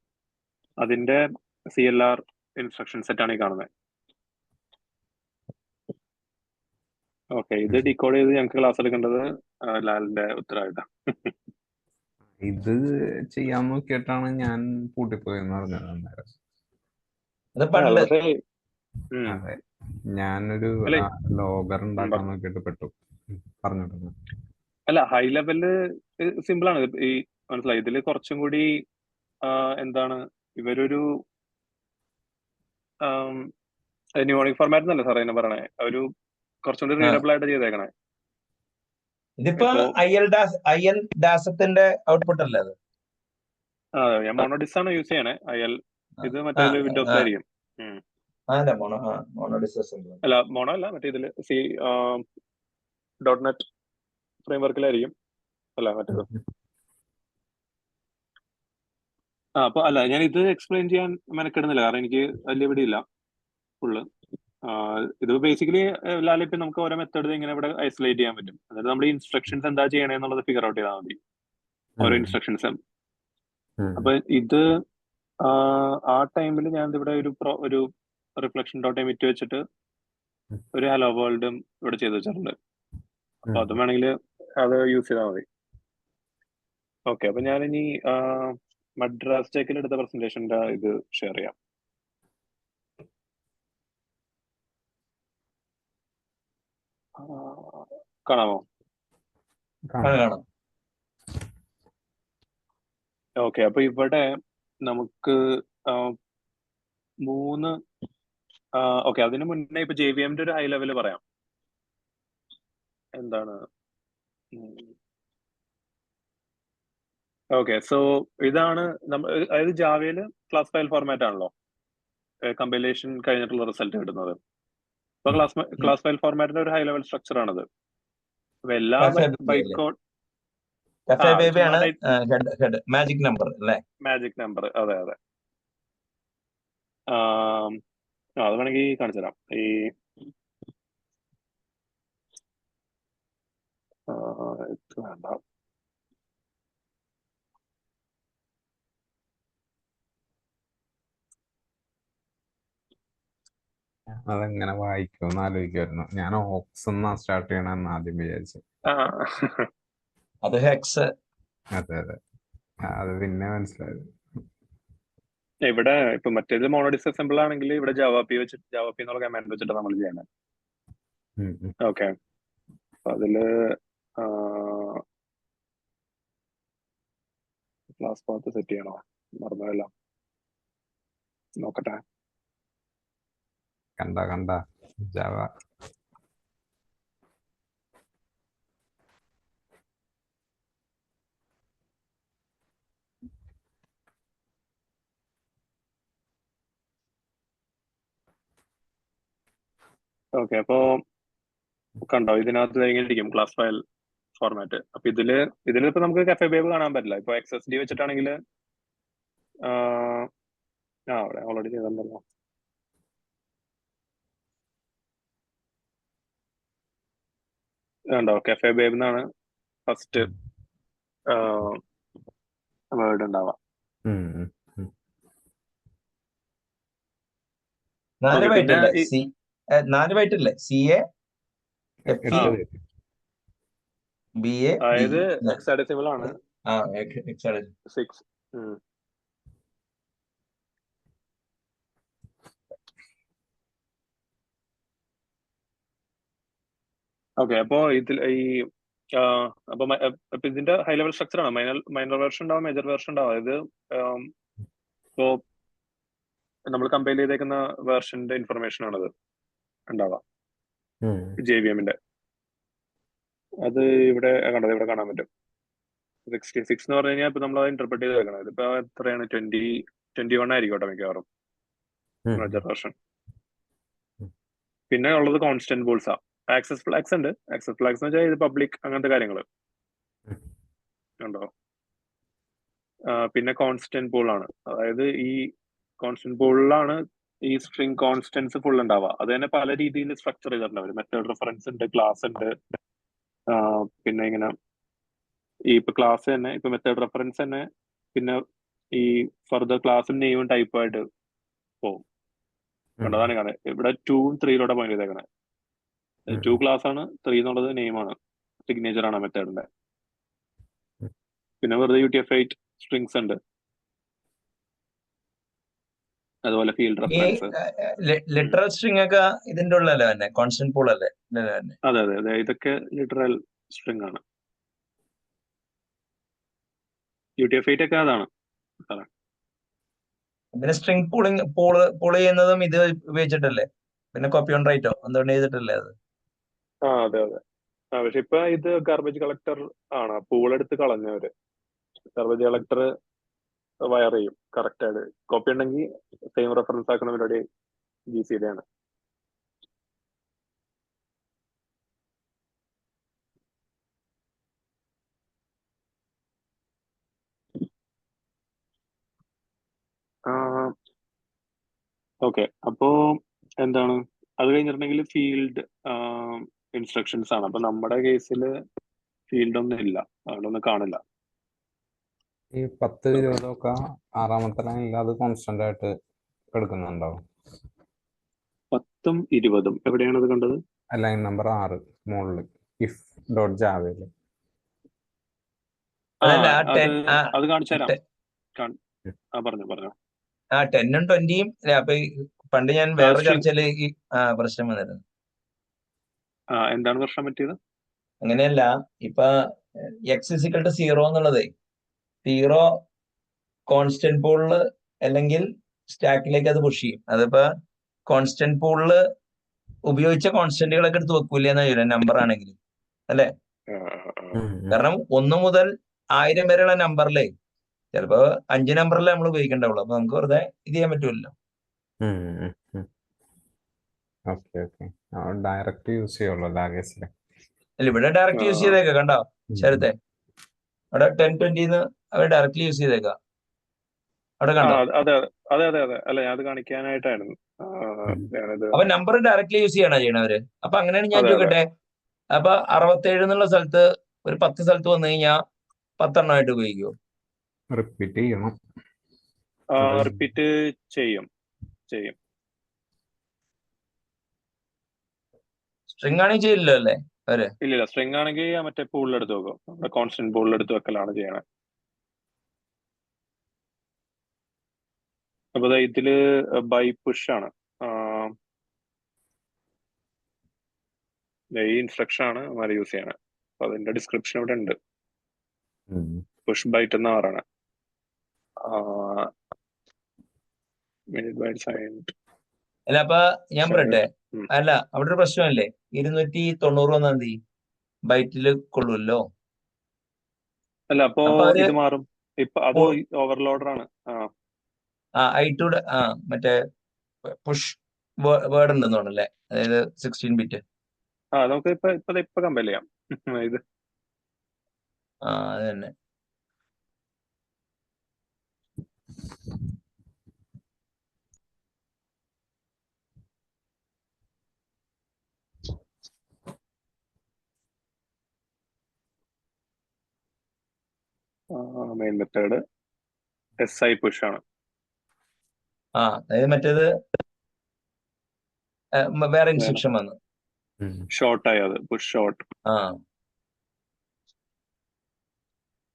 അതിന്റെ CLR ഇൻസ്ട്രക്ഷൻ സെറ്റ് ആണ് ഈ കാണുന്നത്. ഓക്കെ, ഇത് ഡീകോഡ് ചെയ്ത് ഞങ്ങൾക്ക് ക്ലാസ് എടുക്കേണ്ടത് ലാലിന്റെ ഉത്തരവാദിത്തം. ഇത് ചെയ്യാൻ നോക്കിയിട്ടാണ് ഞാൻ പൂട്ടിപ്പോയെന്ന് പറഞ്ഞത് അന്നേരം. അത് പണ്ട് പക്ഷേ അതെ, ഞാനൊരു അല്ലെ, ലോഗർ ഉണ്ടാക്കാൻ നോക്കിയിട്ട് പെട്ടു. പറഞ്ഞിട്ടുണ്ട്. അല്ല, ഹൈ ലെവല് സിമ്പിൾ ആണ്. ഈ മനസ്സിലായി, ഇതില് കുറച്ചും കൂടി എന്താണ്, ഇവരൊരു ന്യൂമറിക് ഫോർമാറ്റ് എന്നല്ലേ സാറേ എന്നെ പറയണേ, ഒരു കുറച്ചും കൂടി റീഡബിൾ ആയിട്ട് ചെയ്തേക്കണേ. ഇതിപ്പോ IL ഡാസത്തിന്റെ ഔട്ട്പുട്ട് അല്ലേ അത്? ഞാൻ മോണോഡിസ് ആണ് യൂസ് ചെയ്യണേ. ഇത് മറ്റേ വിൻഡോസിലായിരിക്കും. അല്ല, മോണോ അല്ല, മറ്റേ ഇതില് .NET ഫ്രെയിംവർക്കിലായിരിക്കും. അല്ല, മറ്റേത്. അപ്പൊ അല്ല, ഞാൻ ഇത് എക്സ്പ്ലെയിൻ ചെയ്യാൻ മെനക്കെടുന്നില്ല, കാരണം എനിക്ക് വലിയ പിടിയില്ല ഫുള്ള്. ഇത് ബേസിക്കലി ലാലിപ്പം നമുക്ക് ഓരോ മെത്തേഡ് ഇങ്ങനെ ഇവിടെ ഐസൊലേറ്റ് ചെയ്യാൻ പറ്റും. അതായത് നമ്മുടെ ഇൻസ്ട്രക്ഷൻസ് എന്താ ചെയ്യണേന്നുള്ളത് ഫിഗർ ഔട്ട് ചെയ്താൽ മതി, ഓരോ ഇൻസ്ട്രക്ഷൻസും. അപ്പൊ ഇത് ആ ടൈമിൽ ഞാൻ ഇവിടെ ഒരു റിഫ്ലക്ഷൻ ഡോട്ട് എമിറ്റ് വെച്ചിട്ട് ഒരു ഹലോ വേൾഡും ഇവിടെ ചെയ്ത് വെച്ചിട്ടുണ്ട്. അപ്പൊ അതും വേണമെങ്കിൽ അത് യൂസ് ചെയ്താൽ മതി. ഓക്കെ, അപ്പൊ ഞാനിനി മദ്രാസ് ടെക്കിൽ എടുത്ത പ്രസന്റേഷന്റെ ഇത് ഷെയർ ചെയ്യാം. കാണാമോ? കാണാം. ഓക്കെ, അപ്പൊ ഇവിടെ നമുക്ക് 3 ഓക്കെ, അതിന് മുന്നേ ഇപ്പൊ JVM ഒരു ഹൈ ലെവല് പറയാം. എന്താണ്? ഓക്കെ, സോ ഇതാണ് അതായത് ജാവയില് ക്ലാസ് ഫയൽ ഫോർമാറ്റ് ആണല്ലോ കമ്പൈലേഷൻ കഴിഞ്ഞിട്ടുള്ള റിസൾട്ട് കിട്ടുന്നത്. ഇപ്പൊ ക്ലാസ് ഫയൽ ഫോർമാറ്റിന്റെ ഒരു ഹൈ ലെവൽ സ്ട്രക്ചർ ആണത്. അപ്പൊ എല്ലാ ബൈറ്റ്കോഡ് മാജിക് നമ്പർ അല്ലേ? മാജിക് നമ്പർ, അതെ അതെ. അത് വേണമെങ്കിൽ കാണിച്ചു തരാം. ഈ വേണ്ട, അതെങ്ങനെ വായിക്കുമെന്ന് ആലോചിക്കുമായിരുന്നു. ഞാൻ ഓക്സ് എന്നാ സ്റ്റാർട്ട് ചെയ്യണമെന്ന് ആദ്യം വിചാരിച്ചു. അത് ഹെക്സ്. അതെ അതെ, അത് പിന്നെ മനസ്സിലായത്. ഇവിടെ ഇപ്പൊ മറ്റേത് മോണോഡിസ് അസംബിൾ ആണെങ്കിൽ ഇവിടെ ജാവാപി എന്നുള്ള കമാൻഡ് വെച്ചിട്ട് നമ്മൾ ചെയ്യണം. ഓക്കെ, അപ്പൊ അതില് ക്ലാസ് പാത്ത് സെറ്റ് ചെയ്യണോ? മറന്നതല്ല, നോക്കട്ടെ. കണ്ട ജാവ. ഓക്കെ, അപ്പോ കണ്ടോ, ഇതിനകത്ത് കഴിഞ്ഞിരിക്കും ക്ലാസ് ഫയൽ ഫോർമാറ്റ്. അപ്പൊ ഇതിലിപ്പോ നമുക്ക് കഫേ ബേബ് കാണാൻ പറ്റില്ല. ഇപ്പൊ XSD വെച്ചിട്ടാണെങ്കിൽ അവിടെ ഓൾറെഡി ചെയ്തിട്ടുണ്ടല്ലോ. കണ്ടോ, കഫേ ബേബ് എന്നാണ് ഫസ്റ്റ് വേർഡ് ഉണ്ടാവാം. 4 ബൈറ്റല്ലേ? 4 ബൈറ്റല്ലേ? CA BA അതായത് ഹെക്സാഡെസിമൽ ആണ്. 6. ഓക്കെ, അപ്പോ ഇതിൽ അപ്പൊ ഇതിന്റെ ഹൈ ലെവൽ സ്ട്രക്ചർ ആണ്. മൈനർ വേർഷൻ ഉണ്ടാവും, മേജർ വേർഷൻ ഉണ്ടാവും. അതായത് ഇപ്പോ നമ്മൾ കമ്പൈൽ ചെയ്തേക്കുന്ന വേർഷന്റെ ഇൻഫർമേഷൻ ആണത് ഉണ്ടാവുക JVM-ന്റെ. അത് ഇവിടെ കണ്ടത്, ഇവിടെ കാണാൻ പറ്റും. 66 എന്ന് പറഞ്ഞു കഴിഞ്ഞാൽ ഇപ്പൊ നമ്മൾ അത് ഇന്റർപ്രറ്റ് ചെയ്ത് വെക്കണം. ഇതിപ്പോ എത്രയാണ്, 21 ആയിരിക്കട്ടെ മിക്കവാറും മേജർ വേർഷൻ. പിന്നെ ഉള്ളത് കോൺസ്റ്റന്റ് ബോൾസാ. ആക്സസ് ഫ്ലാഗ്സ് ഉണ്ട്. ആക്സസ് ഫ്ലാഗ്സ് എന്ന് വെച്ചാൽ ഇത് പബ്ലിക് അങ്ങനത്തെ കാര്യങ്ങൾ ഉണ്ടോ. പിന്നെ കോൺസ്റ്റന്റ് പൂൾ ആണ്. അതായത് ഈ കോൺസ്റ്റന്റ് പൂളിലാണ് ഈ സ്ട്രിംഗ് കോൺസ്റ്റൻസ് ഫുൾ ഉണ്ടാവുക. അത് തന്നെ പല രീതിയിൽ സ്ട്രക്ചർ ചെയ്തിട്ടുണ്ടാവും. മെത്തേഡ് റെഫറൻസ് ഉണ്ട്, ക്ലാസ് ഉണ്ട്, പിന്നെ ഇങ്ങനെ ഈ ഇപ്പൊ ക്ലാസ് തന്നെ, ഇപ്പൊ മെത്തേഡ് റെഫറൻസ് തന്നെ, പിന്നെ ഈ ഫർദർ ക്ലാസും നെയിമും ടൈപ്പായിട്ട് പോകും. കണ്ടതാണ് കാണാൻ. ഇവിടെ 2ഉം 3യിലൂടെ പോയിന്റ് ചെയ്തേക്കണേ. 2 ക്ലാസ് ആണ്, 3 എന്നുള്ളത് നെയിമാണ്, സിഗ്നേച്ചർ ആണ് മെത്തേഡിന്റെ. പിന്നെ വെറുതെ UTF-8 സ്ട്രിങ്സ് ഉണ്ട്, അതുപോലെ ഫീൽഡ് ഈ റെഫറൻസ്. ലിറ്ററൽ സ്ട്രിംഗ് ഒക്കെ ഇതിന്റെ ഉള്ളല്ലേ തന്നെ, കോൺസ്റ്റന്റ് പൂൾ അല്ലേ തന്നെ? അതെ അതെ അതെ, ഇതൊക്കെ ലിറ്ററൽ സ്ട്രിംഗ് ആണ്. UTF-8 ഒക്കെ അതാണ്. പിന്നെ സ്ട്രിംഗ് പൂൾ ചെയ്യുന്നതും ഇത് ഉപയോഗിച്ചിട്ടല്ലേ? പിന്നെ കോപ്പി ഓൺ റൈറ്റോ എന്തുകൊണ്ട് ചെയ്തിട്ടല്ലേ അത്? അതെ അതെ. പക്ഷെ ഇപ്പൊ ഇത് ഗാർബേജ് കളക്ടർ ആണ്. പൂൾ എടുത്ത് കളഞ്ഞവര് ഗാർബേജ് കളക്ടർ വയർ ചെയ്യും കറക്റ്റ് ആയിട്ട്. കോപ്പി ഉണ്ടെങ്കിൽ സെയിം റെഫറൻസ് ആക്കുന്ന പരിപാടി GCD ആണ്. ഓക്കെ, അപ്പോ എന്താണ് അത് കഴിഞ്ഞിട്ടുണ്ടെങ്കിൽ ഫീൽഡ് ഇൻസ്ട്രക്ഷൻസ് ആണ്. അപ്പൊ നമ്മുടെ കേസിൽ ഫീൽഡ് ഒന്നും ഇല്ല, അതുകൊണ്ടൊന്നും കാണില്ല. ഈ 10, 20 ഒക്കെ 6ാമത്തെ ലൈനിൽ അത് കോൺസ്റ്റന്റ് ആയിട്ട് എടുക്കുന്നുണ്ടാവും. 10ഉം 20ഉം എവിടെയാണ് അത് കണ്ടത്? ലൈൻ നമ്പർ 6 മുകളിൽ if ഡോട്ട് ജാവയില്. അത് കാണിച്ചു തരാം. പറഞ്ഞു. 10ഉം 20ഉം അപ്പൊ പണ്ട് ഞാൻ വേറെ ചർച്ചയില് ഈ പ്രശ്നം വന്നിരുന്നു. എന്താണ് പ്രശ്നം പറ്റിയത്? അങ്ങനെയല്ല, ഇപ്പൊ x = 0 എന്നുള്ളത് 0 കോൺസ്റ്റന്റ് പൂളില് അല്ലെങ്കിൽ സ്റ്റാക്കിലേക്ക് അത് പുഷ് ചെയ്യും. അതിപ്പോ കോൺസ്റ്റന്റ് പൂളില് ഉപയോഗിച്ച കോൺസ്റ്റന്റുകളൊക്കെ എടുത്ത് വെക്കൂല എന്നാ ചോദിക്കാം, നമ്പർ ആണെങ്കിൽ അല്ലെ? കാരണം 1 മുതൽ 1000 വരെയുള്ള നമ്പറിലേ ചിലപ്പോ 5 നമ്പറിലെ നമ്മൾ ഉപയോഗിക്കണ്ടാവുള്ളൂ. അപ്പൊ നമുക്ക് വെറുതെ ഇത് ചെയ്യാൻ പറ്റുമല്ലോ. ഡയറക്റ്റ് യൂസ് ചെയ്യുള്ളൂ ലാഗേസില്. അല്ല, ഇവിടെ ഡയറക്റ്റ് യൂസ് ചെയ്തേക്കാം. കണ്ടോ ശരത്തെ, അവിടെ 10-20 അവർ ഡയറക്റ്റ്ലി യൂസ് ചെയ്തേക്കാം. അവിടെ കണ്ടോ? അതെ. അല്ല, ഞാൻ അത് കാണിക്കാനായിട്ടായിരുന്നു. അപ്പൊ നമ്പർ ഡയറക്റ്റ്ലി യൂസ് ചെയ്യണോ ചെയ്യണവര്? അപ്പൊ അങ്ങനെയാണ് ഞാൻ ചോദിക്കട്ടെ. അപ്പൊ 67 എന്നുള്ള സ്ഥലത്ത് ഒരു 10 സ്ഥലത്ത് വന്നു കഴിഞ്ഞാൽ 10 എണ്ണമായിട്ട് ഉപയോഗിക്കുമോ? റിപ്പീറ്റ് ചെയ്യണം. റിപ്പീറ്റ് ചെയ്യും. സ്ട്രിംഗ് ആണെങ്കിൽ ചെയ്യില്ലല്ലോ അല്ലേ അവര്? ഇല്ല, സ്ട്രിംഗ് ആണെങ്കിൽ മറ്റേ പൂളിൽ എടുത്ത് വെക്കും. നമ്മുടെ കോൺസ്റ്റന്റ് പൂളിൽ എടുത്ത് വെക്കലാണ് ചെയ്യണേ. അപ്പൊ ഇതില് ബൈ പുഷ് ആണ്. ഈ ഇൻസ്ട്രക്ഷൻ ആണ് അവര് യൂസ് ചെയ്യണേ. അപ്പൊ അതിന്റെ ഡിസ്ക്രിപ്ഷൻ ഇവിടെ ഉണ്ട്. പുഷ് ബൈറ്റ് എന്ന ആറാണ്. അല്ല, അപ്പൊ ഞാൻ പറയട്ടെ, അല്ല അവിടെ ഒരു പ്രശ്നമല്ലേ, 290 ഒന്നാം തീയതി ബൈറ്റില് കൊള്ളുമല്ലോ. അല്ല, അപ്പൊ ഇത് മാറും. ഇപ്പൊ അത് ഓവർലോഡർ ആണ്. I2 മറ്റേ പുഷ് വേർഡ് ഉണ്ടെന്ന് തോന്നല്ലേ, അതായത് 16 ബിറ്റ്. നമുക്ക് ഇപ്പൊ കമ്പയർ ചെയ്യാം ഇത്. അത് തന്നെ. മെയിൻ മെത്തേഡ് SI പുഷ് ആണ്. അതായത് മറ്റേത് വേറെ ഇൻസ്ട്രക്ഷൻ വന്നു, ഷോർട്ട് ആയി, അത് പുഷ് ഷോർട്ട്.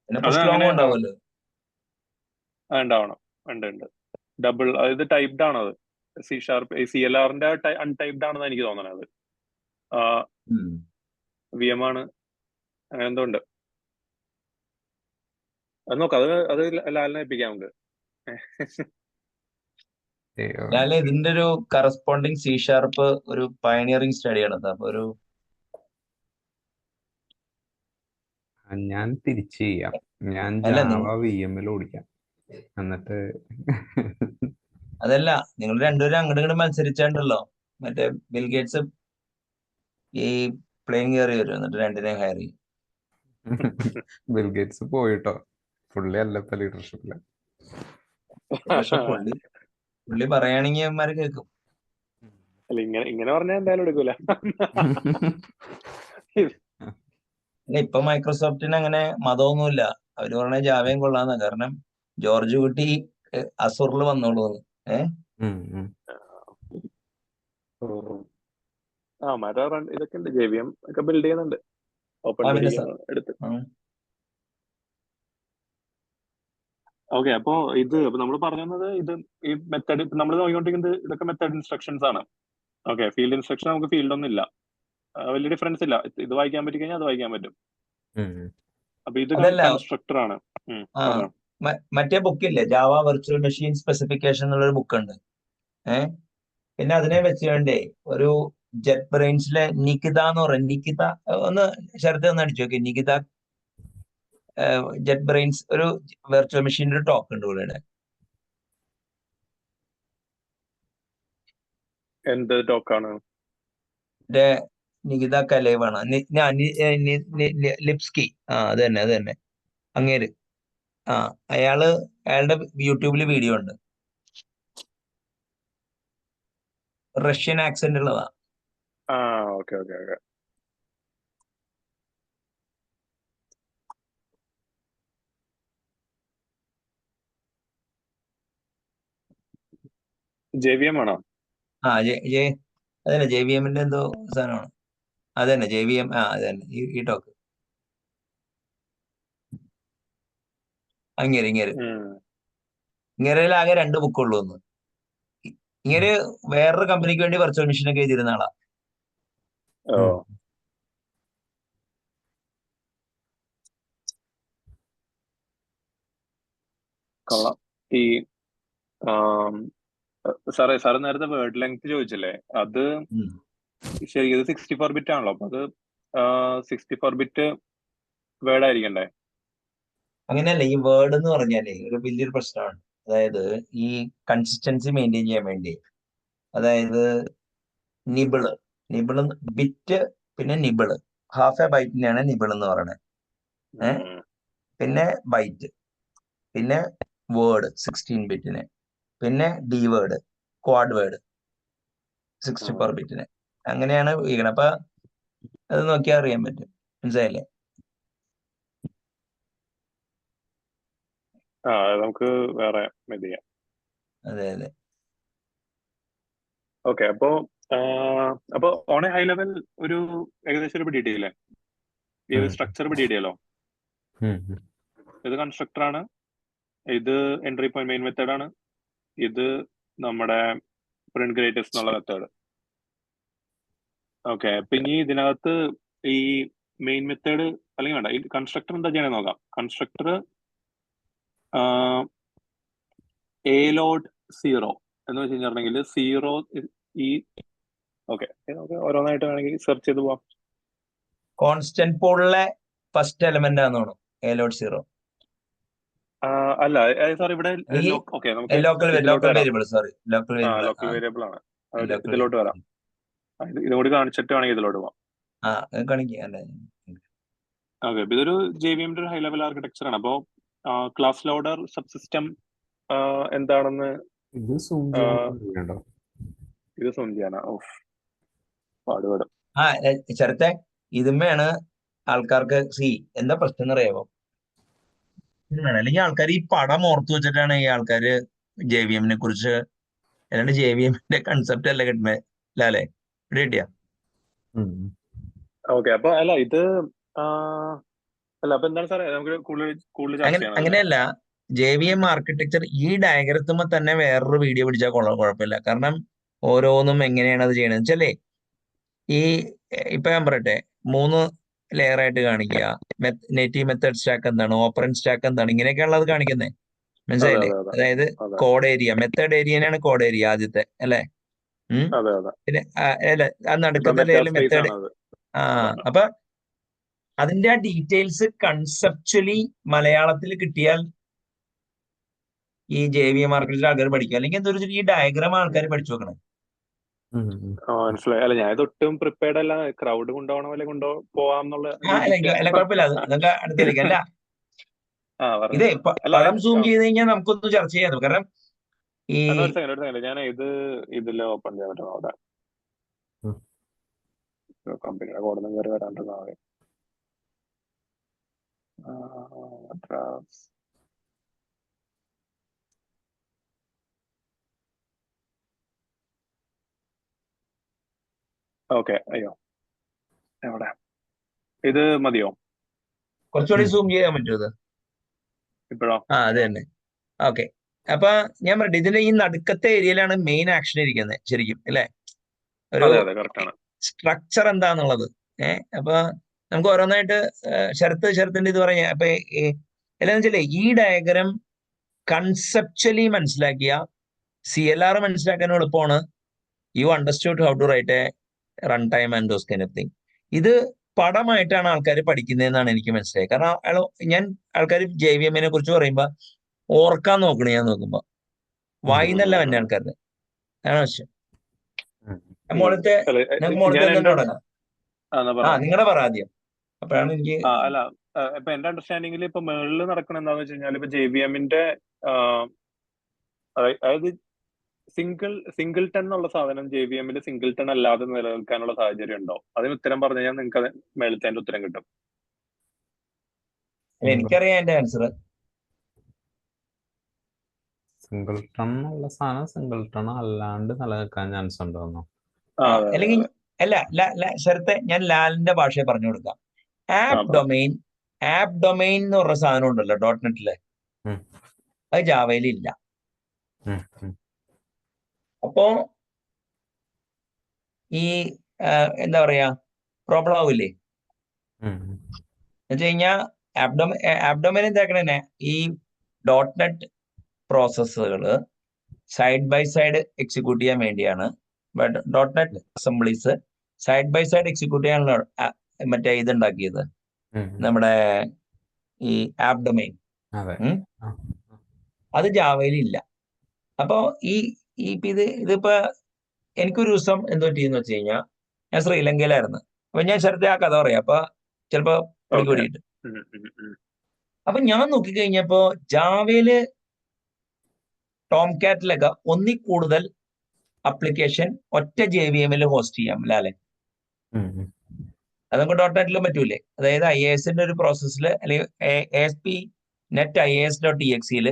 പിന്നെ പുഷ് ലോങ് ഉണ്ടാവുമല്ലോ. ഉണ്ടാവണം. ഉണ്ട്. ഡബിൾ, അതായത് ടൈപ്ഡ് ആണത്. C# CLR-ന്റെ അൺടൈപ്ഡ് ആണെന്ന് എനിക്ക് തോന്നണത്. VM ആണ്, അങ്ങനെ എന്തോ ഉണ്ട്. അത് നോക്കാം. അത് ലാലിനെ ഏൽപ്പിക്കാം നമുക്ക്. ഞാൻ ഇതിന്റെ ഒരു കറസ്പോണ്ടിങ് C# ഒരു പയനിയറിംഗ് സ്റ്റഡിയാണ്. അപ്പൊ ഒരു ഞാൻ തിരിച്ച് ചെയ്യാം. ഞാൻ അല്ല, ജാവ VM ഓടിക്കാം. എന്നിട്ട് അതല്ല, നിങ്ങൾ രണ്ടുപേരും അങ്ങോട്ട് ഇങ്ങോട്ട് മത്സരിച്ചാണ്ടല്ലോ, മറ്റേ ബിൽഗേറ്റ്സ് ഈ പ്ലെയിൻ കയറി വരും, എന്നിട്ട് രണ്ടിനെ ഹയർ ചെയ്യും. ബിൽഗേറ്റ്സ് പോയിട്ടോ, പുള്ളി അല്ല ഇപ്പൊ ലീഡർഷിപ്പില്. പക്ഷെ പുള്ളി പറയുകയാണെങ്കിൽ അവന്മാര് കേൾക്കും. അല്ല, ഇങ്ങനെ പറഞ്ഞാൽ എന്തായാലും എടുക്കൂല. അല്ല, ഇപ്പൊ മൈക്രോസോഫ്റ്റിന് അങ്ങനെ മതമൊന്നുമില്ല. അവര് പറഞ്ഞ ജാവയും കൊള്ളാന്ന. കാരണം ജോർജ് കുട്ടി അസുറിൽ വന്നോളൂ. മറ്റേ ഇതൊക്കെ ഉണ്ട്, JVM ഒക്കെ ബിൽഡ് ചെയ്യുന്നുണ്ട്. ഓപ്പൺ എടുത്ത്. ഓക്കെ, അപ്പൊ നമ്മൾ പറഞ്ഞത് ഈ മെത്തേഡ് നമ്മൾ നോക്കിക്കൊണ്ടിരിക്കുന്നത് ഇതൊക്കെ മെത്തേഡ് ഇൻസ്ട്രക്ഷൻസ് ആണ്. ഓക്കെ, ഫീൽഡ് ഇൻസ്ട്രക്ഷൻ നമുക്ക് ഫീൽഡ് ഒന്നും ഇല്ല, വലിയ ഡിഫറൻസ് ഇല്ല. ഇത് വായിക്കാൻ പറ്റി കഴിഞ്ഞാൽ അത് വായിക്കാൻ പറ്റും. അപ്പൊ ഇത് കൺസ്ട്രക്ടർ ആണ്. മറ്റേ ബുക്കില്ലേ, ജാവ വെർച്വൽ മെഷീൻ സ്പെസിഫിക്കേഷൻ എന്നുള്ളൊരു ബുക്കുണ്ട്. പിന്നെ അതിനെ വെച്ചുകൊണ്ടേ ഒരു ജെറ്റ് ബ്രെയിൻസിലെ നികിത എന്ന് പറയും. നികിത ഒന്ന് ശരത്ത് ഒന്ന് അടിച്ചു നോക്കി. നികിത ജെറ്റ് ബ്രെയിൻസ് ഒരു വെർച്വൽ മെഷീൻ്റെ ഒരു ടോക്ക് ഉണ്ട് ഇവിടെ. എന്ത് ടോക്കാണ്? നികിത കലേവാണ്, ലിപ്സ്കി. അത് തന്നെ അങ്ങേര്. അയാളുടെ യൂട്യൂബിൽ വീഡിയോ ഉണ്ട്. റഷ്യൻ ആക്സെന്റ് ഉള്ളതാ. ഓക്കെ. JVM ആണോ? അതന്നെ JVM-ന്റെ എന്തോ സാധനമാണ്. അതന്നെ JVM. അതന്നെ ഈ ടോക്ക്. ഇങ്ങേരയിൽ ആകെ 2 ബുക്കുള്ളൂ. ഒന്ന് ഇങ്ങനെ വേറൊരു കമ്പനിക്ക് വേണ്ടി വെർച്വൽ മെഷീൻ ഒക്കെ എഴുതിയിരുന്ന ആളാ. കൊള്ളാം. ഈ സാറ് നേരത്തെ വേർഡ് ലെങ്ത് ചോദിച്ചില്ലേ, അത് ശരി, ഇത് 64 ബിറ്റ് ആണല്ലോ. അപ്പൊ അത് 64 ബിറ്റ് വേർഡ് ആയിരിക്കണ്ടേ? അങ്ങനെയല്ല, ഈ വേർഡ് എന്ന് പറഞ്ഞാലേ ഒരു വലിയൊരു പ്രശ്നമാണ്. അതായത് ഈ കൺസിസ്റ്റൻസി മെയിൻറ്റെയിൻ ചെയ്യാൻ വേണ്ടി, അതായത് നിബിള് ബിറ്റ്, പിന്നെ നിബിള് ഹാഫ് എ ബൈറ്റിനെയാണ് നിബിൾ എന്ന് പറയുന്നത്. പിന്നെ ബൈറ്റ്, പിന്നെ വേർഡ് 16 ബിറ്റിന്, പിന്നെ ഡി വേർഡ്, ക്വാഡ് വേർഡ് 64 ബിറ്റിന്. അങ്ങനെയാണ് വീകണം. അപ്പൊ അത് നോക്കിയാൽ അറിയാൻ പറ്റും. മനസ്സിലായില്ലേ? നമുക്ക് വേറെ ചെയ്യാം. അതെ. ഓക്കെ, അപ്പൊ ഓൺ എ ഹൈ ലെവൽ ഒരു ഏകദേശം ഒരു പിടിയിട്ടില്ലേ? ഈ സ്ട്രക്ചർ പിടിയിടിയല്ലോ. ഇത് കൺസ്ട്രക്ടർ ആണ്, ഇത് എൻട്രി പോയിന്റ് മെയിൻ മെത്തേഡ് ആണ്, ഇത് നമ്മുടെ പ്രിന്റ് ഗ്രേറ്റസ്റ്റ് എന്നുള്ള മെത്തേഡ്. ഓക്കെ, അപ്പൊ ഇനി ഇതിനകത്ത് ഈ മെയിൻ മെത്തേഡ് അല്ലെങ്കിൽ വേണ്ട, ഈ കൺസ്ട്രക്ടർ എന്താ ചെയ്യണേ നോക്കാം. കൺസ്ട്രക്ടർ ലോഡ് 0 എന്ന് വെച്ച് കഴിഞ്ഞിട്ടുണ്ടെങ്കിൽ 0 ഈ ഓക്കെ ഓരോന്നായിട്ട് വേണമെങ്കിൽ സെർച്ച് ചെയ്ത് പോവാം. കോൺസ്റ്റന്റ് പൂളിലെ ഫസ്റ്റ് എലമെന്റ് ആണെന്ന് ലോഡ് 0. അല്ല സാർ, ഇവിടെ ലോക്കൽ വേരിയബിൾ വേരിയബിൾ ആണ്. ഇതിലോട്ട് വരാം. ഇതുകൂടി കാണിച്ചിട്ട് വേണമെങ്കിൽ ഇതിലോട്ട് പോവാം. ഓക്കെ, ഇതൊരു JVM-ന്റെ ഒരു ഹൈ ലെവൽ ആർക്കിടെക്ചർ ആണ്. അപ്പോ ക്ലാസ് ലോഡർ സബ് സിസ്റ്റം എന്താണെന്ന് ഇത് സൂം ചെയ്യാനാ? പാടുപെടും. ചേർത്തെ ഇതുമ്മയാണ് ആൾക്കാർക്ക് എന്താ പ്രശ്നം എന്നറിയാമോ? അല്ലെങ്കിൽ ആൾക്കാർ ഈ പടം ഓർത്തു വെച്ചിട്ടാണ് ഈ ആൾക്കാര് JVM-നെ കുറിച്ച്, അല്ലാണ്ട് JVM-ന്റെ കൺസെപ്റ്റ് അല്ല കിട്ടുന്നത്. അല്ലേ കിട്ടിയ? ഓക്കെ, അപ്പൊ അല്ല ഇത് അപ്പൊ എന്താണ് സാറേ നമുക്ക് കൂടുതൽ അങ്ങനെയല്ല. JVM ആർക്കിടെക്ചർ ഈ ഡയഗ്രത്തുമ്പോ തന്നെ വേറൊരു വീഡിയോ പിടിച്ചാൽ കുഴപ്പമില്ല. കാരണം ഓരോന്നും എങ്ങനെയാണ് അത് ചെയ്യണത് വെച്ചല്ലേ, ഇപ്പൊ ഞാൻ പറയട്ടെ, 3 ലെയർ ആയിട്ട് കാണിക്കുക. നേറ്റീവ് മെത്തേഡ് സ്റ്റാക്ക് എന്താണ്, ഓപ്പറന്റ് സ്റ്റാക്ക് എന്താണ്, ഇങ്ങനെയൊക്കെയാണ് അത് കാണിക്കുന്നത്. മനസ്സിലായില്ലേ? അതെ അതായത് അതെ കോഡ് ഏരിയ, മെത്തേഡ് ഏരിയനാണ് കോഡ് ഏരിയ ആദ്യത്തെ അല്ലേ? അതെ അതെ പിന്നെ അല്ല ആ ഇപ്പൊ നടുക്കത്തെ മെറ്റാ ലെയറിൽ സ്പേസ് മെത്തേഡ്. ആണ് അത്. ആ അതാണ്. അപ്പൊ അതിന്റെ ആ ഡീറ്റെയിൽസ് കൺസെപ്ച്വലി മലയാളത്തിൽ കിട്ടിയാൽ ഈ JVM മാർക്കറ്റിൽ ആൾക്കാർ പഠിക്കും. അല്ലെങ്കിൽ എന്താ വെച്ചാൽ ഈ ഡയഗ്രാം ആൾക്കാർ പഠിച്ചു വെക്കണം. മനസ്സിലായി. അല്ല ഞാൻ ഇത് ഒട്ടും പ്രിപ്പയർഡ് അല്ല. ക്രൗഡ് കൊണ്ടുപോകണ പോലെ പോവാന്നുള്ള അല്ല കുഴപ്പമില്ല, അത് നമുക്ക് അടുത്തേക്ക്. അല്ല പറഞ്ഞു. ഇതേ അല്ല പടം സൂം ചെയ്ത് കഴിഞ്ഞാൽ നമുക്കൊന്ന് ചർച്ച ചെയ്യാം. കാരണം ഈ ഒരു സെക്കൻഡ് ഞാൻ ഇതില് ഓപ്പൺ ചെയ്യാൻ പറ്റും അവിടെ. കമ്പനിയുടെ കോടൊന്നും കയറി വരാണ്ടിരുന്നാ ഓക്കെ. അയ്യോ എവിടെ ഇത് മതിയോ? കുറച്ചുകൂടി സൂം ചെയ്യാൻ പറ്റുമോ ഇത്? ഇപ്പോഴോ? അത് തന്നെ. ഓക്കെ. അപ്പൊ ഞാൻ പറയട്ടെ, ഇതിന്റെ ഈ നടുക്കത്തെ ഏരിയയിലാണ് മെയിൻ ആക്ഷൻ ഇരിക്കുന്നത് ശരിക്കും അല്ലെ? ഒരു സ്ട്രക്ചർ എന്താന്നുള്ളത്. അപ്പൊ നമുക്ക് ഓരോന്നായിട്ട് ശരത്തിന്റെ ഇത് പറയാം. അപ്പൊ എന്താണെന്ന് വെച്ചാലേ ഈ ഡയഗ്രാം കൺസെപ്ച്വലി മനസ്സിലാക്കിയ CLR മനസ്സിലാക്കാൻ എളുപ്പമാണ്. You understood how to write a run time and those kind of thing. ഇത് പടമായിട്ടാണ് ആൾക്കാർ പഠിക്കുന്നതെന്നാണ് എനിക്ക് മനസ്സിലായത്. കാരണം ഞാൻ ആൾക്കാർ JVM-നെ കുറിച്ച് പറയുമ്പോ ഓർക്കാൻ നോക്കണേ. ഞാൻ നോക്കുമ്പോ വായിന്നല്ല തന്നെ ആൾക്കാരുടെ അതാണ് വിഷയം. മോളത്തെ തുടങ്ങാം. നിങ്ങളുടെ പറ ആദ്യം. അപ്പോഴാണ് എനിക്ക് അല്ല ഇപ്പൊ എന്റെ അണ്ടർസ്റ്റാൻഡിങ്ങിൽ ഇപ്പൊ മേളിൽ നടക്കണ എന്താന്ന് വെച്ച് കഴിഞ്ഞാൽ ഇപ്പൊ JVM-ന്റെ അതായത് സിംഗിൾട്ടൺ എന്നുള്ള സാധനം JVM-ൽ സിംഗിൾട്ടൺ അല്ലാതെ നിലനിൽക്കാനുള്ള സാഹചര്യം ഉണ്ടോ? അതിന് ഉത്തരം പറഞ്ഞു കഴിഞ്ഞാൽ നിങ്ങൾക്ക് അത് മേളത്തെ അതിന്റെ ഉത്തരം കിട്ടും. എനിക്കറിയാം എന്റെ ആൻസർ. സിംഗിൾട്ടൺ ഉള്ള സാധനം സിംഗിൾട്ടൺ അല്ലാണ്ട് നിലനിൽക്കാൻ ചാൻസ് ഉണ്ടോന്നോ? അല്ലെങ്കിൽ അല്ല ശരത്തെ, ഞാൻ ലാലിന്റെ ഭാഷയെ പറഞ്ഞു കൊടുക്കാം. ആപ്പ് ഡൊമൈൻ എന്ന് പറഞ്ഞ സാധനം ഉണ്ടല്ലോ .NET-ല്, അത് ജാവയിൽ ഇല്ല. അപ്പോ ഈ എന്താ പറയാ പ്രോബ്ലം ആവില്ലേ എന്ന് വെച്ച് കഴിഞ്ഞാൽ ആപ്പ് ഡൊമൈൻ എന്താക്കണേ, ഈ .NET പ്രോസസ്സുകൾ സൈഡ് ബൈ സൈഡ് എക്സിക്യൂട്ട് ചെയ്യാൻ വേണ്ടിയാണ്. .NET assemblies side by side execute ചെയ്യാനുള്ള മറ്റേ ഇതുണ്ടാക്കിയത് നമ്മുടെ ഈ ആപ്പ് ഡൊമൈൻ. അത് ജാവയിൽ ഇല്ല. അപ്പോ ഇതിപ്പോ എനിക്കൊരു ദിവസം എന്തോ പറ്റിയെന്ന് വെച്ച് കഴിഞ്ഞാൽ, ഞാൻ ശ്രീലങ്കയിലായിരുന്നു. അപ്പൊ ഞാൻ ശരത്തെ ആ കഥ പറയാം. അപ്പൊ ചിലപ്പോ പിടികൂടിയിട്ട്. അപ്പൊ ഞാൻ നോക്കിക്കഴിഞ്ഞപ്പോ ജാവയില് ടോം കാറ്റിലൊക്കെ ഒന്നിൽ കൂടുതൽ അപ്ലിക്കേഷൻ ഒറ്റ JVM-ൽ ഹോസ്റ്റ് ചെയ്യാം ലാലെ. അത് നമുക്ക് .NET-ലും പറ്റൂലേ? അതായത് IIS-ന്റെ ഒരു പ്രോസസ്സിൽ അല്ലെങ്കിൽ ASP.NET IIS.exe-ൽ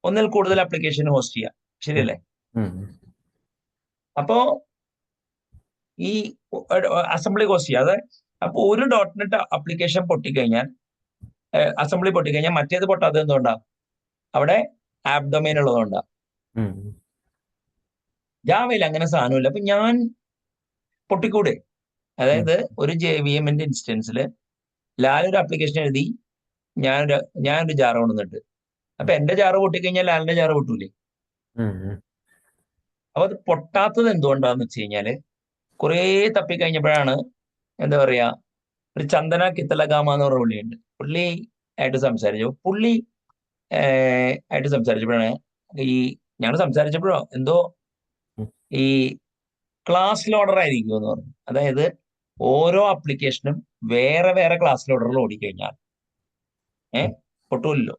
ഒന്നിൽ കൂടുതൽ അപ്ലിക്കേഷൻ ഹോസ്റ്റ് ചെയ്യാം. ശരിയല്ലേ? അപ്പോ ഈ അസംബ്ലി ഹോസ്റ്റ് ചെയ്യാം. അപ്പൊ ഒരു .NET അപ്ലിക്കേഷൻ പൊട്ടിക്കഴിഞ്ഞാൽ, അസംബ്ലി പൊട്ടിക്കഴിഞ്ഞാൽ മറ്റേത് പൊട്ടാത്തത് എന്തുകൊണ്ടാ? അവിടെ ആപ്പ് ഡൊമൈൻ ഉള്ളതുകൊണ്ടാ. ജാവയിൽ അങ്ങനെ സാധനമില്ല. അപ്പൊ ഞാൻ പൊട്ടിക്കൂടെ? അതായത് ഒരു JVM-ന്റെ ഇൻസ്റ്റൻസിൽ ലാലൊരു അപ്ലിക്കേഷൻ എഴുതി, ഞാനൊരു ജാറ് കൊണ്ടുവന്നിട്ട്, അപ്പൊ എന്റെ ജാറ് പൊട്ടിക്കഴിഞ്ഞാൽ ലാലിന്റെ ജാറ് പൊട്ടൂലേ? അപ്പൊ അത് പൊട്ടാത്തത് എന്തുകൊണ്ടാന്ന് വെച്ച് കഴിഞ്ഞാല്, കുറേ തപ്പിക്കഴിഞ്ഞപ്പോഴാണ് എന്താ പറയാ, ഒരു ചന്ദന കിത്തലഗാമ എന്ന് പറഞ്ഞ പുള്ളിയുണ്ട്. പുള്ളി ആയിട്ട് സംസാരിച്ചപ്പോഴാണ് ഞങ്ങൾ സംസാരിച്ചപ്പോഴോ എന്തോ ഈ ക്ലാസ് ലോഡർ ആയിരിക്കും എന്ന് പറഞ്ഞു. അതായത് ഓരോ ആപ്ലിക്കേഷനും വേറെ വേറെ ക്ലാസ് ലോഡറിൽ ഓടിക്കഴിഞ്ഞാൽ പൊട്ടൂല്ലോ.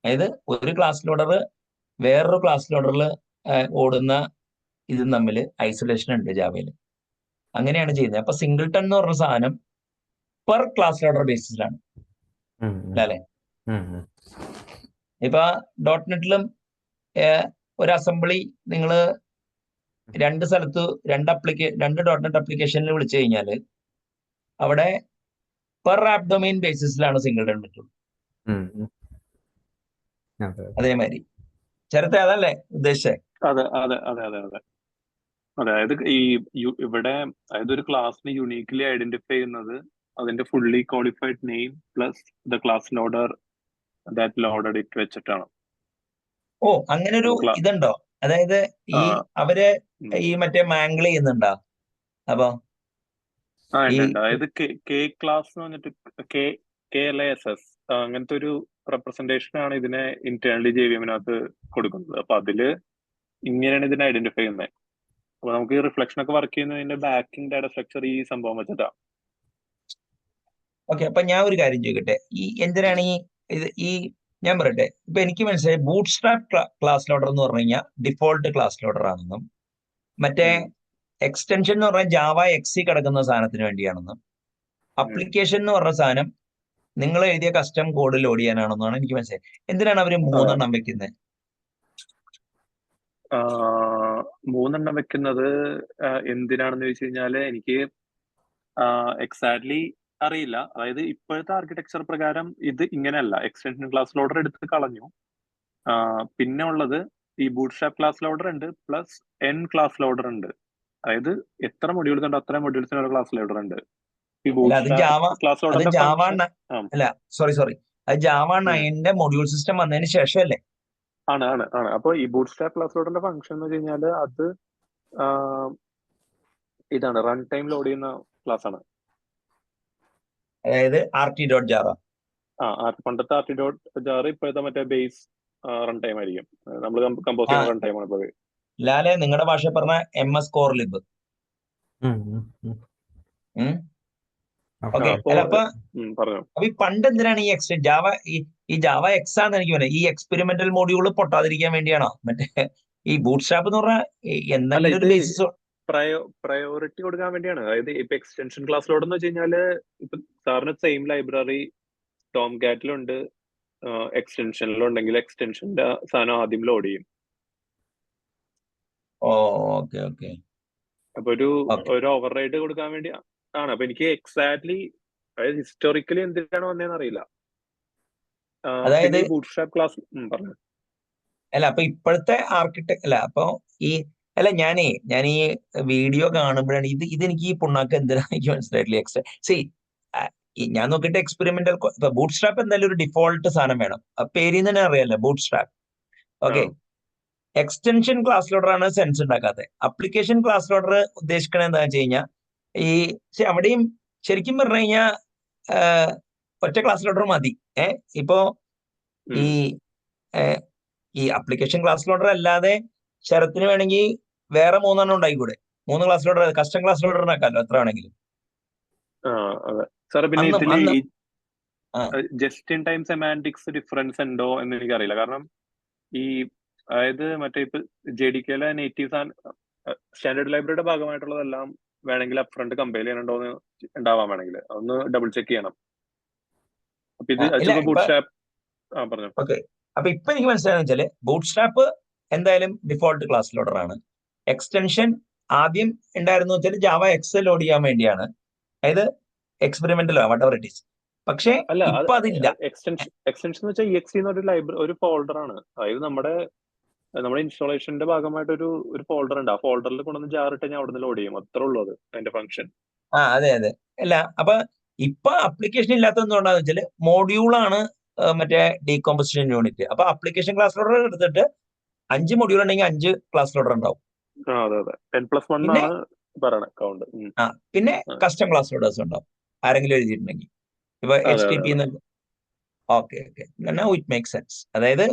അതായത് ഒരു ക്ലാസ് ലോഡർ വേറൊരു ക്ലാസ് ലോഡറിൽ ഓടുന്ന ഇതും തമ്മിൽ ഐസൊലേഷൻ ഉണ്ട് ജാവയിൽ. അങ്ങനെയാണ് ചെയ്യുന്നത്. അപ്പൊ സിംഗിൾട്ടൺ എന്ന് പറഞ്ഞ സാധനം പെർ ക്ലാസ് ലോഡർ ബേസിസിലാണ് അല്ലേ? ഇപ്പൊ .NET-ലും ഒരു അസംബ്ലി നിങ്ങൾ രണ്ട് സ്ഥലത്ത് രണ്ട് .NET അപ്ലിക്കേഷനിൽ വിളിച്ചു കഴിഞ്ഞാൽ അവിടെ പെർ ആപ്പ് ഡൊമൈൻ ബേസിസിലാണ് സിംഗിൾട്ടൺ പറ്റുള്ളൂ. അതേമാതിരി ചേർത്തെ അതല്ലേ ഉദ്ദേശിച്ചേ? അതായത് ഇവിടെ അതായത് ഒരു ക്ലാസ്സിനെ യുണീക്ലി ഐഡന്റിഫൈ ചെയ്യുന്നത് അതിന്റെ fully qualified name plus the class loader that loaded it വെച്ചിട്ടാണ്. ഓ, അങ്ങനെ ഒരു ഇതുണ്ടോ? അതായത് ഈ അവര് ഈ മറ്റേ മാംഗിൾ ചെയ്യുന്നുണ്ടോ? അപ്പൊ ഈ ഉണ്ട്. അതായത് കെ ക്ലാസ് എന്ന് പറഞ്ഞിട്ട് KLASS അങ്ങനത്തെ ഒരു റെപ്രസെന്റേഷൻ ആണ് ഇതിനെ ഇന്റേണലി JVM-നകത്ത് കൊടുക്കുന്നത്. അപ്പൊ അതില് ഇങ്ങനെയാണ് ഇതിനെ ഐഡന്റിഫൈ ചെയ്യുന്നത്. അപ്പൊ നമുക്ക് ഈ റിഫ്ലക്ഷൻ ഒക്കെ വർക്ക് ചെയ്യുന്നതിന്റെ ബാക്കിംഗ് ഡാറ്റ സ്ട്രക്ചർ ഈ സംഭവം വെച്ചിട്ടാ. ഓക്കെ, അപ്പൊ ഞാൻ ഒരു കാര്യം ചോദിക്കട്ടെ, ഈ എന്തിനാണ് ഈ ഞാൻ പറയട്ടെ, ഇപ്പൊ എനിക്ക് മനസ്സിലായി ബൂട്ട് സ്ട്രാപ്പ് ക്ലാസ് ലോഡർ എന്ന് പറഞ്ഞു കഴിഞ്ഞാൽ ഡിഫോൾട്ട് ക്ലാസ് ലോഡർ ആണെന്നും, മറ്റേ എക്സ്റ്റൻഷൻ എന്ന് പറഞ്ഞാൽ ജാവ XC കിടക്കുന്ന സാധനത്തിന് വേണ്ടിയാണെന്നും, അപ്ലിക്കേഷൻ എന്ന് പറഞ്ഞ സാധനം നിങ്ങൾ എഴുതിയ കസ്റ്റം കോഡ് ലോഡ് ചെയ്യാനാണെന്നാണ് എനിക്ക് മനസ്സിലായി. എന്തിനാണ് അവര് 3 എണ്ണം വെക്കുന്നത്? 3 എണ്ണം വെക്കുന്നത് എന്തിനാണെന്ന് ചോദിച്ചു കഴിഞ്ഞാല് എനിക്ക് എക്സാക്ട്ലി അറിയില്ല. അതായത് ഇപ്പോഴത്തെ ആർക്കിടെക്ചർ പ്രകാരം ഇത് ഇങ്ങനെയല്ല. എക്സ്റ്റൻഷൻ ക്ലാസ് ലോഡർ എടുത്ത് കളഞ്ഞു. പിന്നെ ഉള്ളത് ഈ ബൂട്ട്സ്ട്രാപ്പ് ക്ലാസ് ലോഡർ ഉണ്ട്, പ്ലസ് N ക്ലാസ് ലോഡർ ഉണ്ട്. അതായത് എത്ര മൊഡ്യൂൾസ് ഉണ്ടോ അത്ര മൊഡ്യൂൾസിനുള്ള ക്ലാസ് ലോഡർ ഉണ്ട്. ഈ ക്ലാസ് ലോഡറിന്റെ സോറി അത് ജാവ 9ന്റെ മൊഡ്യൂൾ സിസ്റ്റം വന്നതിന് ശേഷമല്ലേ? ആണ്. അപ്പൊ ഈ ബൂട്ട്സ്ട്രാപ്പ് ക്ലാസ് ലോഡറിന്റെ ഫംഗ്ഷൻ എന്ന് വെച്ച് കഴിഞ്ഞാല് അത് ഇതാണ്, റൺ ടൈം ലോഡ് ചെയ്യുന്ന ക്ലാസ് ആണ്. അതായത് RT.java. പണ്ടത്തെ RT.jar ഇപ്പോഴത്തെ മറ്റേ ബേസ് റൺ ടൈം ആയിരിക്കും. നമ്മൾ കമ്പോസ് ചെയ്യുന്ന റൺ ടൈം ആണ് ഇപ്പോൾ. ലാലെ, നിങ്ങളുടെ ഭാഷ പറഞ്ഞ MS Core Lib. ഓക്കെ, അപ്പൊ ഈ പണ്ട് എന്തിനാണ് ഈ ജാവ ഈ ജാവ എക്സ് ആണെന്ന് എനിക്ക് പറയാം, ഈ എക്സ്പെരിമെന്റൽ മോഡ്യൂൾ പൊട്ടാതിരിക്കാൻ വേണ്ടിയാണോ? മറ്റേ ഈ ബൂട്ട്സ്ട്രാപ്പ് എന്ന് പറഞ്ഞാൽ എന്തെങ്കിലും ഒരു ബേസിസ് പ്രയോറിറ്റി കൊടുക്കാൻ വേണ്ടിയാണ്. അതായത് ഇപ്പൊ എക്സ്റ്റൻഷൻ ക്ലാസ് ലോഡ് എന്ന് വെച്ച് കഴിഞ്ഞാല് ഇപ്പൊ സാറിന് സെയിം ലൈബ്രറി ടോം കാറ്റിലുണ്ട്, എക്സ്റ്റൻഷനിലുണ്ടെങ്കിൽ എക്സ്റ്റൻഷന്റെ സാധനം ആദ്യം ലോഡ് ചെയ്യും. അപ്പൊ ഒരു ഓവർ റൈഡ് കൊടുക്കാൻ വേണ്ടി ആണ്. അപ്പൊ എനിക്ക് എക്സാക്ട്ലി അതായത് ഹിസ്റ്റോറിക്കലി എന്തിനാണ് വന്നതെന്ന് അറിയില്ല. അതായത് ബൂട്ട്സ്ട്രാപ്പ് ക്ലാസ് പറഞ്ഞു. അല്ല, അപ്പൊ ഇപ്പോഴത്തെ ആർക്കിടെക്ട് അല്ല, അപ്പൊ ഞാൻ ഈ വീഡിയോ കാണുമ്പോഴാണ് ഇതെനിക്ക് ഈ പുണ്ണാക്ക് എന്തിനാ എനിക്ക് മനസ്സിലായിട്ടില്ല. ഞാൻ നോക്കിയിട്ട് എക്സ്പെരിമെന്റൽ ബൂട്ട്സ്ട്രാപ്പ് എന്തായാലും ഒരു ഡിഫോൾട്ട് സാധനം വേണം. പേരിൽ തന്നെ അറിയാലോ bootstrap. Okay, extension class loader ആണ് സെൻസ് ഉണ്ടാക്കാത്തത്. അപ്ലിക്കേഷൻ ക്ലാസ് ലോഡർ ഉദ്ദേശിക്കണത് എന്താ വെച്ച് കഴിഞ്ഞാൽ അവിടെയും ശരിക്കും പറഞ്ഞു കഴിഞ്ഞാൽ ഒറ്റ ക്ലാസ് ലോഡർ മതി. ഇപ്പോ ഈ അപ്ലിക്കേഷൻ ക്ലാസ് ലോഡർ അല്ലാതെ ശരത്തിന് വേണമെങ്കിൽ വേറെ 3 എണ്ണം ഉണ്ടായിക്കൂടെ? 3 class loader custom class loader ഉണ്ടാക്കാമല്ലോ എത്ര വേണമെങ്കിലും. പിന്നെ just in time semantics difference ഉണ്ടോ എന്ന് എനിക്കറിയില്ല. കാരണം അതായത് മറ്റേ ഇപ്പൊ JDKയിലെ നേറ്റീവ് സ്റ്റാൻഡേർഡ് ലൈബ്രറിയുടെ ഭാഗമായിട്ടുള്ളതെല്ലാം വേണമെങ്കിൽ അപ്ഫ്രണ്ട് കമ്പയർ ചെയ്യാനുണ്ടോ എന്ന് ഉണ്ടാവാൻ വേണമെങ്കിൽ ഒന്ന് ഡബിൾ ചെക്ക് ചെയ്യണം. അപ്പൊ ഇത് ബൂട്ട്സ്ട്രാപ്പ് പറഞ്ഞു. ഓക്കെ, അപ്പൊ ഇപ്പൊ എനിക്ക് മനസ്സിലായെന്ന് വെച്ചാല് ബൂട്ട്സ്ട്രാപ്പ് എന്തായാലും ഡിഫോൾട്ട് ക്ലാസ് ലോഡർ ആണ്. എക്സ്റ്റൻഷൻ ആദ്യം ഉണ്ടായിരുന്നു വെച്ചാൽ ജാവ എക്സ് ലോഡ് ചെയ്യാൻ വേണ്ടിയാണ്, അതായത് എക്സ്പെരിമെന്റലോ വട്ടെവർ ഇറ്റ് ഈസ്. പക്ഷേ ഇപ്പൊ അതില്ല. എക്സ്റ്റൻഷൻ എന്ന് വെച്ചാൽ EXE എന്നൊരു ലൈബ്രറി ഒരു ഫോൾഡർ ആണ്. അതായത് നമ്മുടെ ഇൻസ്റ്റാളേഷന്റെ ഭാഗമായിട്ട് ഒരു ഫോൾഡർ ഉണ്ട്. ആ ഫോൾഡറിൽ കൊണ്ടുവന്ന് ജാർ ഇട്ട് ഞാൻ അവിടുന്ന് ലോഡ് ചെയ്യും. അത്രേ ഉള്ളൂ അത് അതിന്റെ ഫംഗ്ഷൻ. അതെ അല്ല, അപ്പൊ ഇപ്പൊ അപ്ലിക്കേഷൻ ഇല്ലാത്തത് എന്തുകൊണ്ടാന്ന് വെച്ചാല് മോഡ്യൂളാണ് മറ്റേ ഡീകോമ്പോസിഷൻ യൂണിറ്റ്. അപ്പൊ അപ്ലിക്കേഷൻ ക്ലാസ് ലോഡർ എടുത്തിട്ട് 5 മൊഡ്യൂൾ ഉണ്ടെങ്കിൽ 5 ക്ലാസ് ലോഡർ ഉണ്ടാവും. അതെ 10+1 ആണ് പറയണ കൗണ്ട്. പിന്നെ കസ്റ്റം ക്ലാസ് ലോഡേഴ്സ് ഉണ്ടാവും ആരെങ്കിലും എഴുതിയിട്ടുണ്ടെങ്കിൽ. ഇപ്പൊ HTTP okay now it make sense. അതായത്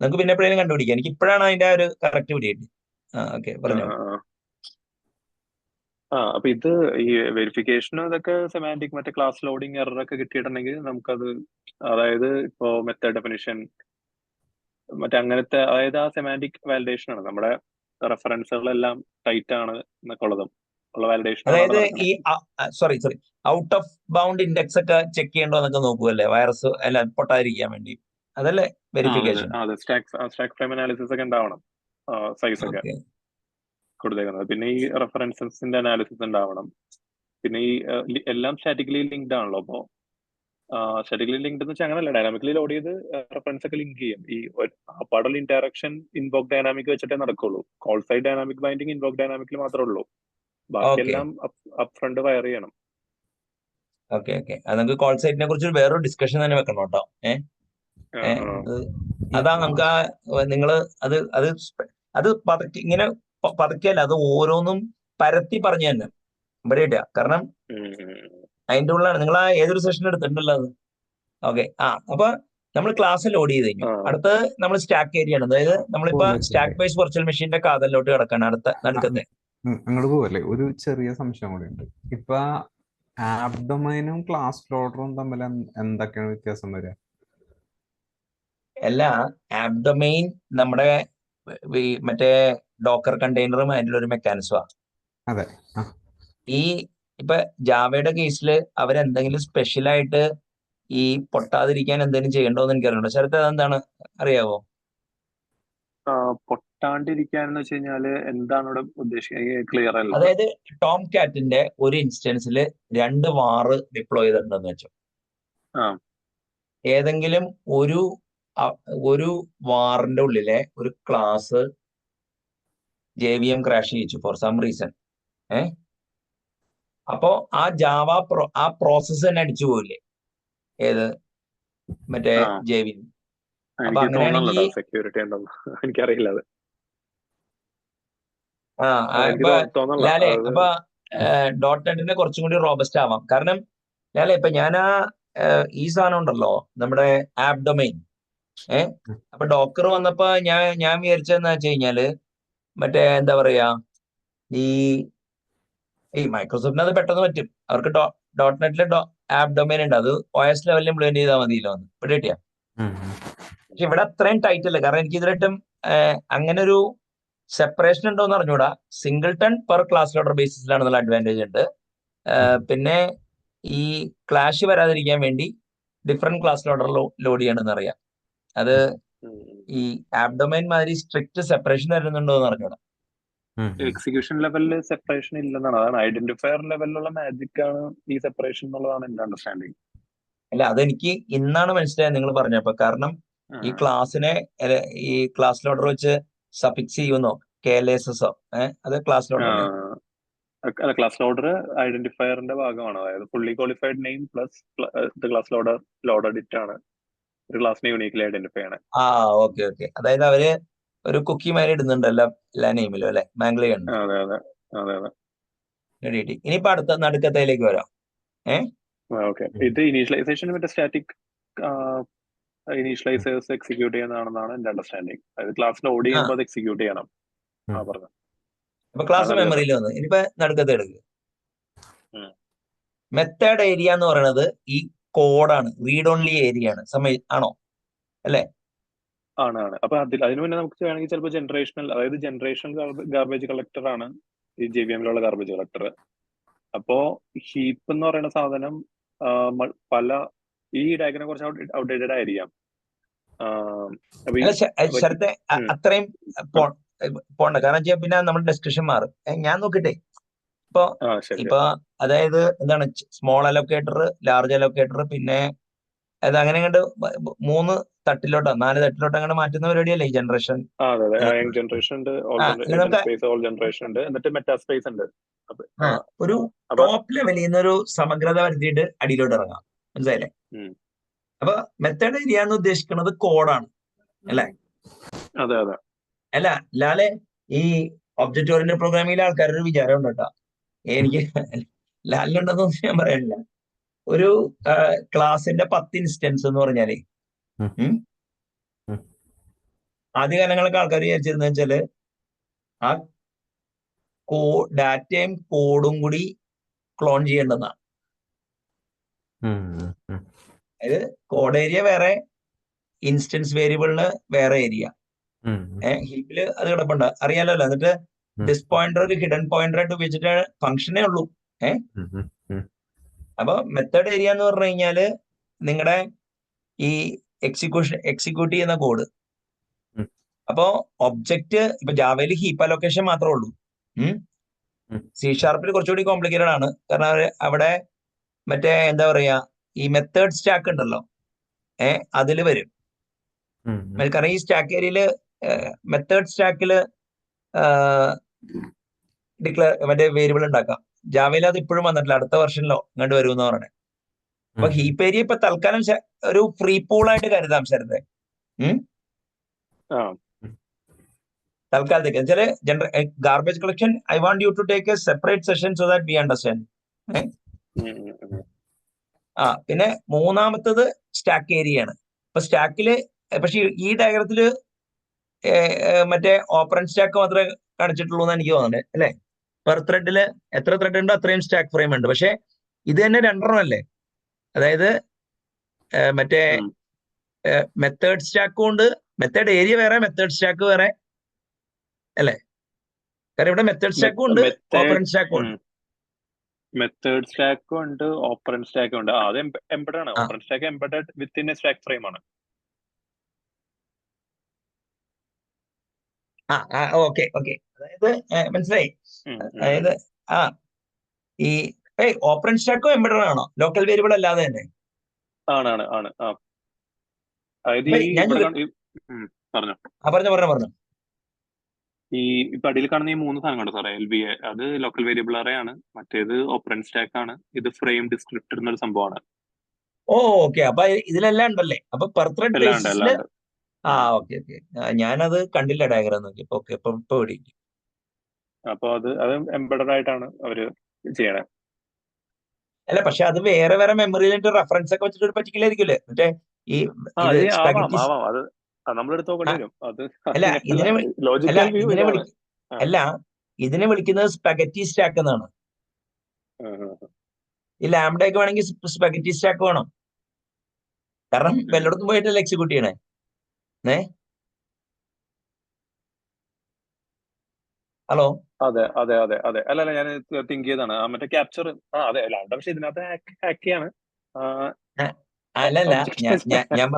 നമുക്ക് പിന്നെ എപ്പോഴേലും കണ്ടുപിടിക്കാം. എനിക്ക് ഇപ്പോഴാണ് അതിന്റെ ഒരു കറക്റ്റ് പിടിയിട്ട്. ഓക്കെ, പറഞ്ഞോ. അപ്പൊ ഇത് ഈ വെരിഫിക്കേഷൻ ഇതൊക്കെ സെമാന്റിക് മറ്റേ ക്ലാസ് ലോഡിങ് എറർ ഒക്കെ കിട്ടിയിട്ടുണ്ടെങ്കിൽ നമുക്കത്, അതായത് ഇപ്പോ മെത്തേഡ് ഡെഫിനിഷൻ മറ്റേ അങ്ങനത്തെ, അതായത് ആ സെമാന്റിക് വാലിഡേഷൻ ആണ്. നമ്മുടെ റെഫറൻസുകളെല്ലാം ടൈറ്റ് ആണ് എന്നൊക്കെ ഉള്ളതും ഉള്ള വാലിഡേഷൻ. അതായത് ഈ sorry out of bound index ഒക്കെ ചെക്ക് ചെയ്യണ്ടോ എന്നൊക്കെ നോക്കുമല്ലേ, വൈറസ് എല്ലാം പൊട്ടാതിരിക്കാൻ വേണ്ടി. അതല്ലേ വെരിഫിക്കേഷൻ? സ്റ്റാക്ക് ഫ്രെയിം അനാലിസിസ് ഒക്കെ ഉണ്ടാവണം, സൈസ് ഒക്കെ കൊടുത്തേക്കുന്നത്. പിന്നെ ഈ റെഫറൻസസിന്റെ അനാലിസിസ് ഉണ്ടാവണം. പിന്നെ ഈ എല്ലാം സ്റ്റാറ്റിക്കലി ലിങ്ക്ഡ് ആണല്ലോ. അപ്പോ സ്റ്റാറ്റിക്കലി ലിങ്ക്ഡ് എന്ന് വെച്ചാൽ അങ്ങനല്ല, ഡൈനാമിക്കലി ലോഡ് ചെയ്ത് റെഫറൻസ് ഒക്കെ ലിങ്ക് ചെയ്യും. ഈ അപ്പാടുള്ള ഇന്ററാക്ഷൻ ഇൻവോക്ക് ഡൈനാമിക് വെച്ചിട്ടേ നടക്കുള്ളൂ. Call side dynamic binding invoke ഡൈനാമിക്കിൽ മാത്രമേ ഉള്ളൂ. ബാക്കിയെല്ലാം അപ്പ് ഫ്രണ്ട് വയർ ചെയ്യണം. ഓക്കെ അത് നമുക്ക് കോൾ സൈറ്റിനെ കുറിച്ച് വേറൊരു ഡിസ്കഷൻ തന്നെ വെക്കണം കേട്ടോ. അതാ നമുക്ക് നിങ്ങള് അത് പതുക്കെ ഇങ്ങനെ പതുക്കെയല്ല, അത് ഓരോന്നും പരത്തി പറഞ്ഞു തന്നെ ഇവിടെ ഇടുക. കാരണം അതിന്റെ ഉള്ളിലാണ് നിങ്ങൾ ആ ഏതൊരു സെഷൻ എടുത്തിട്ടുണ്ടല്ലോ അത്. ഓക്കെ. അപ്പൊ നമ്മൾ ക്ലാസ് ലോഡ് ചെയ്ത് കഴിഞ്ഞു. അടുത്ത് നമ്മൾ സ്റ്റാക്ക് ഏരിയ ആണ്. അതായത് നമ്മളിപ്പോ സ്റ്റാക്ക് ബേസ് വെർച്വൽ മെഷീന്റെ കാതലിലോട്ട് കിടക്കാണ് അടുത്ത നടുക്കത്തെ. അങ്ങോട്ട് പോവല്ലേ? ഒരു ചെറിയ സംശയം കൂടി ഉണ്ട്. ഇപ്പൊ ആപ്പ് ഡൊമൈനും ക്ലാസ് ലോഡറും തമ്മിൽ എന്തൊക്കെയാണ് വ്യത്യാസം വരിക? അല്ല, ആപ്പ് ഡൊമൈൻ നമ്മുടെ മറ്റേ ഡോക്കർ കണ്ടെയ്നറും അതിൻ്റെ ഒരു മെക്കാനിസമാണ്. അതെ. ഈ ഇപ്പൊ ജാവയുടെ കേസിൽ അവരെന്തെങ്കിലും സ്പെഷ്യൽ ആയിട്ട് ഈ പൊട്ടാതിരിക്കാൻ എന്തെങ്കിലും ചെയ്യണ്ടോന്ന് എനിക്കറിയണ്ടോ? ശരത്ത് അതെന്താണ് അറിയാവോ? പൊട്ടാണ്ടിരിക്കാൻ എന്ന് വെച്ച് കഴിഞ്ഞാല് എന്താണ് ഇവിടെ ഉദ്ദേശിക്കുന്നത്? ക്ലിയർ അല്ല. അതായത് ടോം കാറ്റിന്റെ ഒരു ഇൻസ്റ്റൻസിൽ 2 വാറ് ഡിപ്ലോയ് ചെയ്തിട്ടുണ്ടെന്ന് വെച്ചോ. ഏതെങ്കിലും ഒരു വാറിന്റെ ഉള്ളിലെ ഒരു ക്ലാസ് JVM ക്രാഷ് ചെയ്യിച്ചു ഫോർ സം റീസൺ. അപ്പോ ആ ജാവ ആ പ്രോസസ്സ് തന്നെ അടിച്ചു പോയില്ലേ? ഏത് മറ്റേ JVM. അപ്പൊ അങ്ങനെയാണെങ്കിൽ സെക്യൂരിറ്റി എനിക്കറിയില്ല അത്. ലാലെ അപ്പൊ .NET കുറച്ചും കൂടി റോബസ്റ്റ് ആവാം. കാരണം ലാലെ ഇപ്പൊ ഞാൻ ഈ സാധനം ഉണ്ടല്ലോ നമ്മുടെ ആപ്പ് ഡൊമൈൻ. അപ്പൊ ഡോക്കർ വന്നപ്പോ ഞാൻ വിചാരിച്ചതെന്ന് വെച്ച് കഴിഞ്ഞാല് മറ്റേ എന്താ പറയാ, ഈ മൈക്രോസോഫ്റ്റിന് അത് പെട്ടെന്ന് പറ്റും. അവർക്ക് .NET ആപ്പ് ഡൊമൈൻ ഉണ്ട്, അത് OS ലെവലിൽ ഇംപ്ലിമെന്റ് ചെയ്താൽ മതിയല്ലോ എന്ന് ഇവിടെ കിട്ടിയ. പക്ഷെ ഇവിടെ അത്രയും ടൈറ്റ് അല്ല. കാരണം എനിക്ക് ഇതിലായിട്ടും അങ്ങനെ ഒരു സെപ്പറേഷൻ ഉണ്ടോ എന്ന് അറിഞ്ഞൂടാ. സിംഗിൾട്ടൺ പെർ ക്ലാസ് ലോഡർ ബേസിസിലാണെന്നുള്ള അഡ്വാൻറ്റേജ് ഉണ്ട്. പിന്നെ ഈ ക്ലാഷ് വരാതിരിക്കാൻ വേണ്ടി ഡിഫറെന്റ് ക്ലാസ് ലോഡർ ലോഡ് ചെയ്യണമെന്ന് അറിയാം. അത് ഈ ആപ്പ് ഡൊമൈൻ മാതിരി സ്ട്രിക്റ്റ് സെപ്പറേഷൻ വരുന്നുണ്ടോ എന്ന് അറിഞ്ഞൂടാ. എക്സിക്യൂഷൻ ലെവലിൽ സെപ്പറേഷൻ ഇല്ലെന്നാണ്. അതാണ് ഐഡന്റിഫയർ ലെവലിലുള്ള മാജിക് ആണ് ഈ സെപ്പറേഷൻ എന്നുള്ളതാണ് എന്റെ അണ്ടർസ്റ്റാൻഡിങ്. അല്ല, അതെനിക്ക് ഇന്നാണ് മനസ്സിലായത് നിങ്ങൾ പറഞ്ഞപ്പോ. കാരണം ഈ ക്ലാസ്സിനെ ഈ ക്ലാസ് ലോഡർ വെച്ച് സഫിക്സ് ചെയ്യുന്നോ KLSS അത് ക്ലാസ് ലോഡർ ക്ലാസ് ലോഡർ ഐഡന്റിഫയറിന്റെ ഭാഗമാണ്. അതായത് fully qualified name plus class loader loaded ആണ് ഒരു ക്ലാസ്സിനെ യൂണിക്കലി ഐഡന്റിഫൈ ആണ്. ഓക്കെ. അതായത് അവര് ഒരു കുക്കി മാരി ഇടുന്നുണ്ട് എല്ലാ നെയിമിലും അല്ലെ? മാംഗ്ലി ഉണ്ട്. ഇനിയിപ്പോ അടുത്ത നടുക്കത്തേലേക്ക് വരാം. ഇത് ഇനീഷ്യലൈസേഷൻ മറ്റേ സ്റ്റാറ്റിക് ഇനീഷ്യലൈസേഴ്സ് എക്സിക്യൂട്ട് ചെയ്യുന്നതാണെന്നാണ് എന്റെ അണ്ടർസ്റ്റാൻഡിങ്. അതായത് ക്ലാസ് ലോഡ് ചെയ്യുമ്പോൾ അത് എക്സിക്യൂട്ട് ചെയ്യണം. പറഞ്ഞു. അപ്പൊ ക്ലാസ് മെമ്മറിയിൽ വന്ന് ഇനിയിപ്പോ നടുക്കത്തെ എടുക്കുക. മെത്തേഡ് ഏരിയ എന്ന് പറയുന്നത് ഈ കോഡാണ്, റീഡ് ഓൺലി ഏരിയ ആണ്. ആണോ? അല്ലേ? ആണ്. അപ്പൊ അതിനു മുന്നേ നമുക്ക് വേണമെങ്കിൽ ചിലപ്പോൾ ജനറേഷണൽ, അതായത് ജനറേഷണൽ ഗാർബേജ് കളക്ടർ ആണ് ഈ JVM-ലുള്ള ഗാർബേജ് കളക്ടർ. അപ്പോ ഹീപ്പ് എന്ന് പറയുന്ന സാധനം ഈ ഡയഗ്രം കുറച്ച് ഔട്ട്ഡേറ്റഡ് ആയിരിക്കാം. അത്രയും പോണ്ട. കാരണം പിന്നെ നമ്മുടെ ഡിസ്കഷൻ മാറും. ഞാൻ നോക്കട്ടെ ഇപ്പൊ അതായത് എന്താണ് സ്മോൾ അലോക്കേറ്റർ, ലാർജ് അലോക്കേറ്റർ, പിന്നെ അത് അങ്ങനെ കണ്ട് 3 തട്ടിലോട്ടോ 4 തട്ടിലോട്ടോ അങ്ങനെ മാറ്റുന്ന പരിപാടിയല്ലേ ഈ ജനറേഷൻ? ജനറേഷൻ ഉണ്ട്, ഓൾ ജനറേഷൻ ഉണ്ട്, എന്നിട്ട് മെറ്റാസ്പേസ് ഉണ്ട്. ഒരു ടോപ്പ് ലെവലിൽ നിന്ന് ഒരു സമഗ്രത വരുത്തിയിട്ട് അടിയിലോട്ട് ഇറങ്ങാം. മനസ്സിലായില്ലേ? അപ്പൊ മെത്തേഡ് ഏരിയ എന്ന് ഉദ്ദേശിക്കുന്നത് കോഡാണ് അല്ലെ? അല്ല ലാലെ, ഈ ഒബ്ജക്റ്റ് ഓറിയന്റഡ് പ്രോഗ്രാമിംഗിലെ ആൾക്കാരുടെ ഒരു വിചാരം ഉണ്ട് കേട്ടോ. എനിക്ക് ലാലിനുണ്ടെന്നൊന്നും ഞാൻ പറയാനില്ല. ഒരു ക്ലാസിന്റെ 10 ഇൻസ്റ്റൻസ് എന്ന് പറഞ്ഞാലേ ആദ്യകാലങ്ങളൊക്കെ ആൾക്കാർ വിചാരിച്ചിരുന്ന വെച്ചാല് ആ ഡാറ്റയും കോഡും കൂടി ക്ലോൺ ചെയ്യേണ്ടതാണ്. അതായത് കോഡ് ഏരിയ വേറെ, ഇൻസ്റ്റൻസ് വേരിയബിളിന് വേറെ ഏരിയ. ഹീപ്പില് അത് കിടപ്പുണ്ട്, അറിയാലോ. എന്നിട്ട് ഡിസ് പോയിന്റർ ഒരു ഹിഡൻ പോയിന്റർ ആയിട്ട് ഉപയോഗിച്ചിട്ട് ഫംഗ്ഷനേ ഉള്ളൂ. അപ്പൊ മെത്തേഡ് ഏരിയ എന്ന് പറഞ്ഞു കഴിഞ്ഞാല് നിങ്ങളുടെ ഈ എക്സിക്യൂട്ട് ചെയ്യുന്ന കോഡ്. അപ്പോ ഒബ്ജക്റ്റ് ഇപ്പൊ ജാവയിൽ ഹീപ്പ് അലൊക്കേഷൻ മാത്രമേ ഉള്ളൂ. C# കുറച്ചുകൂടി കോംപ്ലിക്കേറ്റഡ് ആണ്. കാരണം അവിടെ മറ്റേ എന്താ പറയാ, ഈ മെത്തേഡ് സ്റ്റാക്ക് ഉണ്ടല്ലോ, അതില് വരും. കാരണം ഈ സ്റ്റാക്ക് ഏരിയയില് മെത്തേഡ് സ്റ്റാക്കില് മറ്റേ വേരിയബിൾ ഉണ്ടാക്കാം. ജാവയിൽ അത് ഇപ്പോഴും വന്നിട്ടില്ല, അടുത്ത വെർഷനിലോ ഇങ്ങോട്ട് വരുമെന്ന് പറഞ്ഞത്. അപ്പൊ ഹീപ്പ് ഏരിയ ഇപ്പൊ തൽക്കാലം ഒരു ഫ്രീ പൂളായിട്ട് കരുതാം ശരത്തെ. ആ തൽക്കാലത്തേക്ക് വെച്ചാല് garbage collection I want you to take a separate session so that we understand. പിന്നെ മൂന്നാമത്തത് സ്റ്റാക്ക് ഏരിയ ആണ്. അപ്പൊ സ്റ്റാക്കില് പക്ഷെ ഈ ഡയഗ്രത്തില് മറ്റേ ഓപ്പറന്റ് സ്റ്റാക്ക് മാത്രമേ കാണിച്ചിട്ടുള്ളൂ എന്ന് എനിക്ക് തോന്നുന്നത് അല്ലെ. പെർ ത്രെഡില് എത്ര ത്രെഡ് ഉണ്ടോ അത്രയും സ്റ്റാക്ക് ഫ്രെയിം ഉണ്ട്. പക്ഷെ ഇത് തന്നെ 2 അല്ലേ, അതായത് മറ്റേ മെത്തേഡ് സ്റ്റാക്കും ഉണ്ട്, മെത്തേഡ് ഏരിയ വേറെ, മെത്തേഡ് സ്റ്റാക്ക് വേറെ അല്ലേ. കാരണം ഇവിടെ മെത്തേഡ് സ്റ്റാക്കും ഉണ്ട്, ഓപ്പറന്റ് സ്റ്റാക്കും ഉണ്ട്. മെത്തേഡ് സ്റ്റാക്കും ഉണ്ട്, ഓപ്പറന്റ് സ്റ്റാക്കും ഉണ്ട്. അത് എംബഡ് ആണ്. Operant stack embedded within A stack frame ആണ്. ഓക്കെ അതായത് മനസ്സിലായി. അതായത് ഈ ഓപ്പറന്റ് സ്റ്റാക്കോ എംബഡഡ് ആണോ, ലോക്കൽ വേരിയബിൾ അല്ലാതെ തന്നെ? ആണ്. അതായത് പറഞ്ഞു. ഈ ഇപ്പൊ അടിയിൽ കാണുന്ന ഈ 3 സാധനം കണ്ടോ സാറേ, LVA, അത് ലോക്കൽ വേരിയബിൾ അറേ ആണ്. മറ്റേത് ഓപ്പറന്റ് സ്റ്റാക്ക് ആണ്. ഇത് ഫ്രെയിം ഡിസ്ക്രിപ്റ്റർ എന്നൊരു സംഭവമാണ്. ഓക്കെ, അപ്പൊ ഇതിലെല്ലാം ഉണ്ടല്ലേ. അപ്പൊ പെർ ത്രെഡ് ബേസിസില് ഓക്കെ. ഞാനത് കണ്ടില്ല ഡയഗ്രാം നോക്കി. ഓക്കെ, ഇപ്പൊ പിടിക്കും. അപ്പൊ അത് എംബഡഡ് ആയിട്ടാണ് അവര് ചെയ്യണേ. അല്ല, പക്ഷെ അത് വേറെ വേറെ മെമ്മറിയിലിട്ട് റെഫറൻസ് ഒക്കെ വെച്ചിട്ട് ഒരു പറ്റിക്കലായിരിക്കില്ലേ മറ്റേ ഈ ആവാം. അത് നമ്മളെടുത്ത് നോക്കേണ്ടി വരും. അത് അല്ല ലോജിക്കൽ വ്യൂ ഇതാണ്. ഇതിനെ വിളിക്കുന്നത് സ്പെഗറ്റി സ്റ്റാക്ക് എന്നാണ്. ഈ ലാംഡയൊക്കെ വേണമെങ്കിൽ സ്പെഗറ്റി സ്റ്റാക്ക് വേണം, കാരണം വല്ലയിടത്തും പോയിട്ടല്ലേ എക്സിക്യൂട്ട് ചെയ്യണേ. ഹലോ. അതെ. അല്ല ഞാൻ തിങ്ക് ചെയ്താണ് മറ്റേ ക്യാപ്ചർ. അതെ ലാംഡ, പക്ഷെ ഇതിനകത്ത് ഹാക്കിയാണ്. അല്ലല്ല ഞാൻ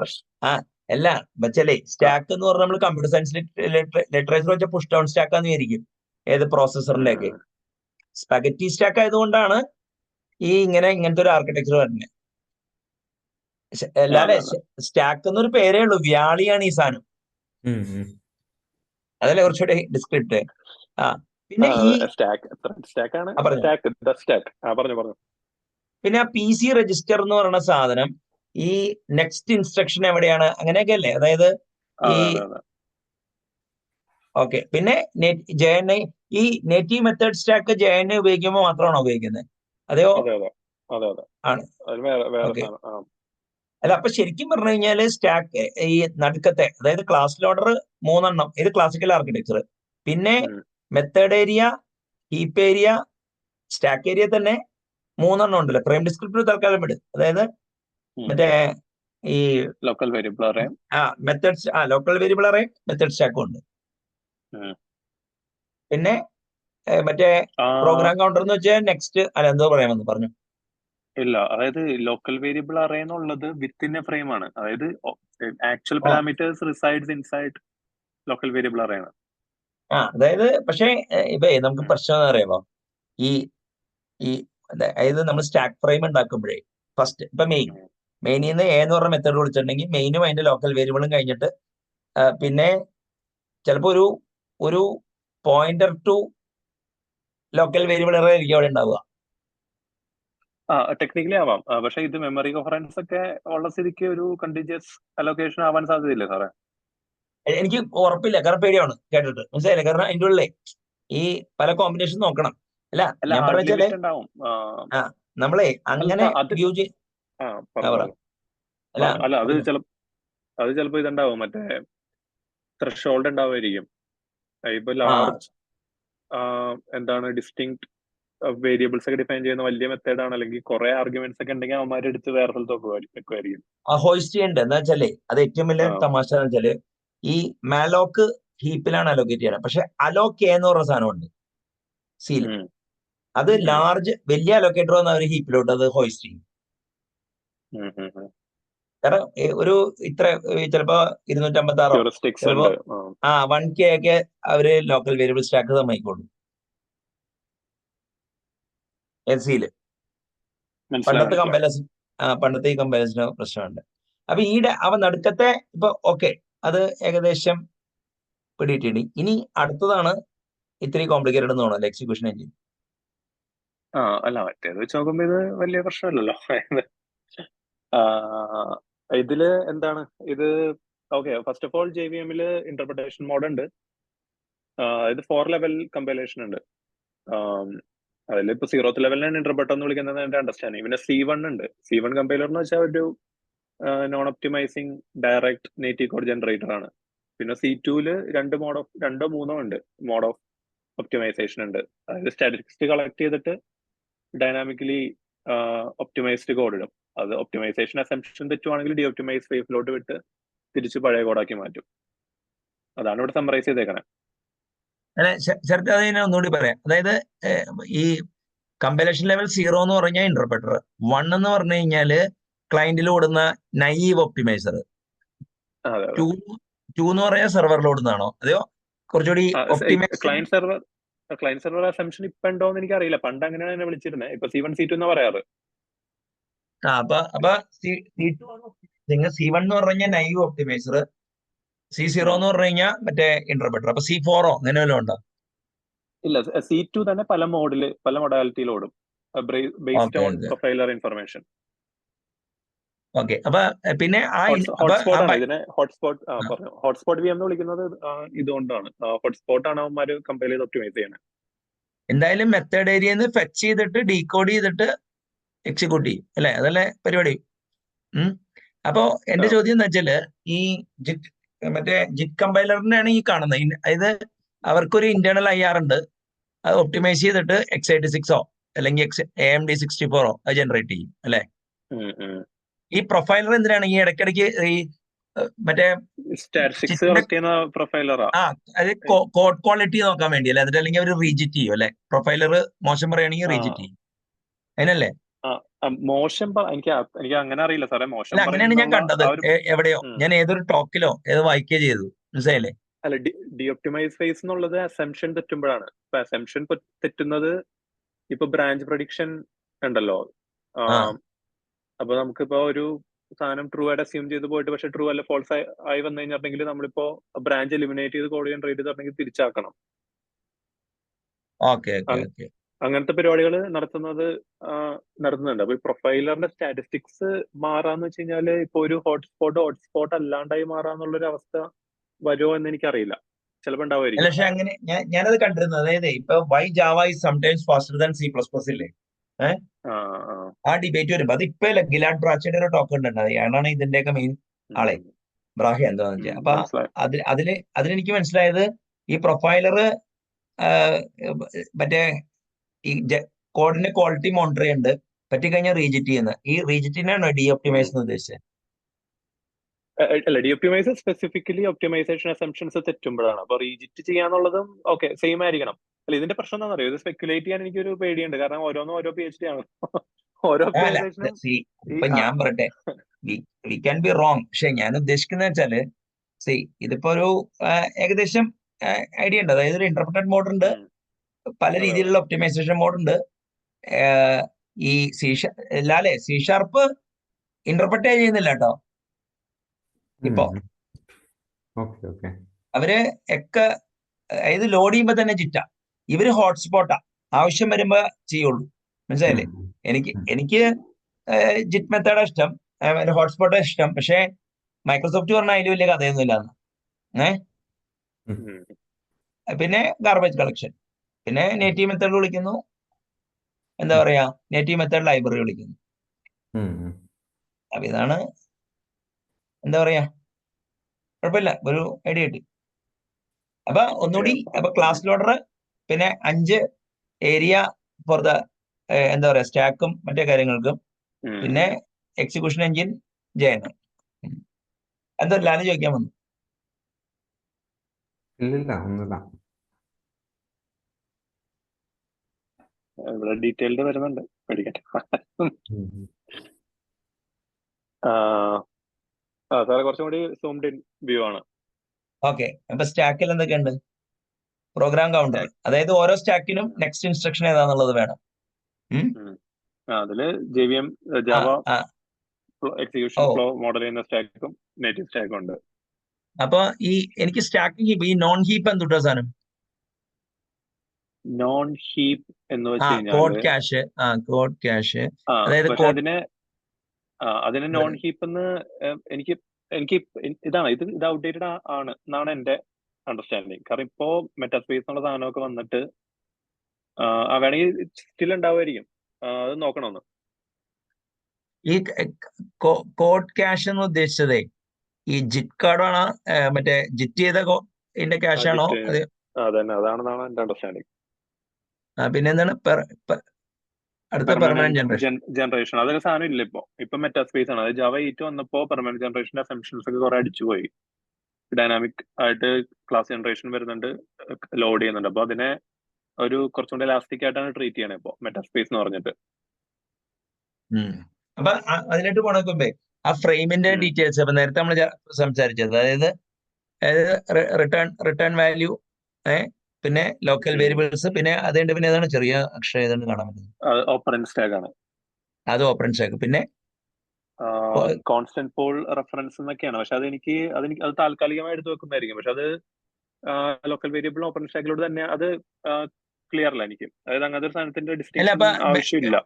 അല്ല വെച്ചല്ലേ, സ്റ്റാക്ക് എന്ന് പറഞ്ഞാൽ നമ്മൾ കമ്പ്യൂട്ടർ സയൻസ് ലിറ്ററേച്ചർ വെച്ച പുഷ് ഡൗൺ സ്റ്റാക്കാന്ന് വിചാരിക്കും ഏത് പ്രോസസറിന്റെ ഒക്കെ. സ്പെഗറ്റി സ്റ്റാക്ക് ആയതുകൊണ്ടാണ് ഈ ഇങ്ങനത്തെ ഒരു ആർക്കിടെക്ചർ വരുന്നത്. അല്ലാതെ സ്റ്റാക്ക് എന്നൊരു പേരേ ഉള്ളൂ, വ്യാളിയാണ് ഈ സാധനം. അതല്ലേ കുറച്ചുകൂടെ ഡിസ്ക്രിപ്റ്റ്. പിന്നെ ഈ പിന്നെ ആ PC രജിസ്റ്റർ എന്ന് പറയുന്ന സാധനം ഈ നെക്സ്റ്റ് ഇൻസ്ട്രക്ഷൻ എവിടെയാണ് അങ്ങനെയൊക്കെ അല്ലേ, അതായത് ഈ ഓക്കെ. പിന്നെ JNI ഈ നേറ്റീവ് മെത്തേഡ് സ്റ്റാക്ക് JNI ഉപയോഗിക്കുമ്പോൾ മാത്രമാണോ ഉപയോഗിക്കുന്നത്, അതെയോ? ആണ്. അല്ല, അപ്പൊ ശരിക്കും പറഞ്ഞു കഴിഞ്ഞാല് സ്റ്റാക്ക് ഈ നടുക്കത്തെ, അതായത് ക്ലാസ് ലോഡർ 3 എണ്ണം, ഇത് ക്ലാസിക്കൽ ആർക്കിടെക്ചർ. പിന്നെ method area, heap area, stack area തന്നെ 3 എണ്ണം ഉണ്ടല്ലോ. ഫ്രെയിം ഡിസ്ക്രിപ്റ്റർ തൽക്കാലം വിട്, അതായത് മറ്റേ ഈ local variable array, methods local variable array, method സ്റ്റാക്കും ഉണ്ട്. പിന്നെ മറ്റേ പ്രോഗ്രാം കൗണ്ടർ എന്ന് വെച്ചാൽ നെക്സ്റ്റ് അല്ല എന്തോ പറയാമെന്ന് പറഞ്ഞു. ഇല്ല, അതായത് ലോക്കൽ വേരിയബിൾ അറേ എന്നുള്ളത് വിത്തിൻ എ ഫ്രെയിം ആണ്. അതായത് actual parameters resides inside local variable array ആണ്. അതായത് പക്ഷേ ഇപ്പൊ നമുക്ക് പ്രശ്നം എന്ന് പറയുമ്പോ ഈ അതായത് നമ്മൾ സ്റ്റാക്ക് ഫ്രെയിം ഉണ്ടാക്കുമ്പോഴേ ഫസ്റ്റ് ഇപ്പൊ മെയിനിൽ നിന്ന് എന്ന് പറഞ്ഞ മെത്തേഡ് വിളിച്ചിട്ടുണ്ടെങ്കിൽ മെയിനും അതിന്റെ ലോക്കൽ വേരിയബിളും കഴിഞ്ഞിട്ട് പിന്നെ ചിലപ്പോ ഒരു pointer to local variable array ആയിരിക്കും അവിടെ ഉണ്ടാവുക. ടെക്നിക്കലി ആവാം, പക്ഷെ ഇത് മെമ്മറി കൊഹറൻസ് ഒക്കെ ഉള്ള സ്ഥിതിക്ക് ഒരു കണ്ടിന്യൂസ് അലോക്കേഷൻ ആവാൻ സാധ്യതയില്ലേ സാറേ? എനിക്ക് ഉറപ്പില്ല, കാരണം പേടിയാണ് കേട്ടിട്ട്, മനസ്സിലായില്ലേ? കാരണം അതിൻ്റെ ഉള്ളിലെ ഈ പല കോമ്പിനേഷൻ നോക്കണം. അല്ല ഞാൻ പറഞ്ഞാലേ നമ്മളെ അങ്ങനെ അല്ല അത് ചിലപ്പോ ഇതുണ്ടാവും, മറ്റേ ത്രെഷോൾഡ് ഉണ്ടാവുമായിരിക്കും. ഇപ്പൊ ലാർജ് എന്താണ് ഡിസ്റ്റിങ്ക്ട് വേരിയബിൾസ് ഒക്കെ ഡിഫൈൻ ചെയ്യുന്ന വലിയ മെത്തേഡ് ആണ്, അല്ലെങ്കിൽ കുറെ ആർഗ്യുമെന്റ്സ് ഒക്കെ ഉണ്ടെങ്കിൽ അവന്മാരെ എടുത്ത് വേറെ സ്ഥലത്ത് വെക്കുമായിരിക്കും. ഹോസ്റ്റ് ചെയ്യണ്ട് എന്താ വെച്ചാലേ, അത് ഏറ്റവും വലിയ തമാശ എന്ന് വെച്ചാല് ഈ മാലോക്ക് ഹീപ്പിലാണ് അലോക്കേറ്റ് ചെയ്യണം, പക്ഷെ അലോക്ക് എന്ന് പറഞ്ഞ സാധനമുണ്ട് സീൽ. അത് ലാർജ് വലിയ അലോക്കേറ്റർ വന്ന ഒരു ഹീപ്പിലോട്ട് അത് ഹോസ്റ്റ് ചെയ്യും. കാരണം ഒരു ഇത്ര ചിലപ്പോ 256 ചിലപ്പോ 1K ഒക്കെ അവര് ലോക്കൽ വേരിയബിൾ സ്റ്റാക്ക് സമ്മതിക്കുള്ളൂ LCയില്. പണ്ടത്തെ ഈ കമ്പൈലേഴ്സിന് പ്രശ്നമുണ്ട്. അപ്പൊ അവ നടുക്കത്തെ ഇപ്പൊ ഓക്കെ, അത് ഏകദേശം പിടിയിട്ടുണ്ട്. ഇനി അടുത്തതാണ് ഇത്തിരി കോംപ്ലിക്കേറ്റഡ് എന്ന് തോന്നുന്നു എക്സിക്യൂഷൻ എഞ്ചിൻ. അല്ല മറ്റേത് വെച്ച് നോക്കുമ്പോ ഇത് വലിയ പ്രശ്നമല്ലല്ലോ. ഇതില് എന്താണ് ഇത് okay, first of all JVM interpretation mode ഉണ്ട്. ഇത് 4 ലെവൽ കമ്പൈലേഷൻ ഉണ്ട്. അതിലിപ്പോ 0th ലെവലിനാണ് ഇന്റർപ്രിട്ടർ എന്ന് വിളിക്കുന്നത് എന്റെ അണ്ടർസ്റ്റാൻഡിങ്. പിന്നെ C1 ഉണ്ട്. C1 കമ്പൈലർ എന്ന് വെച്ചാൽ ഒരു non optimising direct native code generator ആണ്. പിന്നെ C2 രണ്ടോ മൂന്നോ ഉണ്ട് മോഡ് ഓഫ് ഒപ്റ്റിമൈസേഷൻ ഉണ്ട്. അതായത് സ്റ്റാറ്റിസ്റ്റിക്സ് കളക്ട് ചെയ്തിട്ട് ഡൈനാമിക്കലി ഒപ്റ്റിമൈസ്ഡ് കോഡ് ഇടും. അത് ഒപ്റ്റിമൈസേഷൻ അസംപ്ഷൻ തെറ്റുവാണെങ്കിൽ ഡി ഒപ്റ്റിമൈസ് ഫേസിലോട്ട് വിട്ട് തിരിച്ച് പഴയ കോഡാക്കി മാറ്റും. അതാണ് ഇവിടെ സമ്മറൈസ് ചെയ്തേക്കണേ. അല്ലെ ശരത്, അതിനെ ഒന്നുകൂടി പറയാം. അതായത് ഈ കമ്പൈലേഷൻ ലെവൽ 0 എന്ന് പറഞ്ഞാൽ ഇന്റർപ്രറ്റർ, 1 എന്ന് പറഞ്ഞു കഴിഞ്ഞാല് ക്ലയന്റിൽ ഓടുന്ന നൈവ് ഒപ്റ്റിമൈസർ, 2 എന്ന് പറഞ്ഞാൽ സെർവറിൽ ഓടുന്നതാണോ അതെയോ കുറച്ചുകൂടി ക്ലയന്റ് സെർവർ അസംപ്ഷൻ ഇപ്പൊ ഉണ്ടോന്ന് എനിക്ക് അറിയില്ല. പണ്ട് അങ്ങനെയാണ് എന്നെ വിളിച്ചിരുന്നത്. ഇപ്പൊ C1 C2 എന്നാ പറയാറ്. അപ്പൊ C1 എന്ന് പറഞ്ഞു നൈവ് ഒപ്റ്റിമൈസർ, C0 എന്ന് പറഞ്ഞു കഴിഞ്ഞാൽ മറ്റേ ഇന്റർപ്രറ്റർ. അപ്പൊ C4 അങ്ങനെ വല്ലതും ഉണ്ടോ? ഇല്ല, C2 തന്നെ പല മൊഡാലിറ്റിയിൽ ഓടും based on profiler information. Okay, അപ്പൊ പിന്നെ ഹോട്ട്സ്പോട്ട് VM എന്ന് വിളിക്കുന്നത് ഇതുകൊണ്ടാണ്. ഹോട്ട്സ്പോട്ട് ആണ് അവന്മാര് കമ്പൈൽ ചെയ്ത് ഒപ്റ്റിമൈസ് ചെയ്യണത്. എന്തായാലും മെത്തേഡ് ഏരിയന്ന് ഫെച്ച് ചെയ്തിട്ട് ഡീകോഡ് ചെയ്തിട്ട് എക്സിക്യൂട്ട് ചെയ്യും അല്ലെ, അതല്ലേ പരിപാടി. അപ്പോ എന്റെ ചോദ്യം എന്ന് വെച്ചാല് ഈ ജിറ്റ് കമ്പൈലറിനെയാണ് ഈ കാണുന്നത്. അതായത് അവർക്കൊരു ഇന്റേണൽ IR ഉണ്ട്, അത് ഒപ്റ്റിമൈസ് ചെയ്തിട്ട് x86 അല്ലെങ്കിൽ AMD 64 അത് ജനറേറ്റ് ചെയ്യും അല്ലെ. ഈ പ്രൊഫൈലർ എന്തിനാണ് ഈ ഇടയ്ക്കിടയ്ക്ക് ഈ മറ്റേ അത് കോഡ് ക്വാളിറ്റി നോക്കാൻ വേണ്ടി അല്ലെ, എന്നിട്ട് അല്ലെങ്കിൽ അവർ റീജിറ്റ് ചെയ്യും അല്ലെ. പ്രൊഫൈലർ മോശം പറയുകയാണെങ്കിൽ റീജിറ്റ് ചെയ്യും, അതിനല്ലേ? മോശം എനിക്ക് അങ്ങനെ അറിയില്ല സാറേ. മോശം അങ്ങനെയാണ് ഞാൻ കണ്ടത് എവിടെയോ, ഞാൻ ഏതൊരു ടോക്കിലോ ഏതോ വായിക്കുകയോ ചെയ്തു, മനസ്സിലായില്ലേ? അല്ല, ഡി ഒപ്റ്റിമൈസ് ഫേസ് എന്നുള്ളത് അസംപ്ഷൻ തെറ്റുമ്പോഴാണ്. ഇപ്പൊ അസംപ്ഷൻ തെറ്റുന്നത് ഇപ്പൊ ബ്രാഞ്ച് പ്രഡിക്ഷൻ ഉണ്ടല്ലോ. അപ്പൊ നമുക്കിപ്പോ ഒരു സാധനം ട്രൂ ആയിട്ട് അസ്യൂം ചെയ്ത് പോയിട്ട് പക്ഷെ ട്രൂ അല്ല ഫോൾസ് ആയി വന്നു കഴിഞ്ഞിട്ടുണ്ടെങ്കിൽ നമ്മളിപ്പോ ബ്രാഞ്ച് എലിമിനേറ്റ് ചെയ്ത് കോഡ് ജനറേറ്റ് ചെയ്തിട്ടുണ്ടെങ്കിൽ തിരിച്ചാക്കണം. അങ്ങനത്തെ പരിപാടികൾ നടത്തുന്നുണ്ട്. അപ്പൊ ഈ പ്രൊഫൈലറിന്റെ സ്റ്റാറ്റിസ്റ്റിക്സ് മാറാന്ന് വെച്ച് കഴിഞ്ഞാല് ഇപ്പൊ ഒരു ഹോട്ട്സ്പോട്ട് അല്ലാണ്ടായി മാറാന്നുള്ളൊരു അവസ്ഥ വരുമോ എന്ന് എനിക്കറിയില്ല. ചിലപ്പോ ഉണ്ടാവുമായിരിക്കും. പക്ഷെ അങ്ങനെ ഞാനത് കണ്ടിരുന്നത്. അതായത് ഇപ്പൊ why Java is sometimes faster than C++ ഇല്ലേ, ആ ഡിബേറ്റ് വരുമ്പോ അത് ഇപ്പൊ ഗിലാഡ് ബ്രാച്ചയുടെ ഒരു ടോക്ക് ഉണ്ട്. അയാളാണ് ഇതിന്റെയൊക്കെ മെയിൻ ആളെ, ബ്രാഹ്യ എന്താന്ന് വെച്ചാൽ. അപ്പൊ അതിലെനിക്ക് മനസ്സിലായത് ഈ പ്രൊഫൈലർ മറ്റേ ഈ കോഡിന്റെ ക്വാളിറ്റി മോണിറ്റർ ചെയ്യുന്നുണ്ട്, പറ്റിക്കഴിഞ്ഞാൽ റീജിറ്റ് ചെയ്യുന്നത്. ഈ റീജിറ്റിനാണോ ഡി ഒപ്റ്റിമൈസ് എന്ന് ഉദ്ദേശിച്ചത്? അല്ല, deoptimise specifically optimisation assumptions തെറ്റുമ്പോഴാണ്. അപ്പൊ റീജിറ്റ് ചെയ്യാന്നുള്ളതും ഓക്കെ സെയിം ആയിരിക്കണം. അല്ല, ഇതിന്റെ പ്രശ്നം എന്താണെന്ന് അറിയോ? ഇത് സ്പെക്കുലേറ്റ് ചെയ്യാൻ എനിക്കൊരു പേടിയുണ്ട്. കാരണം ഓരോ PhD ആണ്. ഇപ്പൊ ഞാൻ പറയട്ടെ, വി ക്യാൻ ബി റോങ്. പക്ഷെ ഞാൻ ഉദ്ദേശിക്കുന്നത് വെച്ചാല് ഇതിപ്പോ ഒരു ഏകദേശം ഐഡിയ ഉണ്ട്. അതായത് ഒരു ഇന്റർപ്രിറ്റഡ് മോഡ് ഉണ്ട്, പല രീതിയിലുള്ള ഒപ്റ്റിമൈസേഷൻ മോഡ് ഉണ്ട്. ഈ C# ഇന്റർപ്രിറ്റ് ചെയ്യുന്നില്ല കേട്ടോ. ഇപ്പൊ അവര് ഒക്കെ അതായത് ലോഡ് ചെയ്യുമ്പോ തന്നെ ജിറ്റാ, ഇവര് ഹോട്ട്സ്പോട്ടാ, ആവശ്യം വരുമ്പോ ചെയ്യുള്ളൂ, മനസ്സിലായില്ലേ? എനിക്ക് ജിറ്റ് മെത്തേഡാ ഇഷ്ടം, ഹോട്ട്സ്പോട്ടാ ഇഷ്ടം. പക്ഷെ മൈക്രോസോഫ്റ്റ് പറഞ്ഞ അതിൽ വലിയ കഥയൊന്നും ഇല്ലാന്ന്. പിന്നെ ഗാർബേജ് കളക്ഷൻ, പിന്നെ നേറ്റീവ് മെത്തേഡ് വിളിക്കുന്നു, എന്താ പറയാ, നേറ്റീവ് മെത്തേഡ് ലൈബ്രറി വിളിക്കുന്നു. അപ്പൊ ഇതാണ് എന്താ പറയാ, കുഴപ്പമില്ല, ഒരു ഐഡിയ കിട്ടി. അപ്പൊ ഒന്നുകൂടി, അപ്പൊ ക്ലാസ് ലോഡർ, പിന്നെ 5 ഏരിയ ഫോർ ദ എന്താ പറയാ സ്റ്റാക്കും മറ്റേ കാര്യങ്ങൾക്കും, പിന്നെ എക്സിക്യൂഷൻ എഞ്ചിൻ JNN. എന്താ ലാല് ചോദിക്കാൻ വന്നു? ഇവിടെ ഡീറ്റെയിൽഡ് വരുന്നുണ്ട്, പഠിക്കട്ടെ. സാറേ കുറച്ചും കൂടി സൂംഡ് ഇൻ വ്യൂ ആണ്. ഓക്കെ, അപ്പൊ സ്റ്റാക്കിൽ എന്തൊക്കെയുണ്ട്? പ്രോഗ്രാം കൗണ്ടർ, അതായത് ഓരോ സ്റ്റാക്കിനും നെക്സ്റ്റ് ഇൻസ്ട്രക്ഷൻ ഏതാന്നുള്ളത് വേണം. അതില് JVM Java execution flow model ചെയ്യുന്ന സ്റ്റാക്കും നേറ്റീവ് സ്റ്റാക്കും ഉണ്ട്. അപ്പൊ എനിക്ക് സ്റ്റാക്കിംഗ് ഹീപ്പ്, ഈ നോൺ ഹീപ്പ് എന്തുട്ടാ സാധനം? നോൺ ഹീപ്പ് എന്ന് വെച്ച് കഴിഞ്ഞാൽ കോഡ് ക്യാഷ്, അതായത് അതിന് നോൺ ഹീപ്പ് എന്ന് എനിക്ക് എനിക്ക് ഇതാണ് ഇത് ഔട്ട്ഡേറ്റഡ് ആണ് എന്നാണ് എന്റെ അണ്ടർസ്റ്റാൻഡിങ്. കാരണം ഇപ്പോ മെറ്റാസ്പേസ് എന്നുള്ള സാധനമൊക്കെ വന്നിട്ട് വേണമെങ്കിൽ സ്റ്റിൽ ഉണ്ടാവുമായിരിക്കും. അത് നോക്കണമെന്ന്. ഈ കോഡ് ക്യാഷ് എന്ന് ഉദ്ദേശിച്ചതേ ഈ ജിറ്റ് കാർഡാണോ, മറ്റേ ജിറ്റ് ചെയ്ത ഇതിന്റെ ക്യാഷ് ആണോ? അത് അതന്നെ, അതാണെന്നാണ് എന്റെ അണ്ടർസ്റ്റാൻഡിങ്. പിന്നെ എന്താണ് അടുത്ത പെർമനന്റ് ജനറേഷൻ അതൊക്കെ സാധനം ഇല്ല ഇപ്പൊ മെറ്റാസ്പേസ് ആണ്. അത് ജാവ 8 വന്നപ്പോ പെർമനന്റ് ജനറേഷന്റെ അസംഷൻസ് ഒക്കെ കുറെ അടിച്ചുപോയി. ഡൈനാമിക് ആയിട്ട് ക്ലാസ് ജനറേഷൻ വരുന്നുണ്ട്, ലോഡ് ചെയ്യുന്നുണ്ട്. അപ്പൊ അതിനെ ഒരു കുറച്ചുകൂടി എലാസ്റ്റിക് ആയിട്ടാണ് ട്രീറ്റ് ചെയ്യണേ ഇപ്പൊ മെറ്റാസ്പേസ് എന്ന് പറഞ്ഞിട്ട്. അപ്പൊ അതിലോട്ട് പോണേ ആ ഫ്രെയിമിന്റെ ഡീറ്റെയിൽസ് അപ്പൊ നേരത്തെ നമ്മൾ സംസാരിച്ചത്, അതായത് റിട്ടേൺ വാല്യൂ, പിന്നെ ലോക്കൽ വേരിയബിൾസ്, പിന്നെ അതുകൊണ്ട് പിന്നെ ഏതാണ് ചെറിയ അക്ഷരം ഏതാണ് കാണാൻ പറ്റുന്നത്? ഓപ്പറന്റ് സ്റ്റാക്ക് ആണ്. അത് ഓപ്പറന്റ് സ്റ്റാക്ക്. പിന്നെ കോൺസ്റ്റന്റ് പോൾ റെഫറൻസ് എന്നൊക്കെയാണ്. പക്ഷെ അത് താൽക്കാലികമായി എടുത്ത് വെക്കുന്നതായിരിക്കും. പക്ഷെ അത് ലോക്കൽ വേരിയബിൾ ഓപ്പറന്റ് സ്റ്റാക്കിലോട്ട് തന്നെ അത് ക്ലിയർ അല്ല എനിക്ക്. അതായത് അങ്ങനത്തെ ഒരു സാധനത്തിന്റെ ഡിസ്റ്റിങ്ഷൻ ആവശ്യമില്ല.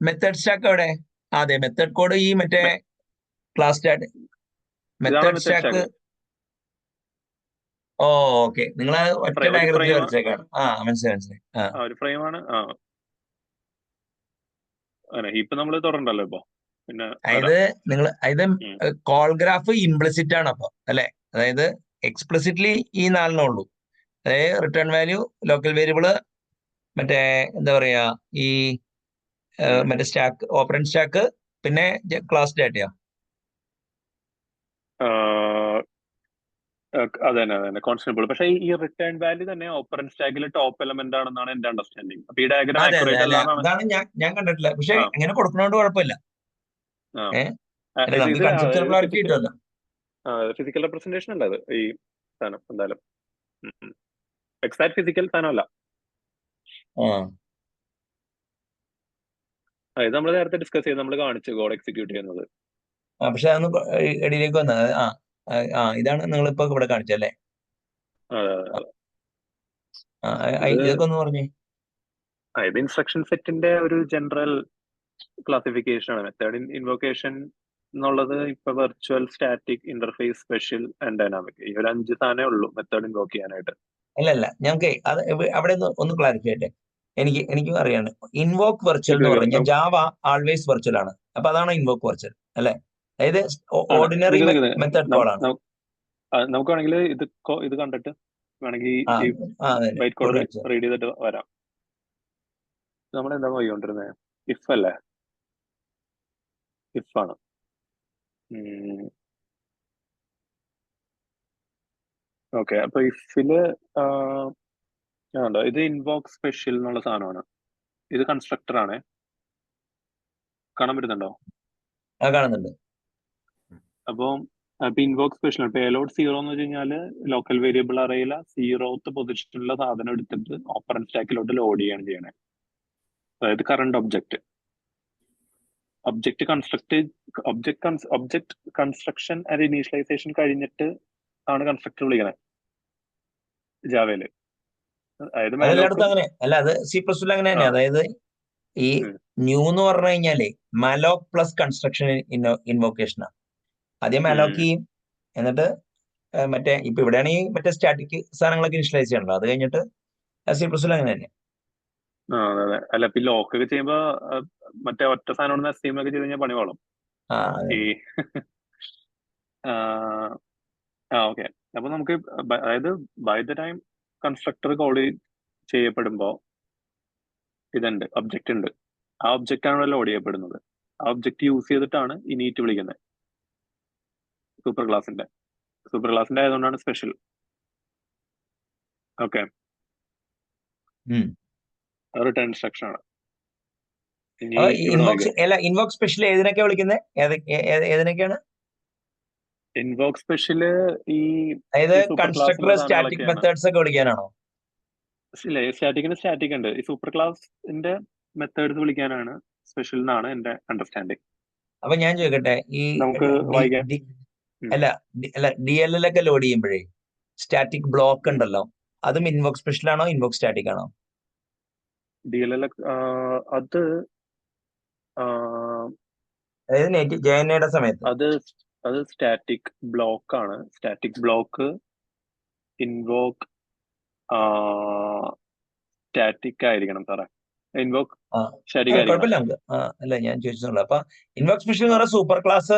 മെത്തേഡ് സ്റ്റാക്ക് എവിടെ? അതെ, മെത്തേഡ് കോഡ് ഈ മറ്റേ class stack method stack. Okay, നിങ്ങൾ ഒറ്റ ഡയഗ്രത്തിൽ വരച്ചേക്കാണ്. മനസ്സിലായി. ഒരു ഫ്രെയിമാണ്. ഇപ്പൊ നമ്മൾ തുടരണ്ടല്ലോ ഇപ്പൊ. പിന്നെ ഇത് കോൾ ഗ്രാഫ് ഇംപ്ലിസിറ്റ് ആണ് അപ്പൊ അല്ലെ? അതായത് എക്സ്പ്ലിസിറ്റ്ലി ഈ 4 ഉള്ളൂ. അതായത് റിട്ടേൺ വാല്യൂ, ലോക്കൽ വേരിയബിള്, മറ്റേ എന്താ പറയാ ഈ മറ്റേ സ്റ്റാക്ക്, ഓപ്പറന്റ് സ്റ്റാക്ക്, പിന്നെ ക്ലാസ് ഡാറ്റയാ. അതന്നെ കോൺസ്റ്റന്റ്. പക്ഷേ ഈ റിട്ടേൺ വാല്യൂ തന്നെ ഓപ്പറന്റ് സ്റ്റാക്കിലെ ടോപ്പ് എലമെന്റ് ആണെന്നാണ് എന്റെ അണ്ടർസ്റ്റാൻഡിങ്. അപ്പൊ ഈ ഡയഗ്രാം ആക്യുറേറ്റ് അല്ലാന്നാണ്. അതാണ് ഞാൻ കണ്ടിട്ടില്ല. പക്ഷെ അങ്ങനെ കൊടുക്കുന്നതുകൊണ്ട് കുഴപ്പമില്ല. ഫിസിക്കൽ റെപ്രസെന്റേഷൻ അല്ല അത് ഈ സാധനം എന്തായാലും. എക്സാക്ട് ഫിസിക്കൽ സാധനമല്ല. ഇത് നമ്മൾ നേരത്തെ ഡിസ്കസ് ചെയ്ത് നമ്മൾ കാണിച്ചു കോഡ് എക്സിക്യൂട്ട് ചെയ്യുന്നത്. പക്ഷെ അതൊന്ന് ഇടയിലേക്ക് വന്നത് ഇതാണ് നിങ്ങളിപ്പോ ഇവിടെ കാണിച്ചല്ലേ? ഇതൊക്കെ ഒന്ന് പറഞ്ഞേ. ഇത് ഇൻസ്ട്രക്ഷൻ സെറ്റിന്റെ ഒരു ജനറൽ ക്ലാസിഫിക്കേഷൻ ആണ്. മെത്തേഡ് ഇൻവോക്കേഷൻ എന്നുള്ളത് ഇപ്പൊ virtual, static, interface, special and dynamic, ഈ ഒരു 5 സാധനമേ ഉള്ളൂ മെത്തേഡ് ഇൻവോക്ക് ചെയ്യാനായിട്ട്. അല്ല ഞങ്ങൾക്ക് അത് അവിടെ ഒന്ന് ക്ലാരിഫൈ ചെയ്യട്ടെ. എനിക്കും അറിയാണ് ഇൻവോക്ക് വെർച്വൽ എന്ന് പറഞ്ഞാൽ ജാവ ആൾവേസ് വെർച്വൽ ആണ്. അപ്പൊ അതാണ് ഇൻവോക്ക് വെർച്വൽ അല്ലെ? അതായത് ഓർഡിനറി മെത്തേഡ് കോൾ ആണ്. നമുക്ക് വേണമെങ്കിൽ ഇത് കണ്ടിട്ട് വേണമെങ്കിൽ വൈറ്റ് കോഡ് റീഡ് ചെയ്തിട്ട് വരാം. നമ്മൾ എന്താ പോയിക്കൊണ്ടിരുന്നത്? ഇഫ് അല്ലേ? ഇഫ് ആണ്. ഓക്കെ, അപ്പൊ ഇഫില് ഇത് ഇൻവോക്ക് സ്പെഷ്യൽ എന്നുള്ള സാധനമാണ്. ഇത് കൺസ്ട്രക്ടർ ആണ്. കാണാൻ പറ്റുന്നുണ്ടോ? കാണുന്നുണ്ട്. അപ്പം ഇൻവോക്ക് സ്പെഷ്യൽ പേലോഡ് 0 എന്ന് വെച്ച് കഴിഞ്ഞാല് ലോക്കൽ വേരിയബിൾ അറയില 0th പൊസിഷനിലുള്ള സാധനം എടുത്തിട്ട് ഓപ്പറന്റ് സ്റ്റാക്കിലോട്ട് ലോഡ് ചെയ്യാണ് ചെയ്യണേ. അതായത് current object construction and initialisation കഴിഞ്ഞിട്ട് ആണ് കൺസ്ട്രക്ടർ വിളിക്കണേ ജാവയില്. അതെല്ലായിടത്തും അങ്ങനെ അല്ല, അത് C++ അങ്ങനെ തന്നെ. അതായത് ഈ ന്യൂ എന്ന് പറഞ്ഞു കഴിഞ്ഞാല് മാലോക് പ്ലസ് കൺസ്ട്രക്ഷൻ ഇൻവോക്കേഷനാണ്. ആദ്യം മാലോക്ക് ചെയ്യും, എന്നിട്ട് മറ്റേ ഇപ്പൊ ഇവിടെയാണെങ്കിൽ മറ്റേ സ്റ്റാറ്റിക് സാധനങ്ങളൊക്കെ ഇനിഷ്യലൈസ് ചെയ്യണല്ലോ, അത് കഴിഞ്ഞിട്ട് C++ അങ്ങനെ തന്നെ. അതെ. അല്ല, ഇപ്പൊ ലോക്ക് ഒക്കെ ചെയ്യുമ്പോ മറ്റേ ഒറ്റ സാധനം ഒക്കെ ചെയ്ത് കഴിഞ്ഞാൽ പണി പോളും. ഓക്കെ, അപ്പൊ നമുക്ക് അതായത് by the time constructor call ചെയ്യപ്പെടുമ്പോ ഇതുണ്ട്, ഒബ്ജക്റ്റ് ഉണ്ട്. ആ ഒബ്ജക്റ്റ് ആണ് ലോഡ് ചെയ്യപ്പെടുന്നത്. ആ ഒബ്ജക്റ്റ് യൂസ് ചെയ്തിട്ടാണ് ഇനീറ്റ് വിളിക്കുന്നത്. സൂപ്പർ ക്ലാസിന്റെ ആയതുകൊണ്ടാണ് സ്പെഷ്യൽ. ഓക്കെ, റിട്ടേൺ ഇൻസ്ട്രക്ഷൻ ആണ്. ഇൻവോക്ക് സ്പെഷ്യൽ ഏതിനൊക്കെയാ വിളിക്കുന്നത്? ഏതിനൊക്കെയാണ് ഇൻവോക്ക് സ്പെഷ്യല്? ഈ കൺസ്ട്രക്ടർ, സ്റ്റാറ്റിക് മെത്തേഡ്സ് ഒക്കെ വിളിക്കാനാണോ? ഇല്ല, സ്റ്റാറ്റിക് ഉണ്ട്. ഈ സൂപ്പർ ക്ലാസിന്റെ മെത്തേഡ്സ് വിളിക്കാനാണ് സ്പെഷ്യൽ എന്നാണ് എന്റെ അണ്ടർസ്റ്റാൻഡിങ്. അപ്പൊ ഞാൻ ചോദിക്കട്ടെ, ഈ DLL ഒക്കെ ലോഡ് ചെയ്യുമ്പോഴേ സ്റ്റാറ്റിക് ബ്ലോക്ക് ഉണ്ടല്ലോ, അതും ഇൻവോക്ക് സ്പെഷ്യൽ ആണോ ഇൻവോക്ക് സ്റ്റാറ്റിക് ആണോ? DLL അത് അതായത് JNA സമയത്ത് അത് അത് സ്റ്റാറ്റിക് ബ്ലോക്ക് ആണ്. സ്റ്റാറ്റിക് ബ്ലോക്ക് ഇൻവോക്ക് സ്റ്റാറ്റിക് ആയിരിക്കണം സാറേ. ഇൻവോക്ക് ആ സ്റ്റാറ്റിക് അല്ല ആയിരിക്കണം. കുഴപ്പമില്ല നമുക്ക്. അല്ല ഞാൻ ചോദിച്ചോളൂ. അപ്പൊ ഇൻവോക്ക് സ്പെഷ്യൽ എന്ന് പറഞ്ഞാൽ സൂപ്പർ ക്ലാസ്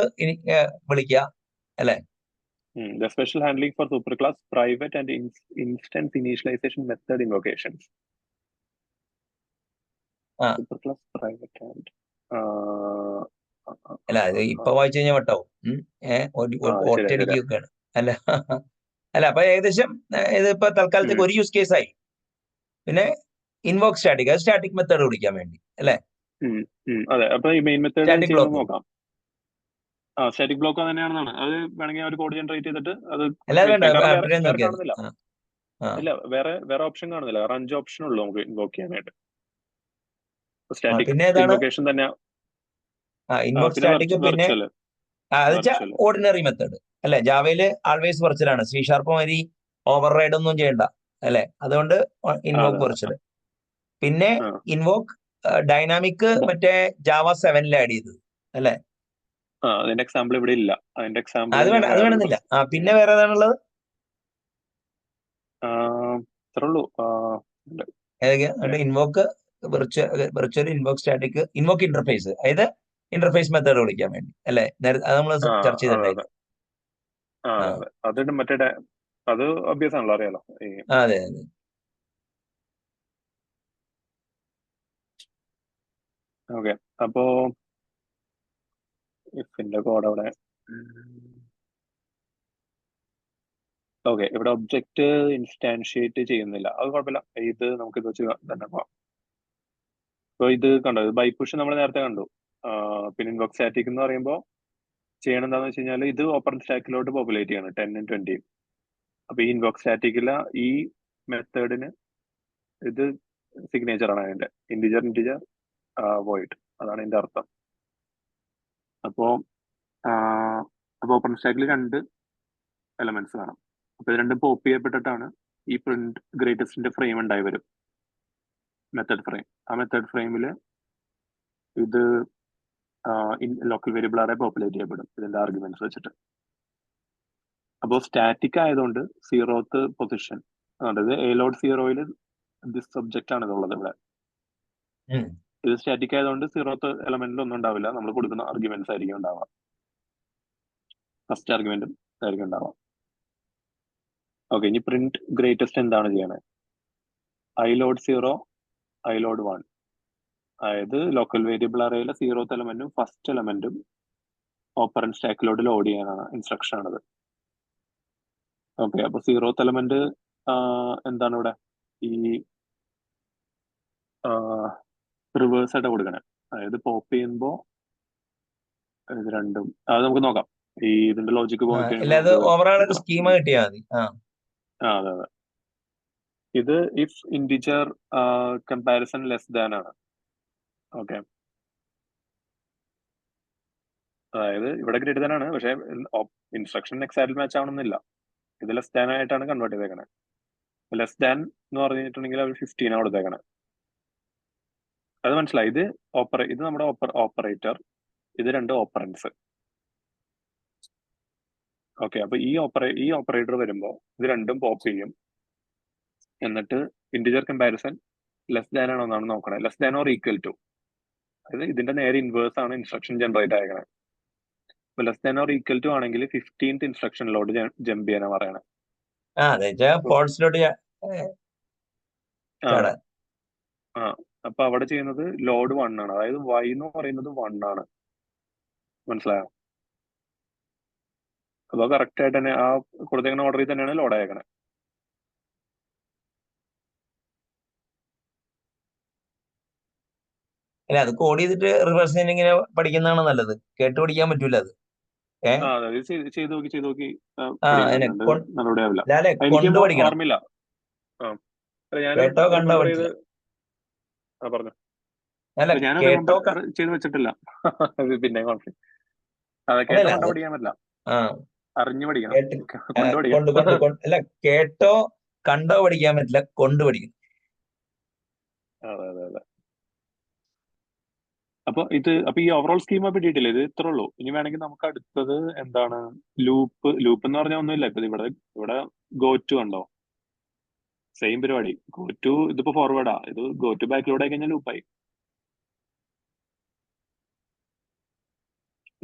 വിളിക്കുക അല്ലെ? The special handling for superclass private and instance initialization method invocations. Superclass private and അല്ല അത് ഇപ്പൊ വായിച്ചു കഴിഞ്ഞാൽ വട്ടാവും. ഒറ്റയടിക്ക് വെക്കാണ് അല്ല. അല്ല അപ്പൊ ഏകദേശം ഇതിപ്പോ തൽക്കാലത്തേക്ക് ഒരു യൂസ് കേസ് ആയി. പിന്നെ ഇൻവോക്ക് സ്റ്റാറ്റിക്, അത് സ്റ്റാറ്റിക് മെത്തേഡ് വിളിക്കാൻ വേണ്ടി അല്ലെ? അതെ. അപ്പൊ ഈ മെയിൻ മെത്തേഡ് Static block. നോക്കാം. സ്റ്റാറ്റിക് ബ്ലോക്ക് തന്നെയാണെന്നാണ്. അത് വേണമെങ്കിൽ ഒരു കോഡ് ജനറേറ്റ് ചെയ്തിട്ട് അത് അല്ലാതെ വേണ്ട, വേറെ കാണുന്നില്ല. ഇല്ല, വേറെ ഓപ്ഷൻ കാണുന്നില്ല. വേറെ 5 ഓപ്ഷൻ ഉള്ളൂ നമുക്ക് ഇൻവോക്ക് ചെയ്യാനായിട്ട്. സ്റ്റാറ്റിക് പിന്നെ ഏതാണ്? ഇൻവോക്കേഷൻ തന്നെ. Invoke static. പിന്നെ അത് വെച്ചാൽ ഓർഡിനറി മെത്തേഡ് അല്ലെ? ജാവയില് ആൾവേസ് വെർച്വലാണ്. C# മാതിരി ഓവർ റൈഡ് ഒന്നും ചെയ്യണ്ട അല്ലെ? അതുകൊണ്ട് ഇൻവോക്ക് വെർച്വൽ. പിന്നെ ഇൻവോക്ക് ഡൈനാമിക് മറ്റേ ജാവ 7 ആഡ് ചെയ്തത് അല്ലെ? അതിന്റെ എക്സാമ്പിൾ ഇവിടെ ഇല്ല. അതിന്റെ എക്സാമ്പിൾ അത് വേണമെന്നില്ല. പിന്നെ വേറെ ഏതാണുള്ളത്? ഇത്രേ ഉള്ളൂ. ഏതൊക്കെയാ? Invoke virtual, invoke static, invoke interface. അതായത് ഇന്റർഫേസ് മെത്തേഡ് വിളിക്കാൻ വേണ്ടി അല്ലെ? അത് നമ്മൾ ചർച്ച ചെയ്തിട്ടുണ്ടായിരുന്നു. അത് മറ്റേ അത് ഒബ്വിയസ് ആണല്ലോ, അറിയാലോ. അതെ. ഓക്കെ. അപ്പോ ഇഫിന്റെ കോഡ് അവിടെ. ഓക്കെ, ഇവിടെ ഒബ്ജക്റ്റ് ഇൻസ്റ്റാൻഷിയേറ്റ് ചെയ്യുന്നില്ല. അത് കുഴപ്പമില്ല. ഇത് നമുക്ക് ഇത് വെച്ച് തന്നെ പോവാം. അപ്പൊ ഇത് കണ്ടോ, ഇത് ബൈപുഷ് നമ്മൾ നേരത്തെ കണ്ടു. പിന്നെ ഇൻവോക്ക് സ്റ്റാറ്റിക് എന്ന് പറയുമ്പോൾ ചെയ്യണം എന്താന്ന് വെച്ച് കഴിഞ്ഞാൽ ഇത് ഓപ്പൺ സ്റ്റാക്കിലോട്ട് പോപ്പുലേറ്റ് ചെയ്യണം 10 ഉം 20 ഉം. അപ്പൊ ഈ ഇൻവോക്ക് സ്റ്റാറ്റിക്കില്ല ഈ മെത്തേഡിന് ഇത് സിഗ്നേച്ചർ ആണ് അതിന്റെ. ഇന്റിജർ വോയിഡ്, അതാണ് ഇതിന്റെ അർത്ഥം. അപ്പോ ഓപ്പൺ സ്റ്റാക്കിൽ 2 എലമെന്റ്സ് കാണാം. അപ്പൊ ഇത് രണ്ടും പോപ്പ് ചെയ്യപ്പെട്ടിട്ടാണ് ഈ പ്രിന്റ് ഗ്രേറ്റസ്റ്റിന്റെ ഫ്രെയിം ഉണ്ടായി വരും. Method frame. ആ മെത്തേഡ് ഫ്രെയിമിൽ ഇത് ലോക്കൽ വേരിയബിൾ ആറെ പോപ്പുലേറ്റ് ചെയ്യപ്പെടും ഇതിന്റെ ആർഗ്യുമെന്റ്സ് വെച്ചിട്ട്. അപ്പോൾ സ്റ്റാറ്റിക് ആയതുകൊണ്ട് 0th പൊസിഷൻ, അതായത് എലോഡ് 0യിൽ ദിസ് സബ്ജക്റ്റ് ആണ് ഇതുള്ളത് ഇവിടെ. ഇത് സ്റ്റാറ്റിക് ആയതുകൊണ്ട് 0th എലമെന്റിൽ ഒന്നും ഉണ്ടാവില്ല. നമ്മൾ കൊടുക്കുന്ന ആർഗ്യുമെന്റ്സ് ആയിരിക്കും ഉണ്ടാവുക. ഫസ്റ്റ് ആർഗ്യുമെന്റും ആയിരിക്കും ഉണ്ടാവുക. ഓക്കെ, ഇനി പ്രിന്റ് ഗ്രേറ്റസ്റ്റ് എന്താണ് ചെയ്യണത്? iload 0, iload 1. അതായത് ലോക്കൽ വേരിയബിൾ അറേയിലെ 0th എലമെന്റും ഫസ്റ്റ് എലമെന്റും ഓപ്പറന്റ് സ്റ്റാക്കിലോട്ട് ലോഡ് ചെയ്യാനാണ് ഇൻസ്ട്രക്ഷൻ ആണത്. ഓക്കെ, അപ്പൊ 0th എലമെന്റ് എന്താണ് ഇവിടെ? ഈ റിവേഴ്സ് ആയിട്ട് കൊടുക്കണേ. അതായത് പോപ്പ് ചെയ്യുമ്പോ ഇത് രണ്ടും അത് നമുക്ക് നോക്കാം. ഈ ഇതിന്റെ ലോജിക്ക് ഓവറോൾ ഒരു സ്കീമ കിട്ടിയാൽ മതി. അതെ. ഇത് if integer comparison less than ആണ്. ഓക്കെ, അതായത് ഇവിടെ ഗ്രേറ്റർ ദാൻ ആണ്, പക്ഷെ ഇൻസ്ട്രക്ഷൻ എക്സാക്ട്ലി മാച്ച് ആവണമെന്നില്ല. ഇത് ലെസ് ദാൻ ആയിട്ടാണ് കൺവേർട്ട് ചെയ്തേക്കണേ. ലെസ് ദാൻ എന്ന് പറഞ്ഞിട്ടുണ്ടെങ്കിൽ അവർ 15 ആണ് കൊടുത്തേക്കണേ. അത് മനസ്സിലായി. ഇത് നമ്മുടെ ഓപ്പറേറ്റർ, ഇത് 2 ഓപ്പറൻസ്. ഓക്കെ, അപ്പൊ ഈ ഓപ്പറേറ്റർ വരുമ്പോൾ ഇത് രണ്ടും പോപ്പ് ചെയ്യും. എന്നിട്ട് ഇന്റിജർ കമ്പാരിസൺ ലെസ് ദാൻ ആണോ എന്നാണ് നോക്കണേ. Less than or equal to, അതായത് ഇതിന്റെ നേരെ ഇൻവേഴ്സ് ആണ് ഇൻസ്ട്രക്ഷൻ ജനറേറ്റ് ആയക്കണേ. അപ്പൊ less than or equal to ആണെങ്കിൽ 15th ഇൻസ്ട്രക്ഷനിലോട്ട് ജമ്പ് ചെയ്യാനാ പറയണേ. അപ്പൊ അവിടെ ചെയ്യുന്നത് ലോഡ് 1 ആണ്. അതായത് y എന്ന് പറയുന്നത് 1 ആണ്. മനസ്സിലായോ? അപ്പൊ കറക്റ്റ് ആയിട്ട് തന്നെ ആ കൊടുത്തേക്കുന്ന ഓർഡറിൽ തന്നെയാണ് ലോഡ് ആയേക്കണേ. അല്ല, അത് കോഡ് ചെയ്തിട്ട് റിവേഴ്സ് ഇങ്ങനെ പഠിക്കുന്നതാണ് നല്ലത്. കേട്ട് പഠിക്കാൻ പറ്റൂല അത്. ചെയ്ത് നോക്കി കൊണ്ട് പഠിക്കണം. ഓർമ്മയില്ല. കേട്ടോ കണ്ടോ പഠിച്ചില്ല. ഞാൻ ചെയ്ത് വെച്ചിട്ടില്ല. പിന്നെ കേട്ടോ പഠിക്കാൻ പറ്റില്ല, അറിഞ്ഞു പഠിക്കണം. അല്ല, കേട്ടോ കണ്ടോ പഠിക്കാൻ പറ്റില്ല, കൊണ്ട് പഠിക്കണം. അതെ. അപ്പൊ ഈ ഓവറോൾ സ്കീം പിടിയിട്ടില്ല, ഇത് ഇത്രേ ഉള്ളൂ. ഇനി വേണമെങ്കിൽ നമുക്ക് അടുത്തത് എന്താണ്, ലൂപ്പ് എന്ന് പറഞ്ഞാൽ ഒന്നുമില്ല. ഇപ്പൊ ഇവിടെ ഗോ ടു ഉണ്ടോ, സെയിം പരിപാടി. ഗോ ടു ഇതിപ്പോ ഫോർവേഡാ, ഇത് ഗോ ടു ബാക്കിലൂടെ കഴിഞ്ഞാൽ ലൂപ്പായി.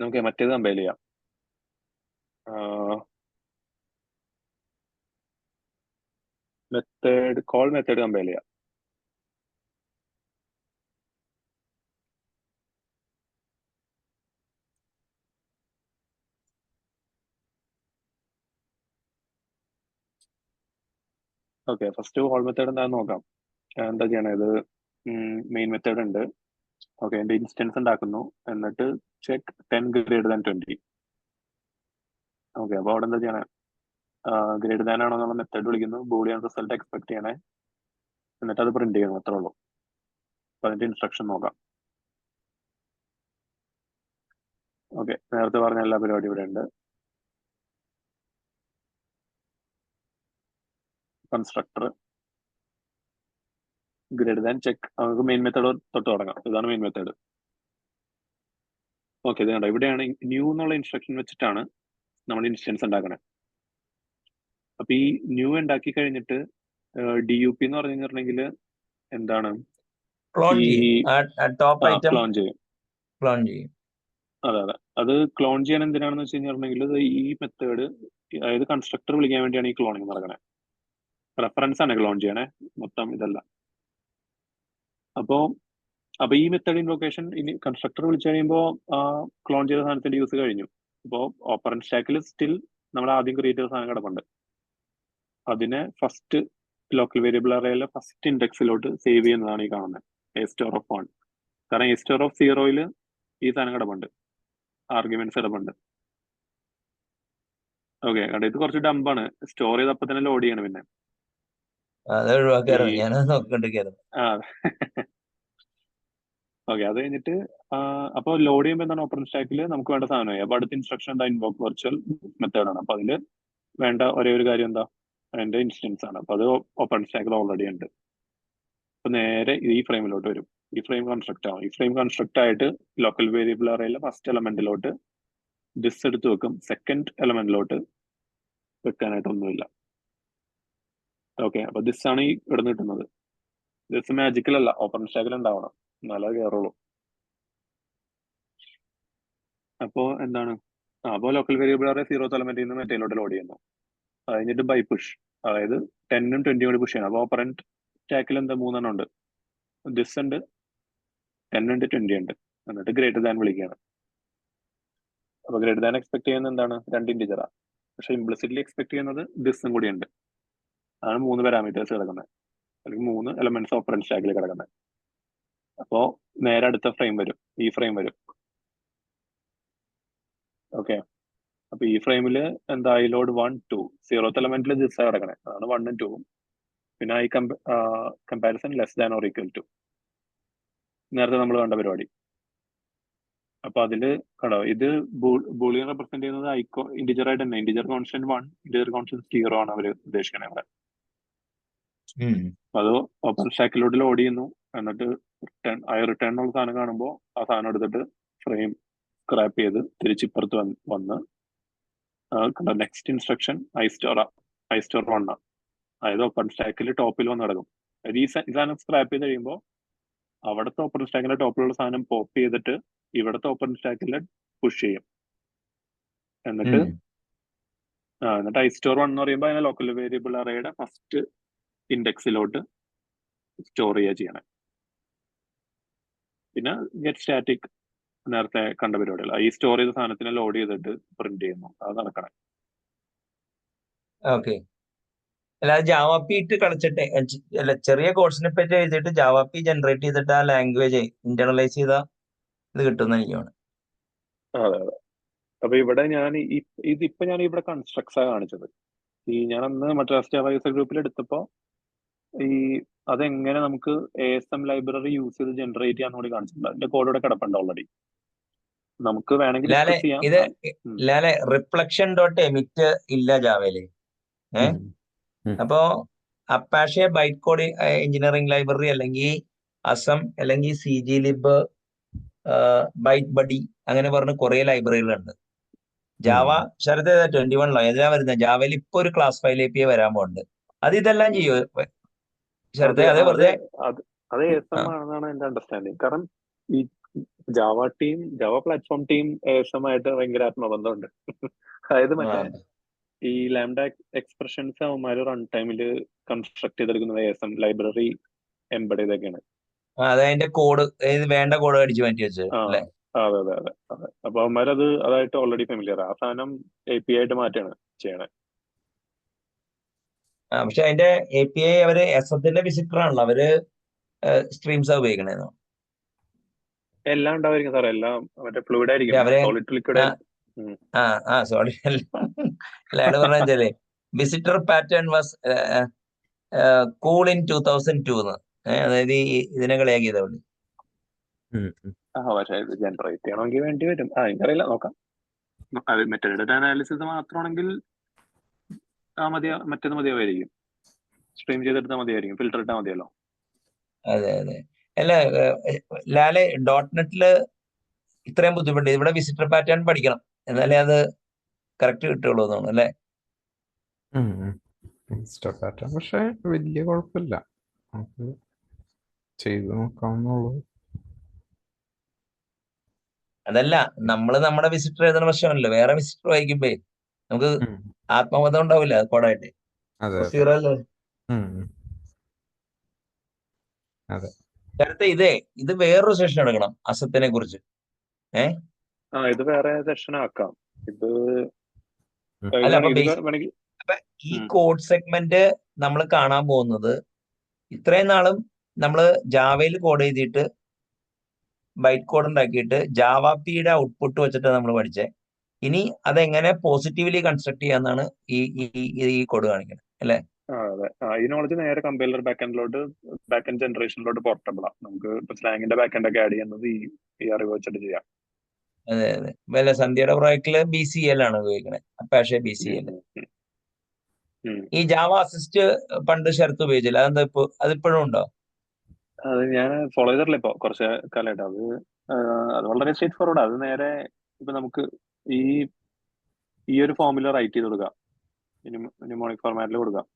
നമുക്ക് മറ്റേത് കമ്പയർ ചെയ്യാം. കോൾ മെത്തേഡ് കമ്പയർ ചെയ്യാം. ഓക്കെ, ഫസ്റ്റ് കോൾ മെത്തേഡ് എന്താണെന്ന് നോക്കാം. എന്താ ചെയ്യണേ, ഇത് മെയിൻ മെത്തേഡ് ഉണ്ട്. ഓക്കെ, എന്റെ ഇൻസ്റ്റൻസ് ഉണ്ടാക്കുന്നു, എന്നിട്ട് ചെക്ക് 10 ഗ്രേറ്റർ ദാൻ 20. ഓക്കെ, അപ്പൊ അവിടെ എന്താ ചെയ്യണേ, ഗ്രേറ്റർ ദാൻ ആണോ എന്നുള്ള മെത്തേഡ് വിളിക്കുന്നു, ബൂളിയൻ റിസൾട്ട് എക്സ്പെക്ട് ചെയ്യണേ, എന്നിട്ട് അത് പ്രിന്റ് ചെയ്യുന്നു, അത്രേ ഉള്ളൂ. അപ്പൊ അതിന്റെ ഇൻസ്ട്രക്ഷൻ നോക്കാം. ഓക്കെ, നേരത്തെ പറഞ്ഞ എല്ലാ പരിപാടിയും ഇവിടെ ഉണ്ട്. കൺസ്ട്രക്ടർ ഗ്രേറ്റർ ദാൻ ചെക്ക്, നമുക്ക് മെയിൻ മെത്തേഡ് തൊട്ട് തുടങ്ങാം. ഇതാണ് മെയിൻ മെത്തേഡ്. ഓക്കെ, ഇത് കണ്ടോ, ഇവിടെയാണ് ന്യൂ എന്നുള്ള ഇൻസ്ട്രക്ഷൻ വെച്ചിട്ടാണ് നമ്മൾ ഇൻസ്റ്റൻസ് ഉണ്ടാക്കണേ. അപ്പൊ ഈ ന്യൂ ഉണ്ടാക്കി കഴിഞ്ഞിട്ട് DUP എന്ന് പറഞ്ഞിട്ടുണ്ടെങ്കിൽ എന്താണ്, ക്ലോൺ ഈ ചെയ്യും, ടോപ്പ് ഐറ്റം ക്ലോൺ ചെയ്യും. ക്ലോൺ ചെയ്യും. അതെ, അത് ക്ലോൺ ചെയ്യാൻ എന്തിനാണെന്ന് വെച്ച് കഴിഞ്ഞിട്ടുണ്ടെങ്കിൽ ഈ മെത്തേഡ്, അതായത് കൺസ്ട്രക്ടർ വിളിക്കാൻ വേണ്ടിയാണ് ഈ ക്ലോണിങ് നടക്കണേ. റെഫറൻസ് ആണ് ക്ലോൺ ചെയ്യണേ, മൊത്തം ഇതല്ല. അപ്പൊ ഈ മെത്തേഡ് ഇൻവോക്കേഷൻ ഇനി കൺസ്ട്രക്ടർ വിളിച്ചു കഴിയുമ്പോൾ ക്ലോൺ ചെയ്ത സാധനത്തിന്റെ യൂസ് കഴിഞ്ഞു. ഇപ്പോൾ ഓപ്പറന്റ് സ്റ്റാക്കിൽ സ്റ്റിൽ നമ്മൾ ആദ്യം ക്രിയേറ്റ് ചെയ്ത സാധനം കിടപ്പുണ്ട്. അതിനെ ഫസ്റ്റ് ലോക്കൽ വേരിയബിൾ അറേയിലെ ഫസ്റ്റ് ഇൻഡെക്സിലോട്ട് സേവ് ചെയ്യുന്നതാണ് ഈ കാണുന്നത് A*(1). കാരണം A*(0) ഈ സാധനം കിടപ്പുണ്ട്, ആർഗ്യുമെന്റ്സ് കിടപ്പുണ്ട്. ഓക്കെ, കാരണം ഇത് കുറച്ച് ഡമ്പാണ്, സ്റ്റോർ ചെയ്തപ്പോ തന്നെ ലോഡ് ചെയ്യണം. പിന്നെ അത് ഒഴിവാക്കാറ്, ഞാനത് നോക്കിക്കൊണ്ടിരിക്കായിരുന്നു. ഓക്കെ, അത് കഴിഞ്ഞിട്ട് അപ്പോൾ ലോഡ് ചെയ്യുമ്പോൾ എന്താണ്, ഓപ്പൺ സ്റ്റാക്കിൽ നമുക്ക് വേണ്ട സാധനമായി. അപ്പൊ അടുത്ത ഇൻസ്ട്രക്ഷൻ എന്താ, ഇൻവോക്ക് വെർച്വൽ മെത്തേഡ് ആണ്. അപ്പൊ അതിൽ വേണ്ട ഒരേ ഒരു കാര്യം എന്താ, അതിന്റെ ഇൻസ്റ്റൻസ് ആണ്. അപ്പൊ അത് ഓപ്പൺ സ്റ്റാക്കിൽ ഓൾറെഡി ഉണ്ട്. അപ്പൊ നേരെ ഈ ഫ്രെയിമിലോട്ട് വരും, ഈ ഫ്രെയിം കൺസ്ട്രക്ട് ആവും. ഈ ഫ്രെയിം കൺസ്ട്രക്ട് ആയിട്ട് ലോക്കൽ വേരിയബിൾ അറേയിലെ ഫസ്റ്റ് എലമെന്റിലോട്ട് ദിസ് എടുത്ത് വെക്കും, സെക്കൻഡ് എലമെന്റിലോട്ട് വെക്കാനായിട്ടൊന്നുമില്ല. ഓക്കെ, അപ്പൊ ദിസ് ആണ് ഈ ഇവിടുന്ന് കിട്ടുന്നത്. ദിസ് മാജിക്കൽ അല്ല, ഓപ്പൺ സ്റ്റാക്കിൽ ഉണ്ടാവണം, എന്നാലേ കയറുള്ളൂ. അപ്പോ എന്താണ്, അപ്പോൾ ലോക്കൽ വേരിയബിൾ അറേ 0th എലമെന്റിൽ നിന്ന് മറ്റേലോട്ട് ലോഡ് ചെയ്യുന്നു. അത് കഴിഞ്ഞിട്ട് ബൈ പുഷ്, അതായത് 10ഉം 20ഉം കൂടി പുഷ് ചെയ്യണം. അപ്പോൾ ഓപ്പറന്റ് സ്റ്റാക്കിൽ എന്താ 3 ഉണ്ട്, ദിസ് ഉണ്ട്, 10 ഉണ്ട്, 20 ഉണ്ട്. എന്നിട്ട് ഗ്രേറ്റർ ദാൻ വിളിക്കുകയാണ്. അപ്പൊ ഗ്രേറ്റർ ദാൻ എക്സ്പെക്ട് ചെയ്യുന്നത് എന്താണ്, 2 ഇന്റിജറാ. പക്ഷെ ഇംപ്ലിസിറ്റ്ലി എക്സ്പെക്ട് ചെയ്യുന്നത് ദിസും കൂടി ഉണ്ട്. അതാണ് 3 പാരാമീറ്റേഴ്സ് കിടക്കുന്നത്, അല്ലെങ്കിൽ 3 എലമെന്റ്സ് ഓപ്പറന്റ് സ്റ്റാക്കിൽ കിടക്കുന്നത്. അപ്പോ നേരെ അടുത്ത ഫ്രെയിം വരും, ഈ ഫ്രെയിം വരും. ഓക്കെ, അപ്പൊ ഈ ഫ്രെയിമിൽ എന്താ, ലോഡ് 1 2 0th എലമെന്റിൽ ദിസ് കിടക്കണേ, അതാണ് 1ഉം 2ഉം. പിന്നെ ഈ comparison less than or equal to, നേരത്തെ നമ്മൾ കണ്ട പരിപാടി. അപ്പൊ അതില് കണ്ടോ, ഇത് ബൂളിയൻ റെപ്രസെന്റ് ചെയ്യുന്നത് ഇന്റിജർ ആയിട്ട് തന്നെ, ഇന്റിജർ കോൺസ്റ്റന്റ് 1, ഇന്റിജർ കോൺസ്റ്റന്റ് 0 ആണ് അവർ ഉദ്ദേശിക്കണേ അവിടെ. അപ്പൊ അത് ഓപ്പൺ സ്റ്റാക്കിലോട്ട് ലോഡ് ചെയ്യുന്നു, എന്നിട്ട് റിട്ടേൺ എന്നുള്ള സാധനം കാണുമ്പോൾ ആ സാധനം എടുത്തിട്ട് ഫ്രെയിം സ്ക്രാപ്പ് ചെയ്ത് തിരിച്ചിപ്പുറത്ത് വന്ന് നെക്സ്റ്റ് ഇൻസ്ട്രക്ഷൻ ഐസ്റ്റോർ 1, അതായത് ഓപ്പൺ സ്റ്റാക്കിൽ ടോപ്പിൽ വന്ന് കിടക്കും. ഈ സാധനം സ്ക്രാപ്പ് ചെയ്ത് കഴിയുമ്പോൾ അവിടുത്തെ ഓപ്പൺ സ്റ്റാക്കിന്റെ ടോപ്പിലുള്ള സാധനം പോപ്പ് ചെയ്തിട്ട് ഇവിടുത്തെ ഓപ്പൺ സ്റ്റാക്കിൽ പുഷ് ചെയ്യും. എന്നിട്ട് ഐസ്റ്റോർ 1 എന്ന് പറയുമ്പോൾ അതിനെ ലോക്കൽ വേരിയബിൾ അറേയുടെ ഫസ്റ്റ് ഇൻഡെക്സിലോട്ട് സ്റ്റോർ ചെയ്യുക ചെയ്യണം. പിന്നെ ഗെറ്റ് സ്റ്റാറ്റിക്, നേരത്തെ കണ്ട പരിപാടികൾ, ഈ സ്റ്റോർ ചെയ്ത സാധനത്തിനെ ലോഡ് ചെയ്തിട്ട് പ്രിന്റ് ചെയ്യുന്നു, അത് നടക്കണം. ഓക്കെ, അല്ല ജാവാപ്പി ഇട്ട് കളിച്ചിട്ട്, അല്ല ചെറിയ കോഴ്സിനെ പറ്റി എഴുതിയിട്ട് ജാവാപ്പി ജനറേറ്റ് ചെയ്തിട്ട് ആ ലാംഗ്വേജ് ഇന്റർണലൈസ് ചെയ്ത ഇത് കിട്ടുന്ന എനിക്കാണ്. അതെ. അപ്പൊ ഇവിടെ ഞാൻ ഇതിപ്പോ ഞാൻ ഇവിടെ കൺസ്ട്രക്ട്സാ കാണിച്ചത്. ഞാൻ അന്ന് മറ്റേ ജാവ യൂസർ ഗ്രൂപ്പിൽ എടുത്തപ്പോ അതെങ്ങനെ നമുക്ക് ASM ലൈബ്രറി യൂസ് ചെയ്ത് ജനറേറ്റ് ചെയ്യാന്ന് കൂടി കാണിച്ചിട്ടുണ്ട്. അതിന്റെ കോഡ് ഇവിടെ കിടപ്പുണ്ട് ഓൾറെഡി, നമുക്ക് വേണമെങ്കിൽ ഡിസ്കസ് ചെയ്യാം. ഇത് ലാലെ റിഫ്ലക്ഷൻ ഡോട്ട് എമിറ്റ് ഇല്ല ജാവയില്. അപ്പോ Apache byte code engineering library അല്ലെങ്കിൽ അസം അല്ലെങ്കിൽ CGlib ബൈറ്റ് ബഡി അങ്ങനെ പറഞ്ഞ് കുറെ ലൈബ്രറികളുണ്ട്. ജാവ ശരത് 21 ഏതാ വരുന്നത്? ജാവയിൽ ഇപ്പൊ ഒരു ക്ലാസ് 5 API വരാൻ പോകുന്നുണ്ട്. അത് ഇതെല്ലാം ചെയ്യോ ശരത്? അതെ അതേ അത് വെറുതെ അത് അത് ASM ആണെന്നാണ് എന്റെ അണ്ടർസ്റ്റാൻഡിങ്. കാരണം ഈ ജാവ പ്ലാറ്റ്ഫോം ടീം ASM ആയിട്ട് ഭയങ്കര ആത്മബന്ധമുണ്ട്. അതായത് മറ്റേ ഈ ലാംഡ എക്സ്പ്രഷൻസ് അവന്മാര് റൺ ടൈമിൽ കൺസ്ട്രക്ട് ചെയ്തെടുക്കുന്നത് ASM ലൈബ്രറി എംബഡ് ചെയ്തൊക്കെയാണ്. അത് അതിന്റെ കോഡ് വേണ്ട കോഡ് അടിച്ചു മാറ്റി വെച്ചത് ആ അല്ലെ? അതെ അതെ അതെ അതെ. അപ്പൊ അവന്മാരത് അതായിട്ട് ഓൾറെഡി ഫെമിലിയർ. ആ സാധനം API ആയിട്ട് മാറ്റാണ് ചെയ്യണേ. പക്ഷെ അതിന്റെ API അവര് എസ്എത്തിന്റെ വിസിറ്റർ ആണല്ലോ, അവര് സ്ട്രീംസ് ഉപയോഗിക്കണേന്നോ? എല്ലാം ഉണ്ടായിരിക്കും സാറേ, എല്ലാം മറ്റേ ഫ്ലൂയിഡ് ആയിരിക്കും, അവരെ സോളിഡ് ലിക്വിഡ് ആയിരിക്കും. സോറി അല്ല, അയാള് പറഞ്ഞ വെച്ചാലേ visitor pattern was cool in 2002 അതായത് ഇതിനെ കളിയാക്കിയതാ പുള്ളി. പക്ഷെ ഇത് ജനറേറ്റ് ചെയ്യണമെങ്കിൽ വേണ്ടി വരും. എനിക്കറിയില്ല, നോക്കാം. അത് മെറ്റഡേറ്റ അനാലിസിസ് മാത്രമാണെങ്കിൽ മറ്റേത് മതിയാവായിരിക്കും. സ്ട്രീം ചെയ്തെടുത്താൽ മതിയായിരിക്കും, ഫിൽറ്റർ ഇട്ടാൽ മതിയല്ലോ. അതെ അതെ. അല്ല ലാലെ, .NET-ല് ഇത്രയും ബുദ്ധിമുട്ട്, ഇവിടെ വിസിറ്റർ പാറ്റേൺ പഠിക്കണം എന്നാലേ അത് കറക്റ്റ് കിട്ടുള്ളൂ എന്നാണ് അല്ലേ? പക്ഷെ വലിയ കുഴപ്പമില്ല, നമുക്ക് ചെയ്ത് നോക്കാവുന്നുള്ളൂ. അതല്ല, നമ്മുടെ വിസിറ്റർ എഴുതുന്ന പ്രശ്നമല്ലോ, വേറെ വിസിറ്റർ വായിക്കുമ്പോ നമുക്ക് ആത്മബോധം ഉണ്ടാവില്ല കോഡായിട്ട്. അതെ സീറോ അല്ലേ? അതെ. നേരത്തെ ഇത് വേറൊരു സെഷൻ എടുക്കണം അസത്തിനെ കുറിച്ച്. ഇത് വേറെ സെഷൻ ആക്കാം. ഇത് അല്ല, അപ്പൊ ഈ കോഡ് സെഗ്മെന്റ് നമ്മൾ കാണാൻ പോകുന്നത്, ഇത്രയും നാളും നമ്മൾ ജാവയിൽ കോഡ് ചെയ്തിട്ട് ബൈറ്റ് കോഡ് ഉണ്ടാക്കിയിട്ട് ജാവാപിയുടെ ഔട്ട്പുട്ട് വെച്ചിട്ട് നമ്മൾ പഠിച്ചേ. ഇനി അതെങ്ങനെ പോസിറ്റീവ്ലി കൺസ്ട്രക്ട് ചെയ്യാന്നാണ് ഈ കോഡ് കാണിക്കുന്നത് അല്ലെ? അതെ, ഈ നോളജ് നേരെ കമ്പൈലർ ബാക്ക് എൻഡ് ജനറേഷനിലോട്ട് പോർട്ടബിൾ ആണ്. നമുക്ക് സ്ലാങ്ങിന്റെ ബാക്ക് എൻഡ് ഒക്കെ ആഡ് ചെയ്യുന്നത് ഈ അറിവ് വെച്ചിട്ട് ചെയ്യാം. അതെ അതെ. വല്ല സന്ധ്യയുടെ പ്രോജക്റ്റില് BCL ആണ് ഉപയോഗിക്കണേ, അപ്പാഷെ BCL. ഈ ജാവ അസിസ്റ്റ് പണ്ട് ശരത്ത് ഉപയോഗിച്ചില്ല, അതിപ്പോഴും ഉണ്ടോ? അത് ഞാൻ ഫോളോ ചെയ്തിട്ടില്ല ഇപ്പൊ കുറച്ച് കാലമായിട്ട്. അത് വളരെ സ്ട്രേറ്റ് ഫോർവേഡ്. അത് നേരെ ഇപ്പൊ നമുക്ക് ഈ ഒരു ഫോമിൽ റൈറ്റ് ചെയ്ത് കൊടുക്കാം, ന്യൂമോണിക് ഫോർമാറ്റിൽ കൊടുക്കാം.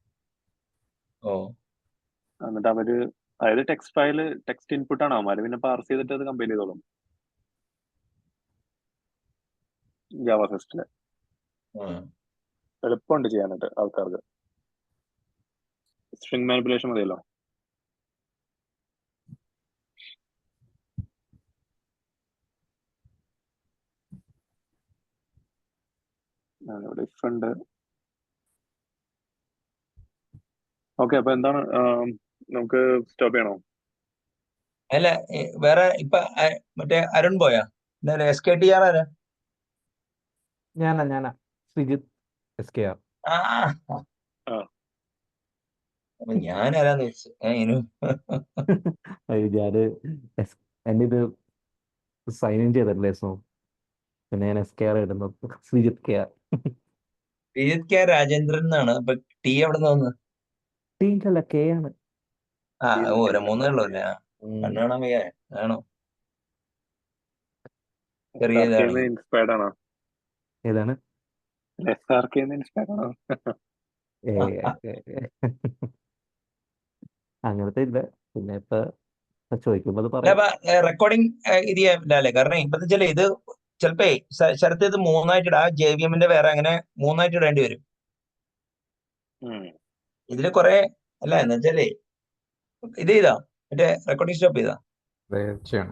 എന്നിട്ട് അതായത് ടെക്സ്റ്റ് ഇൻപുട്ട് ആണ് അവന്മാര് പിന്നെ പാർസ് ചെയ്തിട്ട് അത് കമ്പൈൽ ചെയ്തോളും ജാവ സിസ്റ്റില്. എളുപ്പമുണ്ട് ചെയ്യാനായിട്ട് ആൾക്കാർക്ക്. സ്ട്രിംഗ് മാനിപ്പുലേഷൻ മതിയല്ലോ. ഇവിടെ ഇഫ് ഉണ്ട്. ഓക്കെ, അപ്പൊ എന്താണ്, നമുക്ക് സ്റ്റോപ്പ് ചെയ്യണോ? അല്ല, വേറെ ഇപ്പൊ മറ്റേ അരുൺ പോയാ? SKTR ആരാ? ഞാനാ ശ്രീജിത്ത് SKR. ഞാനാരാന്ന് വെച്ചു. ഞാന് എന്റെ ഇത് സൈൻ ഇൻ ചെയ്തിട്ടില്ലേ, സോ പിന്നെ ഞാൻ SKR ഇടുന്നു, ശ്രീജിത്ത് KR. ശ്രീജിത്ത് K രാജേന്ദ്രൻ എന്നാണ്. അപ്പൊ T എവിടെ നിന്ന് വന്ന്? ടീമല്ല, K ആണ്. ഓരോ 3 ഉള്ളൂ അല്ലേ? കണ്ണു കാണാൻ വയ്യ ആണോ? ചെറിയ ഇൻസ്പയർഡ് ആണോ? ഏതാണ്? ഇൻസ്പയർഡ് ആണോ? അങ്ങനത്തെ ഇല്ല. പിന്നെ ഇപ്പൊ ചോദിക്കുമ്പോ റെക്കോർഡിംഗ് ഇത് ചെയ്യാല്ലേ? കാരണം ഇപ്പൊ വെച്ചാൽ ഇത് ചിലപ്പോ ശരത്ത് ഇത് 3ആയിട്ട് ഇടാ, JVM-ന്റെ വേറെ, അങ്ങനെ 3ആയിട്ട് ഇടേണ്ടി വരും. ഇതില് കൊറേ അല്ല, എന്ന് വെച്ചാലേ ഇത് ചെയ്താ മറ്റേ റെക്കോർഡിംഗ് സ്റ്റോപ്പ് ചെയ്താ ചെയ്യണം.